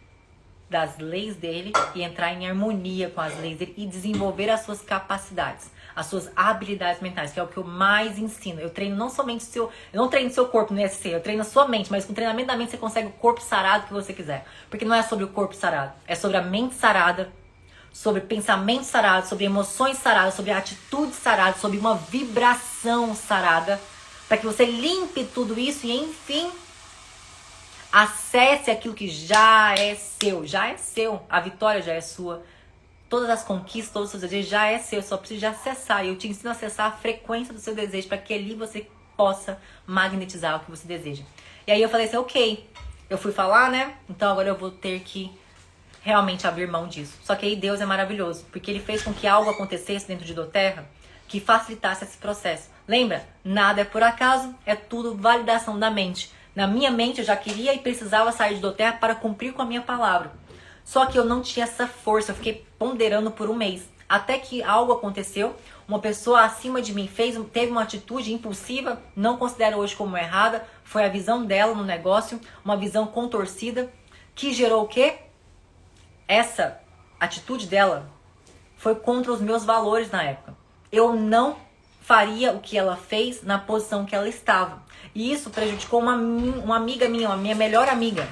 das leis dele e entrar em harmonia com as leis dele e desenvolver as suas capacidades, as suas habilidades mentais, que é o que eu mais ensino. Eu treino não somente eu não treino seu corpo no ESC, eu treino a sua mente, mas com treinamento da mente você consegue o corpo sarado que você quiser. Porque não é sobre o corpo sarado, é sobre a mente sarada, sobre pensamento sarado, sobre emoções saradas, sobre atitude sarada, sobre uma vibração sarada, para que você limpe tudo isso e enfim acesse aquilo que já é seu. Já é seu, a vitória já é sua. Todas as conquistas, todos os seus desejos já é seu, só precisa acessar. E eu te ensino a acessar a frequência do seu desejo para que ali você possa magnetizar o que você deseja. E aí eu falei assim, ok, eu fui falar, né? Então agora eu vou ter que realmente abrir mão disso. Só que aí Deus é maravilhoso, porque Ele fez com que algo acontecesse dentro de Doterra que facilitasse esse processo. Lembra? Nada é por acaso, é tudo validação da mente. Na minha mente eu já queria e precisava sair de Doterra para cumprir com a minha palavra. Só que eu não tinha essa força, eu fiquei ponderando por 1 mês. Até que algo aconteceu, uma pessoa acima de mim teve uma atitude impulsiva, não considero hoje como errada, foi a visão dela no negócio, uma visão contorcida, que gerou o quê? Essa atitude dela foi contra os meus valores na época. Eu não faria o que ela fez na posição que ela estava. E isso prejudicou uma amiga minha, uma minha melhor amiga.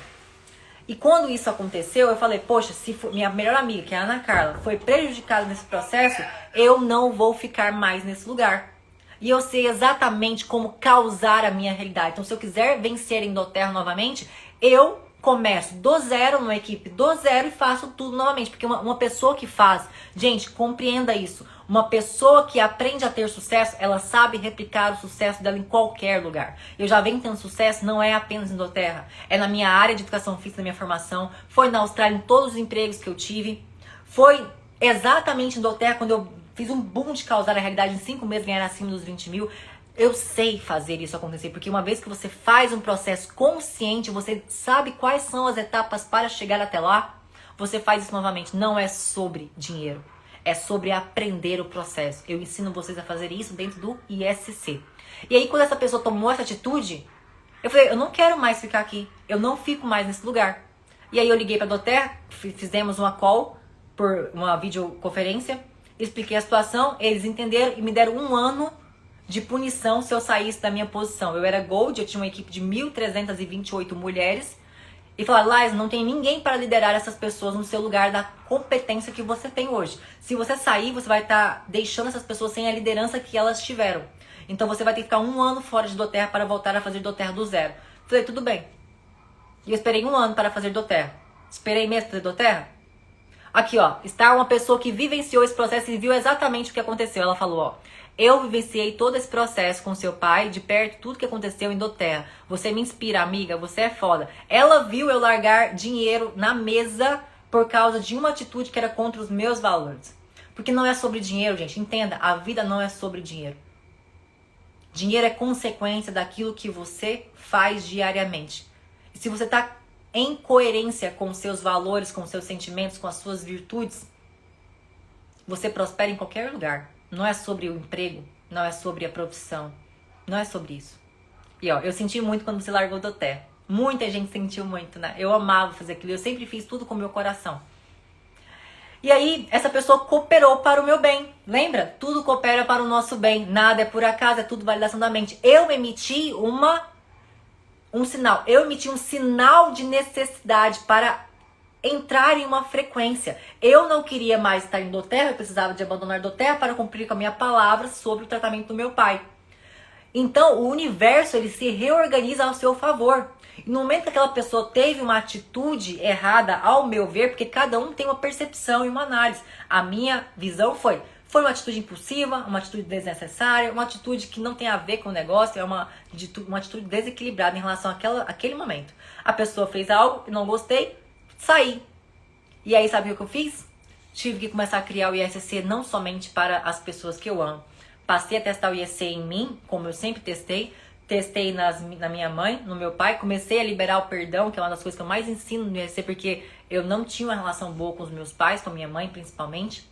E quando isso aconteceu, eu falei, poxa, se minha melhor amiga, que é a Ana Carla, foi prejudicada nesse processo, eu não vou ficar mais nesse lugar. E eu sei exatamente como causar a minha realidade. Então, se eu quiser vencer em Doterra novamente, eu começo do zero, numa equipe do zero e faço tudo novamente. Porque uma pessoa que faz, gente, compreenda isso. Uma pessoa que aprende a ter sucesso, ela sabe replicar o sucesso dela em qualquer lugar. Eu já venho tendo sucesso, não é apenas em Doterra. É na minha área de educação física, na minha formação. Foi na Austrália, em todos os empregos que eu tive. Foi exatamente em Doterra, quando eu fiz um boom de causar a realidade em 5 meses, ganhar acima dos 20 mil. Eu sei fazer isso acontecer, porque uma vez que você faz um processo consciente, você sabe quais são as etapas para chegar até lá, você faz isso novamente. Não é sobre dinheiro. É sobre aprender o processo. Eu ensino vocês a fazer isso dentro do ISC. E aí, quando essa pessoa tomou essa atitude, eu falei, eu não quero mais ficar aqui. Eu não fico mais nesse lugar. E aí eu liguei para a Doterra, fizemos uma call, por uma videoconferência, expliquei a situação, eles entenderam e me deram 1 ano de punição se eu saísse da minha posição. Eu era Gold, eu tinha uma equipe de 1.328 mulheres. E falar, Laís, não tem ninguém para liderar essas pessoas no seu lugar da competência que você tem hoje. Se você sair, você vai estar deixando essas pessoas sem a liderança que elas tiveram. Então você vai ter que ficar 1 ano fora de Doterra para voltar a fazer Doterra do zero. Falei, tudo bem. E eu esperei 1 ano para fazer Doterra. Esperei mesmo para fazer Doterra? Aqui, ó, está uma pessoa que vivenciou esse processo e viu exatamente o que aconteceu. Ela falou, ó, eu vivenciei todo esse processo com seu pai, de perto, tudo que aconteceu em Doterra. Você me inspira, amiga, você é foda. Ela viu eu largar dinheiro na mesa por causa de uma atitude que era contra os meus valores. Porque não é sobre dinheiro, gente, entenda, a vida não é sobre dinheiro. Dinheiro é consequência daquilo que você faz diariamente. E se você está em coerência com os seus valores, com os seus sentimentos, com as suas virtudes, você prospera em qualquer lugar. Não é sobre o emprego, não é sobre a profissão, não é sobre isso. E ó, eu senti muito quando você largou Doterra. Muita gente sentiu muito, né? Eu amava fazer aquilo, eu sempre fiz tudo com o meu coração. E aí, essa pessoa cooperou para o meu bem. Lembra? Tudo coopera para o nosso bem. Nada é por acaso, é tudo validação da mente. Eu emiti um sinal. Eu emiti um sinal de necessidade para entrar em uma frequência. Eu não queria mais estar em doTERRA, eu precisava de abandonar doTERRA para cumprir com a minha palavra sobre o tratamento do meu pai. Então, o universo, ele se reorganiza ao seu favor. E no momento que aquela pessoa teve uma atitude errada, ao meu ver, porque cada um tem uma percepção e uma análise. A minha visão foi uma atitude impulsiva, uma atitude desnecessária, uma atitude que não tem a ver com o negócio, é uma atitude desequilibrada em relação àquele momento. A pessoa fez algo, não gostei, saí. E aí, sabe o que eu fiz? Tive que começar a criar o ISC não somente para as pessoas que eu amo. Passei a testar o ISC em mim, como eu sempre testei. Testei na minha mãe, no meu pai. Comecei a liberar o perdão, que é uma das coisas que eu mais ensino no ISC, porque eu não tinha uma relação boa com os meus pais, com a minha mãe principalmente.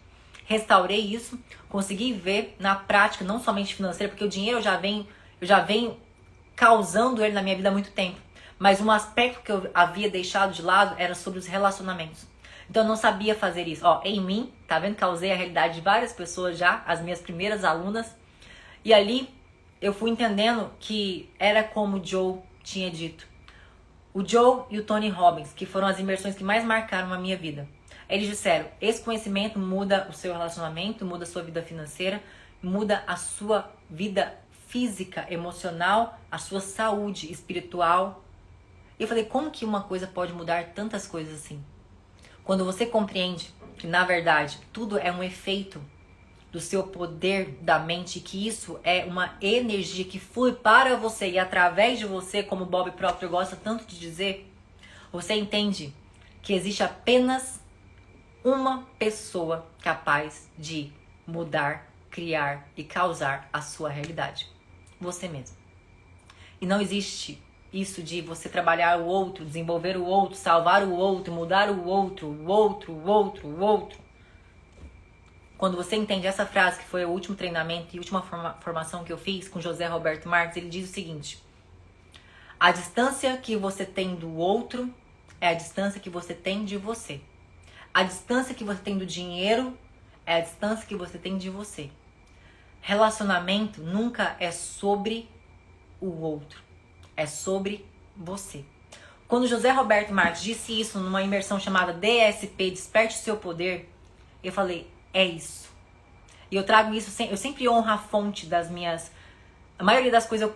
Restaurei isso, consegui ver na prática, não somente financeira, porque o dinheiro eu já venho causando ele na minha vida há muito tempo. Mas um aspecto que eu havia deixado de lado era sobre os relacionamentos. Então eu não sabia fazer isso. Ó, em mim, tá vendo? Causei a realidade de várias pessoas já, as minhas primeiras alunas. E ali eu fui entendendo que era como o Joe tinha dito. O Joe e o Tony Robbins, que foram as imersões que mais marcaram a minha vida. Eles disseram, esse conhecimento muda o seu relacionamento, muda a sua vida financeira, muda a sua vida física, emocional, a sua saúde espiritual. E eu falei, como que uma coisa pode mudar tantas coisas assim? Quando você compreende que, na verdade, tudo é um efeito do seu poder da mente, que isso é uma energia que flui para você e através de você, como Bob Proctor gosta tanto de dizer, você entende que existe apenas uma pessoa capaz de mudar, criar e causar a sua realidade. Você mesmo. E não existe isso de você trabalhar o outro, desenvolver o outro, salvar o outro, mudar o outro, o outro, o outro, o outro. Quando você entende essa frase, que foi o último treinamento e última formação que eu fiz com José Roberto Marques, ele diz o seguinte: a distância que você tem do outro é a distância que você tem de você. A distância que você tem do dinheiro é a distância que você tem de você. Relacionamento nunca é sobre o outro. É sobre você. Quando José Roberto Marques disse isso numa imersão chamada DSP, Desperte o Seu Poder, eu falei, é isso. E eu trago isso, eu sempre honro a fonte das minhas... A maioria das coisas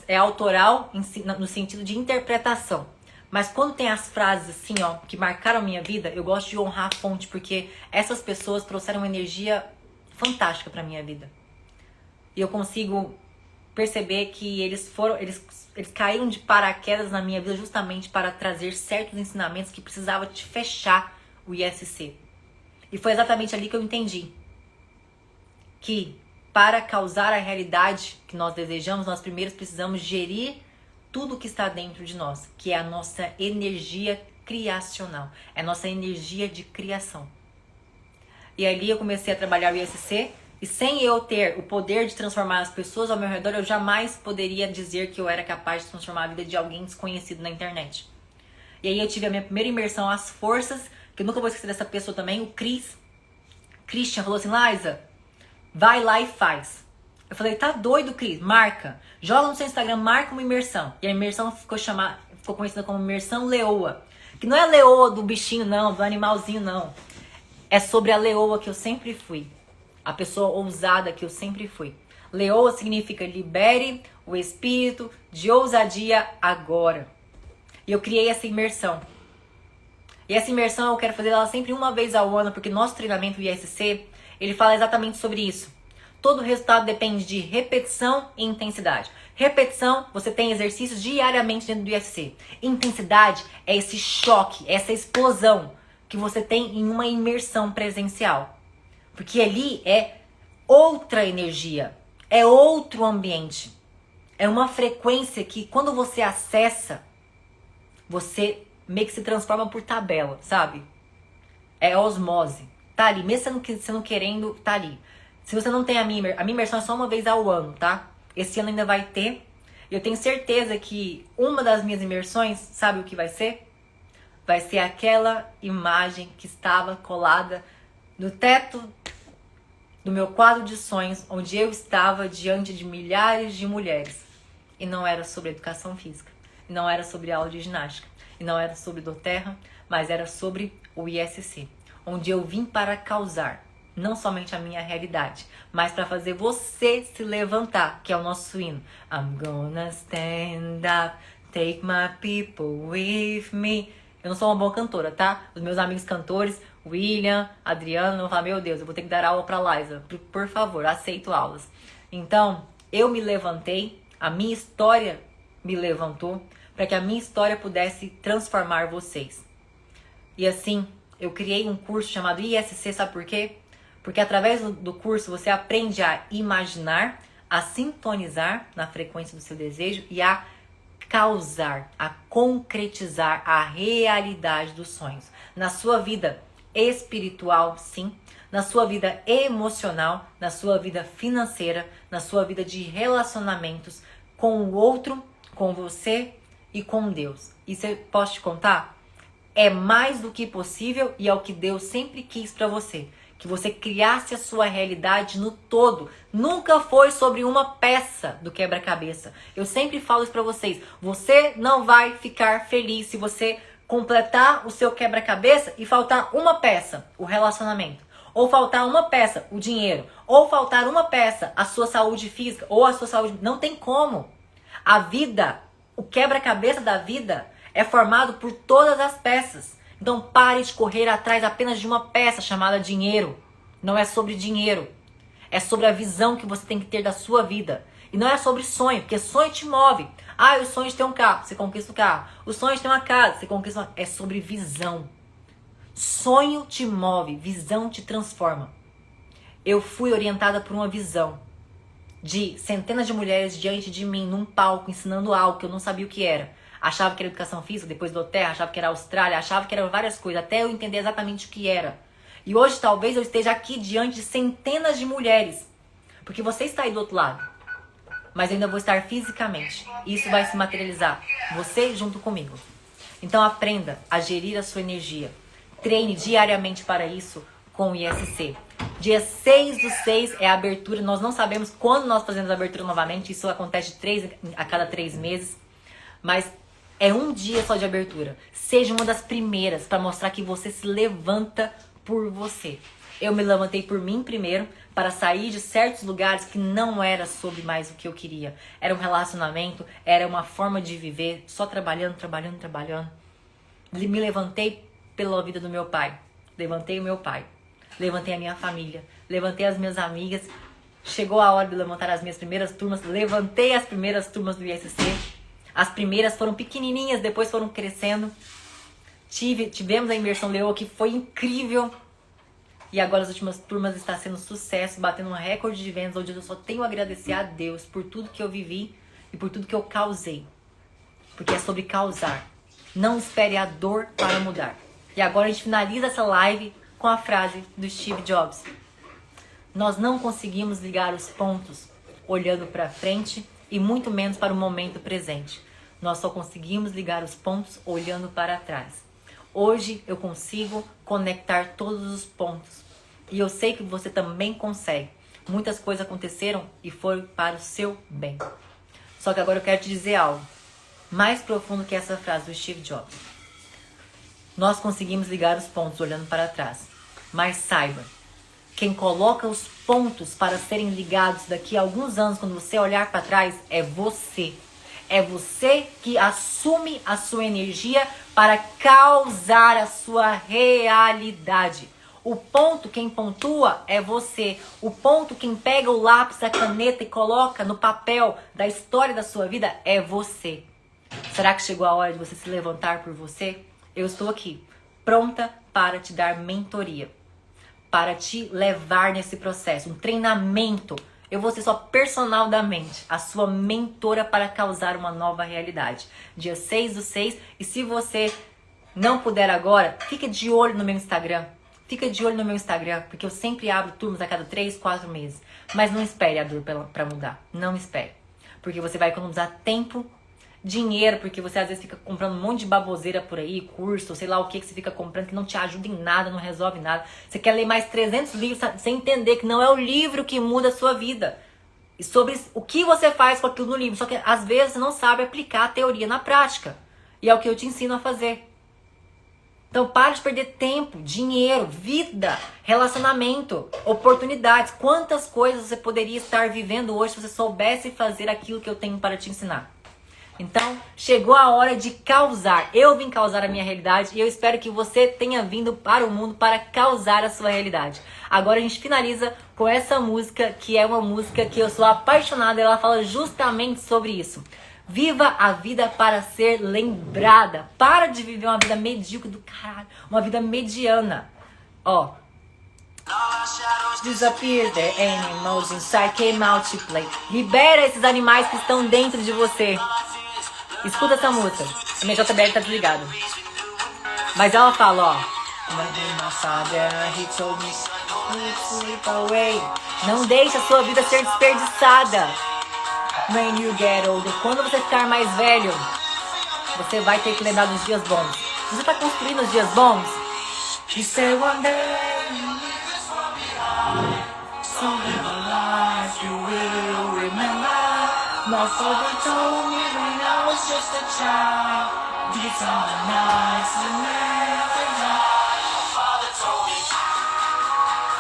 é autoral no sentido de interpretação. Mas quando tem as frases assim, ó, que marcaram a minha vida, eu gosto de honrar a fonte, porque essas pessoas trouxeram uma energia fantástica pra minha vida. E eu consigo perceber que eles caíram de paraquedas na minha vida justamente para trazer certos ensinamentos que precisava de fechar o ISC. E foi exatamente ali que eu entendi que para causar a realidade que nós desejamos, nós primeiro precisamos gerir tudo que está dentro de nós, que é a nossa energia criacional, é a nossa energia de criação. E ali eu comecei a trabalhar o ISC, e sem eu ter o poder de transformar as pessoas ao meu redor, eu jamais poderia dizer que eu era capaz de transformar a vida de alguém desconhecido na internet. E aí eu tive a minha primeira imersão às forças, que eu nunca vou esquecer dessa pessoa também, o Christian falou assim, Liza, vai lá e faz. Eu falei, tá doido, Cris? Marca. Joga no seu Instagram, marca uma imersão. E a imersão ficou conhecida como imersão leoa. Que não é leoa do bichinho, não, do animalzinho, não. É sobre a leoa que eu sempre fui. A pessoa ousada que eu sempre fui. Leoa significa libere o espírito de ousadia agora. E eu criei essa imersão. E essa imersão eu quero fazer ela sempre uma vez ao ano, porque nosso treinamento ISC, ele fala exatamente sobre isso. Todo resultado depende de repetição e intensidade. Repetição, você tem exercícios diariamente dentro do ISC. Intensidade é esse choque, essa explosão que você tem em uma imersão presencial. Porque ali é outra energia, é outro ambiente. É uma frequência que quando você acessa, você meio que se transforma por tabela, sabe? É osmose. Tá ali, mesmo você não querendo, tá ali. Se você não tem a minha imersão é só uma vez ao ano, tá? Esse ano ainda vai ter. Eu tenho certeza que uma das minhas imersões, sabe o que vai ser? Vai ser aquela imagem que estava colada no teto do meu quadro de sonhos, onde eu estava diante de milhares de mulheres. E não era sobre educação física, e não era sobre aula de ginástica, e não era sobre doTERRA, mas era sobre o ISC, onde eu vim para causar não somente a minha realidade, mas para fazer você se levantar, que é o nosso hino. I'm gonna stand up, take my people with me. Eu não sou uma boa cantora, tá? Os meus amigos cantores, William, Adriano, vão falar, meu Deus, eu vou ter que dar aula pra Liza. Por favor, aceito aulas. Então, eu me levantei, a minha história me levantou, para que a minha história pudesse transformar vocês. E assim, eu criei um curso chamado ISC, sabe por quê? Porque através do curso você aprende a imaginar, a sintonizar na frequência do seu desejo e a causar, a concretizar a realidade dos sonhos. Na sua vida espiritual, sim. Na sua vida emocional, na sua vida financeira, na sua vida de relacionamentos com o outro, com você e com Deus. E posso te contar? É mais do que possível e é o que Deus sempre quis para você. Que você criasse a sua realidade no todo. Nunca foi sobre uma peça do quebra-cabeça. Eu sempre falo isso pra vocês. Você não vai ficar feliz se você completar o seu quebra-cabeça e faltar uma peça, o relacionamento. Ou faltar uma peça, o dinheiro. Ou faltar uma peça, a sua saúde física. Ou a sua saúde... Não tem como. A vida, o quebra-cabeça da vida é formado por todas as peças. Então pare de correr atrás apenas de uma peça chamada dinheiro. Não é sobre dinheiro. É sobre a visão que você tem que ter da sua vida. E não é sobre sonho, porque sonho te move. Ah, o sonho de ter um carro, você conquista o carro. O sonho de ter uma casa, você conquista uma... É sobre visão. Sonho te move, visão te transforma. Eu fui orientada por uma visão de centenas de mulheres diante de mim, num palco, ensinando algo que eu não sabia o que era. Achava que era educação física, depois doTERRA, achava que era Austrália, achava que eram várias coisas, até eu entender exatamente o que era. E hoje talvez eu esteja aqui diante de centenas de mulheres, porque você está aí do outro lado, mas eu ainda vou estar fisicamente. E isso vai se materializar, você junto comigo. Então aprenda a gerir a sua energia. Treine diariamente para isso com o ISC. Dia 6/6 é a abertura, nós não sabemos quando nós fazemos a abertura novamente, isso acontece a cada 3 meses, mas... é um dia só de abertura. Seja uma das primeiras para mostrar que você se levanta por você. Eu me levantei por mim primeiro para sair de certos lugares que não era sobre mais o que eu queria. Era um relacionamento, era uma forma de viver, só trabalhando. Me levantei pela vida do meu pai. Levantei o meu pai. Levantei a minha família. Levantei as minhas amigas. Chegou a hora de levantar as minhas primeiras turmas. Levantei as primeiras turmas do ISC. As primeiras foram pequenininhas, depois foram crescendo. Tivemos a imersão Leoa, que foi incrível. E agora as últimas turmas estão sendo sucesso, batendo um recorde de vendas, onde eu só tenho a agradecer a Deus por tudo que eu vivi e por tudo que eu causei. Porque é sobre causar. Não espere a dor para mudar. E agora a gente finaliza essa live com a frase do Steve Jobs. Nós não conseguimos ligar os pontos olhando para frente e muito menos para o momento presente. Nós só conseguimos ligar os pontos olhando para trás. Hoje eu consigo conectar todos os pontos. E eu sei que você também consegue. Muitas coisas aconteceram e foram para o seu bem. Só que agora eu quero te dizer algo mais profundo que essa frase do Steve Jobs. Nós conseguimos ligar os pontos olhando para trás. Mas saiba, quem coloca os pontos para serem ligados daqui a alguns anos, quando você olhar para trás, é você. É você que assume a sua energia para causar a sua realidade. O ponto, quem pontua, é você. O ponto, quem pega o lápis, a caneta e coloca no papel da história da sua vida, é você. Será que chegou a hora de você se levantar por você? Eu estou aqui, pronta para te dar mentoria, para te levar nesse processo, um treinamento. Eu vou ser sua personal da mente, a sua mentora para causar uma nova realidade. Dia 6/6, e se você não puder agora, fica de olho no meu Instagram. Fica de olho no meu Instagram, porque eu sempre abro turmas a cada 3, 4 meses. Mas não espere a dor para mudar, não espere. porque você vai economizar tempo, dinheiro, porque você às vezes fica comprando um monte de baboseira por aí, curso, sei lá o que você fica comprando que não te ajuda em nada, não resolve nada. Você quer ler mais 300 livros sem entender que não é o livro que muda a sua vida. E sobre o que você faz com aquilo no livro. Só que às vezes você não sabe aplicar a teoria na prática. E é o que eu te ensino a fazer. Então para de perder tempo, dinheiro, vida, relacionamento, oportunidades. Quantas coisas você poderia estar vivendo hoje se você soubesse fazer aquilo que eu tenho para te ensinar. Então, chegou a hora de causar. Eu vim causar a minha realidade e eu espero que você tenha vindo para o mundo para causar a sua realidade. Agora a gente finaliza com essa música, que é uma música que eu sou apaixonada. Ela fala justamente sobre isso. Viva a vida para ser lembrada. Para de viver uma vida medíocre do caralho. Uma vida mediana. Ó. Disappear the animals inside, came out to play. Libera esses animais que estão dentro de você. Escuta essa música. A minha JBL tá desligada. Mas ela fala, ó. Não deixe a sua vida ser desperdiçada. When you get older. Quando você ficar mais velho, você vai ter que lembrar dos dias bons. Você tá construindo os dias bons? You say one day, something alive you will remember. My father told me when I was just a child. These are the nights and never.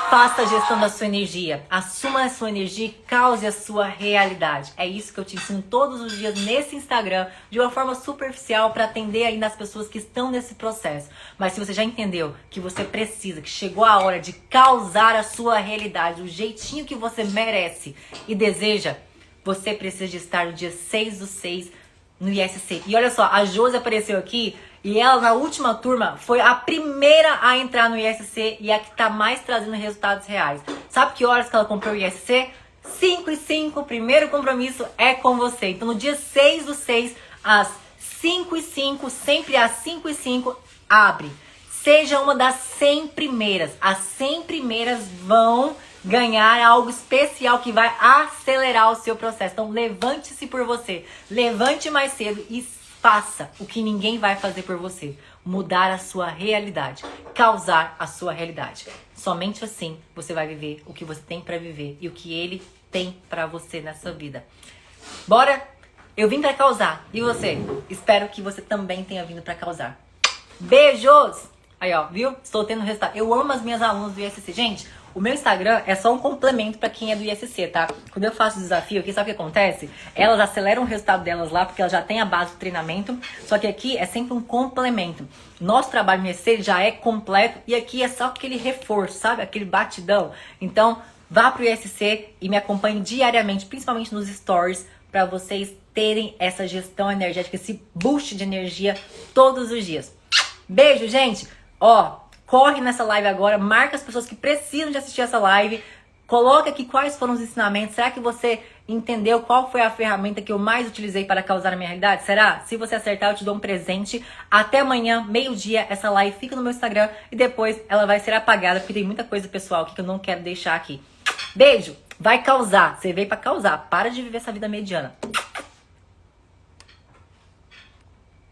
Faça a gestão da sua energia. Assuma a sua energia e cause a sua realidade. É isso que eu te ensino todos os dias nesse Instagram, de uma forma superficial, para atender ainda as pessoas que estão nesse processo. Mas se você já entendeu que você precisa, que chegou a hora de causar a sua realidade, o jeitinho que você merece e deseja, você precisa de estar no dia 6/6 no ISC. E olha só, a Josi apareceu aqui e ela na última turma foi a primeira a entrar no ISC e a que tá mais trazendo resultados reais. Sabe que horas que ela comprou o ISC? 5h05, o primeiro compromisso é com você. Então no dia 6/6, às 5h05, sempre às 5h05, abre. Seja uma das 100 primeiras. As 100 primeiras vão ganhar algo especial que vai acelerar o seu processo. Então levante-se por você. Levante mais cedo e faça o que ninguém vai fazer por você. Mudar a sua realidade. Causar a sua realidade. Somente assim você vai viver o que você tem para viver e o que ele tem para você nessa vida. Bora? Eu vim para causar. E você? Espero que você também tenha vindo para causar. Beijos! Aí, ó, viu? Estou tendo resultado. Eu amo as minhas alunas do ISC. Gente, o meu Instagram é só um complemento pra quem é do ISC, tá? Quando eu faço o desafio aqui, sabe o que acontece? Elas aceleram o resultado delas lá, porque elas já têm a base do treinamento. Só que aqui é sempre um complemento. Nosso trabalho no ISC já é completo e aqui é só aquele reforço, sabe? Aquele batidão. Então, vá pro ISC e me acompanhe diariamente, principalmente nos stories, pra vocês terem essa gestão energética, esse boost de energia todos os dias. Beijo, gente! Ó, corre nessa live agora, marca as pessoas que precisam de assistir essa live, coloca aqui quais foram os ensinamentos. Será que você entendeu qual foi a ferramenta que eu mais utilizei para causar a minha realidade? Será? Se você acertar, eu te dou um presente. Até amanhã, meio-dia, essa live fica no meu Instagram e depois ela vai ser apagada, porque tem muita coisa pessoal aqui que eu não quero deixar aqui. Beijo! Vai causar, você veio para causar, para de viver essa vida mediana.